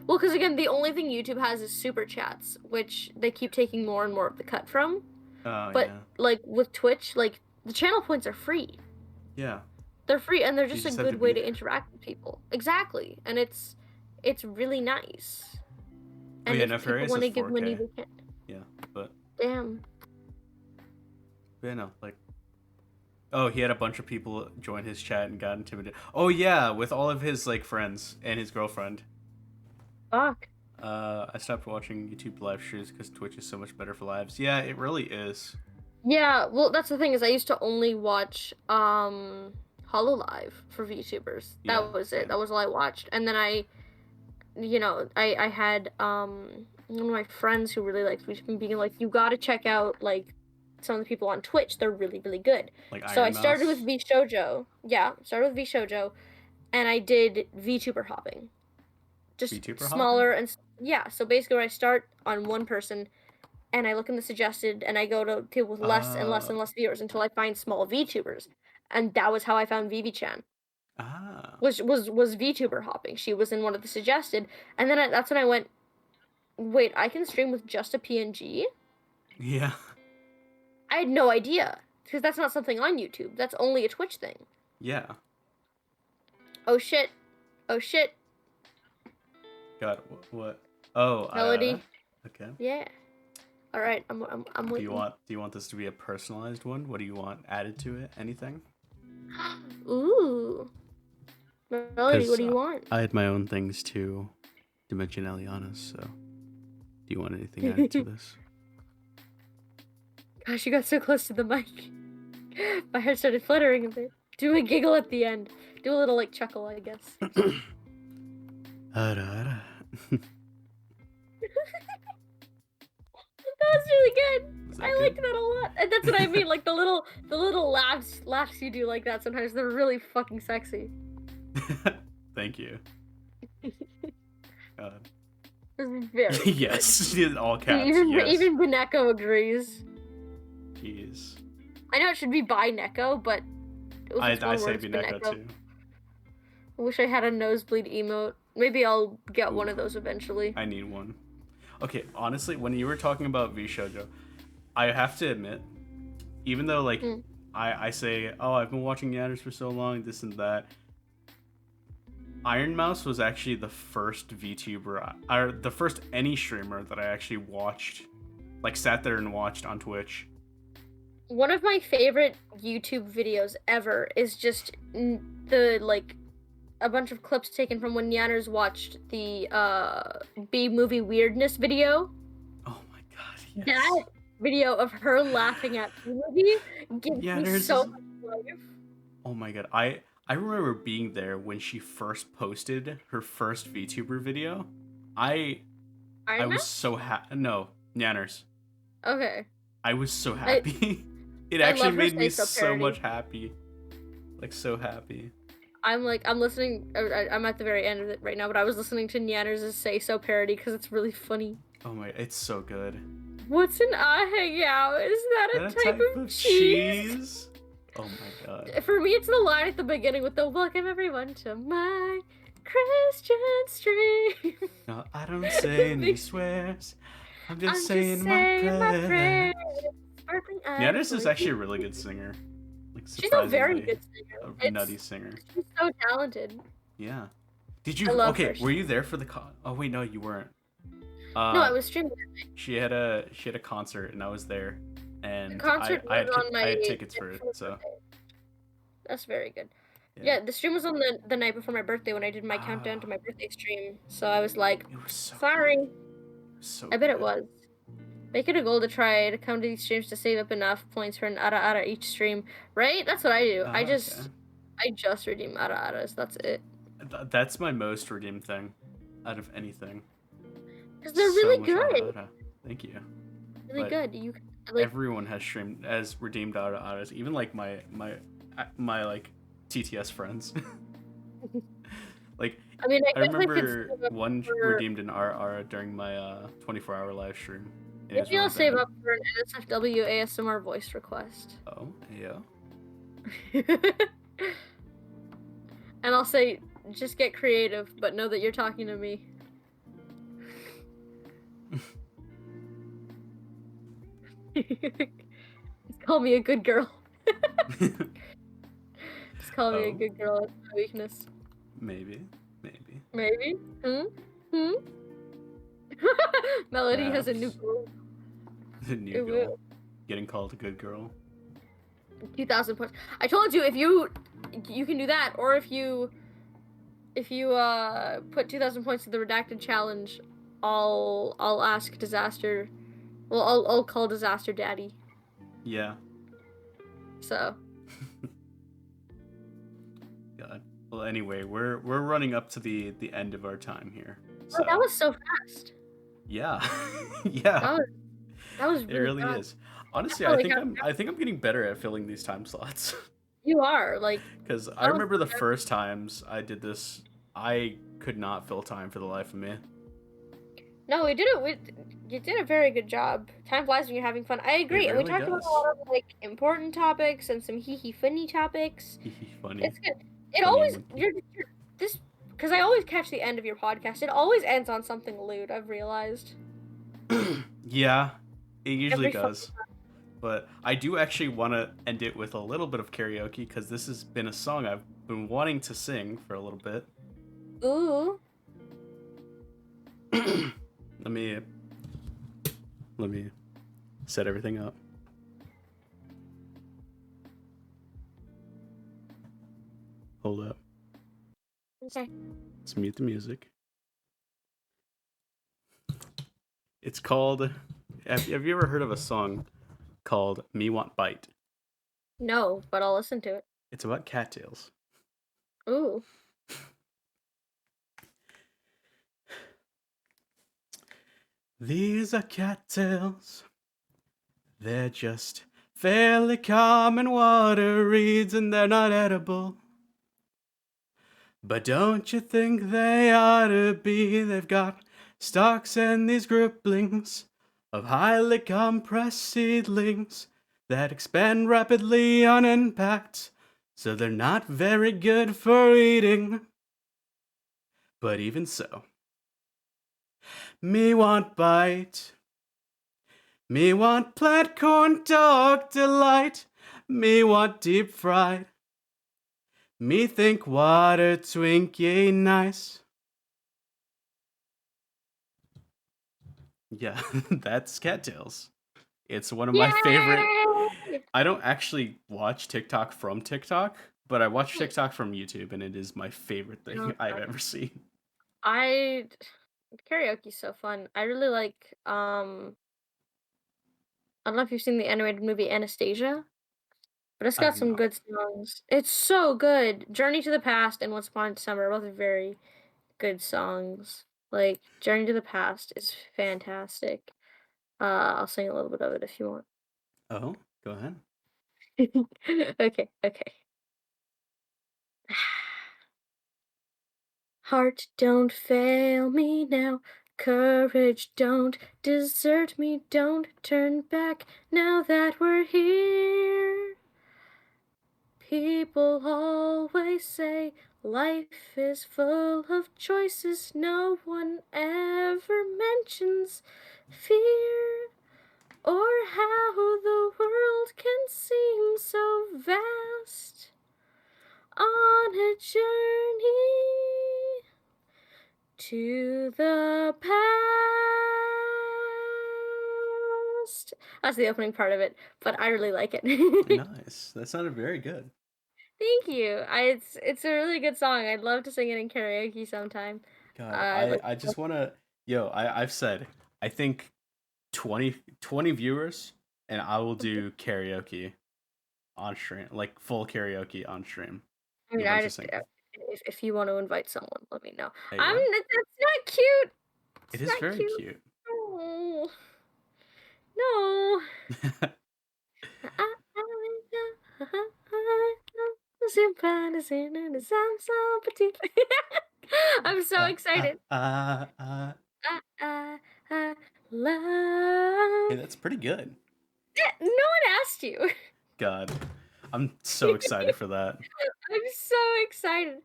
Well, because, again, the only thing YouTube has is super chats, which they keep taking more and more of the cut from. But, yeah. like, with Twitch, like, the channel points are free. Yeah. They're free, and they're just a good way to interact with people. Exactly, and it's really nice. And yeah, if people want to give money, they can. Yeah, but... Damn. But, you know, like... Oh, he had a bunch of people join his chat and got intimidated. Oh, yeah, with all of his, like, friends and his girlfriend. Fuck. I stopped watching YouTube live streams because Twitch is so much better for lives. Yeah, it really is. Yeah, well, that's the thing, is I used to only watch, HoloLive for VTubers. That was it. That was all I watched. And then I had one of my friends who really likes VTubing being like, you gotta check out like some of the people on Twitch. They're really, really good. Like so I started with VShoujo. Yeah, started with VShoujo, and I did VTuber hopping. Just VTuber smaller hopping? and yeah. So basically, I start on one person, and I look in the suggested, and I go to people with less and less and less viewers until I find small VTubers. And that was how I found Vivi-chan. Was VTuber hopping. She was in one of the suggested, and then that's when I went, wait, I can stream with just a PNG? Yeah. I had no idea, because that's not something on YouTube. That's only a Twitch thing. Yeah. Oh shit. Oh shit. God, what? Oh, Melody. Okay. Yeah. All right, I'm waiting. Do you want this to be a personalized one? What do you want added to it? Anything? Ooh. Melody, what do you want? I had my own things to DimensionEliana, so do you want anything added to this? Gosh, you got so close to the mic. My heart started fluttering a bit. Do a giggle at the end. Do a little, like, chuckle, I guess. That was really good. I liked that a lot. And that's what I mean, like the little laughs you do like that sometimes, they're really fucking sexy. Thank you. God. Very yes, all caps. Even Beneko agrees. Jeez. I know it should be by Neko, but I say Beneko too. I wish I had a nosebleed emote. Maybe I'll get one of those eventually. I need one. Okay, honestly, when you were talking about VShoujo, I have to admit, even though like I say, oh, I've been watching Yanners for so long, this and that, Iron Mouse was actually the first VTuber, or the first any streamer that I actually watched, like sat there and watched on Twitch. One of my favorite YouTube videos ever is just the like a bunch of clips taken from when Yanners watched the B-movie weirdness video. Oh my god, yes. That video of her laughing at B-movie gives me so much life. Oh my god, I remember being there when she first posted her first VTuber video. I was so happy. No, Yanners. Okay. I was so happy. It actually made me so much happy. Like, so happy. I'm listening, I'm at the very end of it right now, but I was listening to Yanners' Say So parody because it's really funny. Oh my, it's so good. What's an ahegao? Is that a type of cheese? Oh my god. For me, it's the line at the beginning with the welcome everyone to my Christian stream. No, I don't say any swears. I'm just saying my prayers. Yanners is actually a really good singer. Like, she's a very good singer. A nutty singer. She's so talented. Yeah. Did you? Okay, were you there for the Oh wait, no, you weren't. No, I was streaming. She had a concert, and I was there, and I had tickets for it. So that's very good. Yeah, the stream was on the night before my birthday when I did my countdown to my birthday stream. So I was like, it was so sorry. Good. So I bet it was. Make it a goal to try to come to these streams to save up enough points for an ara each stream, right? That's what I do. I just I just redeem Ara-Aras. That's it. That's my most redeemed thing out of anything. Because they're So really much good. Ara. Thank you. Really But good. You like. everyone has streamed as redeemed Aras, even like my like TTS friends. Like I mean, I I guess I could remember save up one for. redeemed an RR during my 24-hour live stream. It was Maybe I'll really save bad. up for an NSFW ASMR voice request. Oh yeah. And I'll say, just get creative, but know that you're talking to me. Just call me a good girl. Just call me a Oh, good girl. That's my weakness. maybe, maybe, Maybe. Hmm? Melody has a new perhaps. goal. The new It goal, will. getting called a good girl. 2,000 points. I told you if you can do that, or if you put 2,000 points to the redacted challenge, I'll ask Disaster. Well, I'll call Disaster Daddy. Yeah. So. God. Well, anyway, we're running up to the end of our time here. Oh, that So was so fast. yeah, yeah, That was it really really fast. is. Honestly, Definitely got I think I'm getting better at filling these time slots. you are like Because I that was remember the first times I did this, I could not fill time for the life of me. no, we did it. You did a very good job. Time flies when you're having fun. I It agree, and we really talked about a does. lot of like important topics and some hee hee funny topics. Funny, It's good. It funny always monkey. you're this because I always catch the end of your podcast. It always ends on something lewd. I've realized Yeah, it usually every fucking does. But I do actually want to end it with a little bit of karaoke because this has been a song I've been wanting to sing for a little bit. time. Ooh, let me let me set everything up. Hold up. okay. Let's mute the music. It's called. Have you ever heard of a song called "Me Want Bite"? No, but I'll listen to it. It's about cattails. Ooh. These are cattails. They're just fairly common water reeds and they're not edible. But don't you think they ought to be? They've got stalks and these gripplings of highly compressed seedlings that expand rapidly on impact, so they're not very good for eating. But even so, me want bite. Me want plaid corn dog delight. Me want deep fried. Me think water Twinkie nice. Yeah, that's cattails. It's one of my favorite. Yay! I don't actually watch TikTok from TikTok, but I watch TikTok from YouTube, and it is my favorite thing No, I've ever seen. I karaoke's so fun. I really like I don't know if you've seen the animated movie Anastasia, but it's I got have some not. good songs. It's so good. Journey to the Past and Once Upon a Summer are both very good songs. Like Journey to the Past is fantastic. I'll sing a little bit of it if you want. Oh, go ahead. Okay, okay. Heart, don't fail me now. Courage, don't desert me. Don't turn back now that we're here. People always say life is full of choices. No one ever mentions fear or how the world can seem so vast on a journey to the past. That's the opening part of it, but I really like it. Nice. That sounded very good. Thank you. It's a really good song. I'd love to sing it in karaoke sometime. God, Like I just want to. Yo, I've said, I think 20 viewers, and I will do karaoke on stream, like full karaoke on stream. I mean, a I bunch of just singing. if you want to invite someone, let me know. Hey, what? That's not cute. It It's is not very cute. cute. No. No. I'm so excited. Hey, Love. that's pretty good. No one asked you. God, I'm so excited for that. I'm so excited.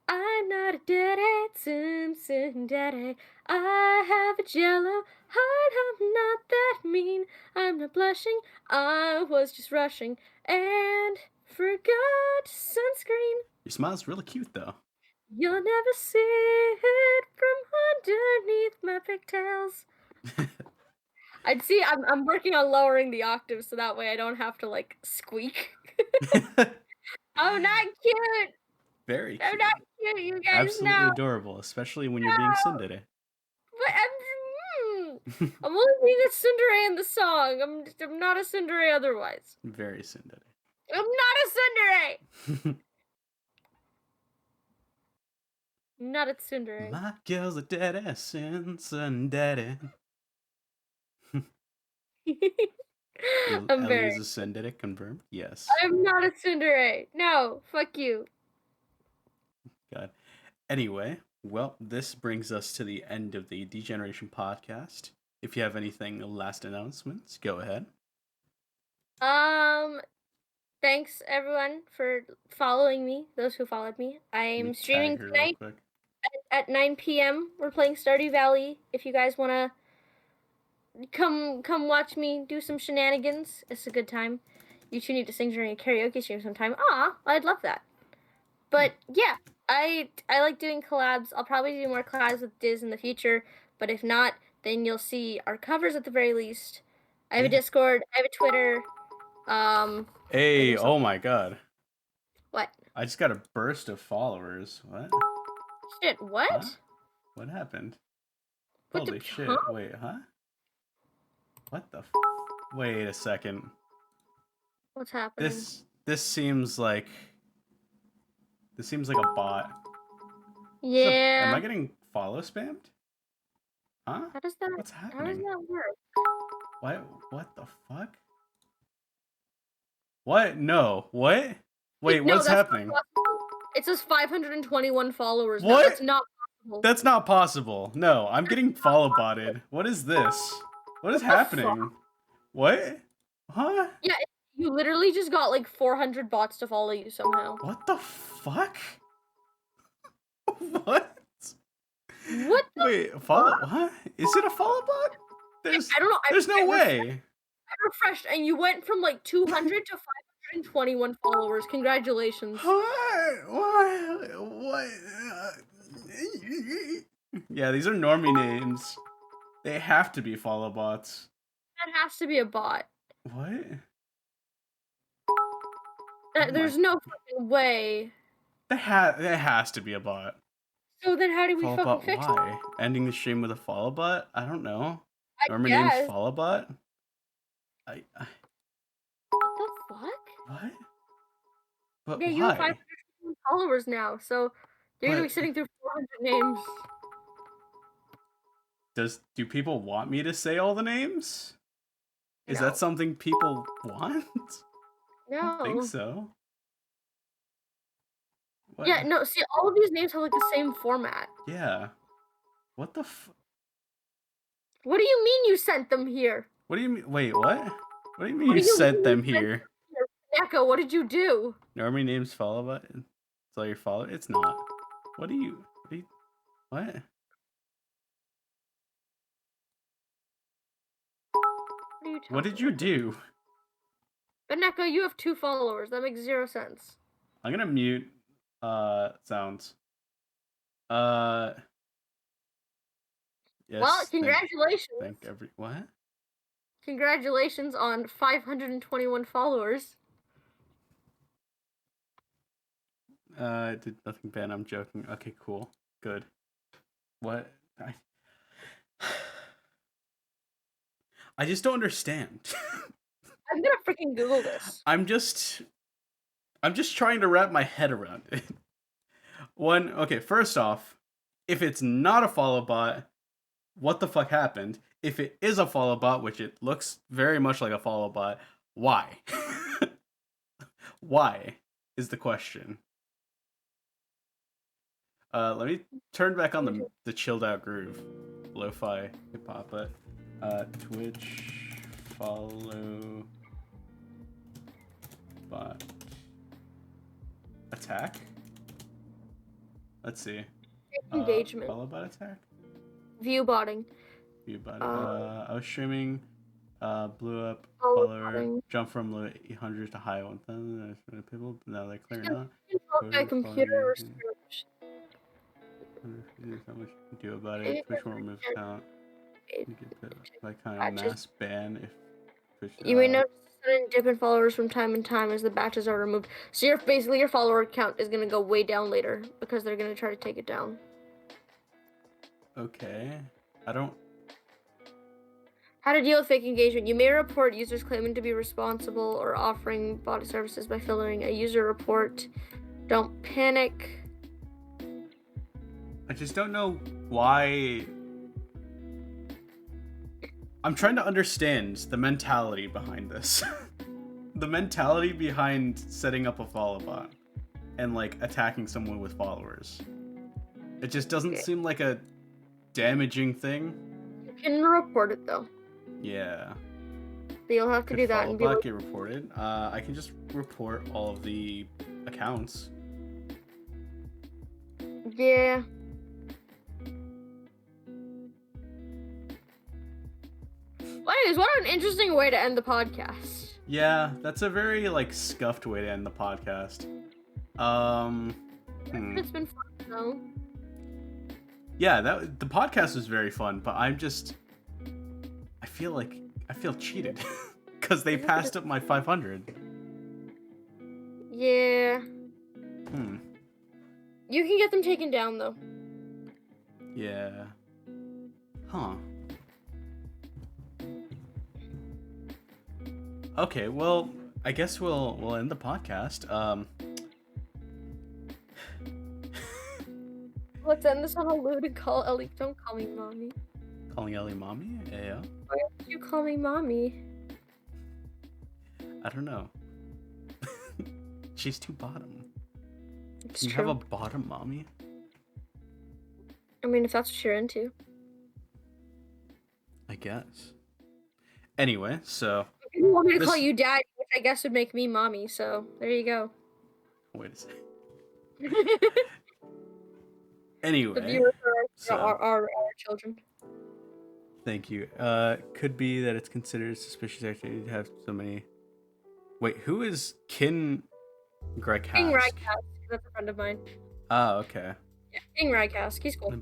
I'm not a daddy, Simpson daddy. I have a jello heart, I'm not that mean. I'm not blushing, I was just rushing and forgot sunscreen. Your smile's really cute, though. You'll never see it from underneath my pigtails. I'd see, I'm working on lowering the octave so that way I don't have to, like, squeak. I'm not cute! Very I'm cute. not cute, you guys Absolutely know! adorable, especially when you're being No! tsundere. But I'm only being a tsundere in the song. I'm not a tsundere otherwise. Very tsundere. I'm not a tsundere. I'm not a tsundere. My girl's a daddy, tsundere. I'm Ellie very. is a tsundere, confirmed? Yes. I'm not a tsundere. No, fuck you. God. Anyway, well, this brings us to the end of the Degeneration podcast. If you have anything last announcements, go ahead. Thanks everyone for following me. Those who followed me. I'm streaming Tag her real tonight quick. at 9 p.m. We're playing Stardew Valley. If you guys wanna come watch me do some shenanigans, it's a good time. You two need to sing during a karaoke stream sometime. Aw, I'd love that. But yeah, I like doing collabs. I'll probably do more collabs with Diz in the future. But if not, then you'll see our covers at the very least. I have a Discord. I have a Twitter. Hey, oh my god. What? I just got a burst of followers. What? Shit, what? Huh? What happened? What Holy shit. huh? Wait, huh? What the Wait a second. What's happening? This seems like a bot. Yeah. Am I getting follow spammed? Huh? How does that What's how does happening? that work? What the fuck? What? No. What? Wait, No, what's that's happening? not possible. It says 521 followers now. What? That's not possible. That's not possible. No, I'm getting follow botted. What is this? What is happening? What? Huh? Yeah, you literally just got like 400 bots to follow you somehow. What the fuck? What? What the Wait, follow? What? Is it a follow bot? I don't know. There's no way. I refreshed and you went from like 200 to 521 followers. Congratulations. What? Yeah, these are normie names. They have to be follow bots. That has to be a bot. What? There's no fucking way. That has to be a bot. So then how do we Follow fucking bot? fix Why? it? Ending the stream with a follow bot? I don't know. I Normie names guess. follow bot? What the fuck? What? But Yeah, why? you have 521 followers now, so you're gonna be sitting through 400 names. Do people want me to say all the names? Is No. that something people want? No. I don't think so. What? Yeah, no, see, all of these names have like the same format. Yeah. What the What do you mean you sent them here? What do you mean? Wait, what? What do you mean you sent them here? Echo, what did you do? Normie names follow button. It's all your follow. It's not. What? What did you do? But Neko, you have 2 followers. That makes 0 sense. I'm gonna mute sounds. Yes. Well, congratulations. What? Congratulations on 521 followers. I did nothing bad. I'm joking. Okay, cool. Good. What? I just don't understand. I'm gonna freaking Google this. I'm just trying to wrap my head around it. Okay, first off, if it's not a follow bot, what the fuck happened? If it is a follow bot, which it looks very much like a follow bot, why? Why is the question. Let me turn back on the chilled out groove, lo-fi hip hop. But Twitch follow bot attack. Let's see. Engagement. Follow bot attack. View botting. View bot. I was streaming. Blew up. Follower. Jump from low 800 to high 1,000. People now they're clearing out. My computer or How much you can do about it? Twitch won't remove account. You get the like kind of mass ban if Twitch. You may notice a sudden dip in followers from time to time as the batches are removed. So your follower count is gonna go way down later because they're gonna try to take it down. Okay, I don't. How to deal with fake engagement. You may report users claiming to be responsible or offering bot services by filtering a user report. Don't panic. I just don't know why. I'm trying to understand the mentality behind this. The mentality behind setting up a follow bot and like attacking someone with followers. It just doesn't seem like a damaging thing. You can report it though. Yeah. But you'll have to do that and be like, get reported. I can just report all of the accounts. Yeah. Well, anyways, what an interesting way to end the podcast. Yeah, that's a very like scuffed way to end the podcast. It's been fun though. Yeah, the podcast was very fun, but I feel cheated because they passed up my 500. Yeah. You can get them taken down though. Yeah. Huh. Okay, well, I guess we'll end the podcast. Let's end this on a load and call Ellie. Don't call me mommy. Calling Ellie mommy? Yeah. Why don't you call me mommy? I don't know. She's too bottom. It's Can you true. have a bottom mommy? I mean, if that's what you're into. I guess. Anyway, so... You want me to call you daddy, which I guess would make me mommy, so there you go. Wait a second. Anyway, the viewers so, are our children. Thank you. Could be that it's considered suspicious activity to have so many... Wait, who is King Ragcask? King Ragcask, that's a friend of mine. Oh, okay. Yeah, King Ragcask, he's cool.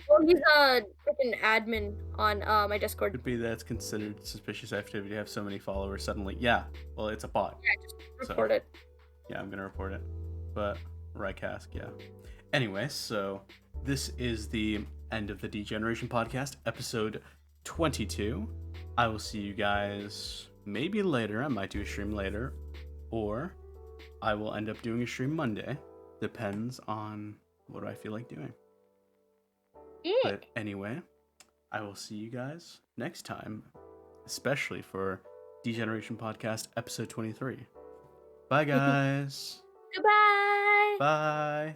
Well, he's a freaking admin on my Discord. Could be that it's considered suspicious activity to have so many followers suddenly. Yeah, well, it's a bot. Yeah, just report it. Yeah, I'm gonna report it. But Ragcask, yeah. Anyway, so this is the end of the Degeneration Podcast, episode 22. I will see you guys maybe later. I might do a stream later, or I will end up doing a stream Monday. Depends on what I feel like doing. Yeah. But anyway, I will see you guys next time, especially for Degeneration Podcast, episode 23. Bye, guys. Goodbye. Bye.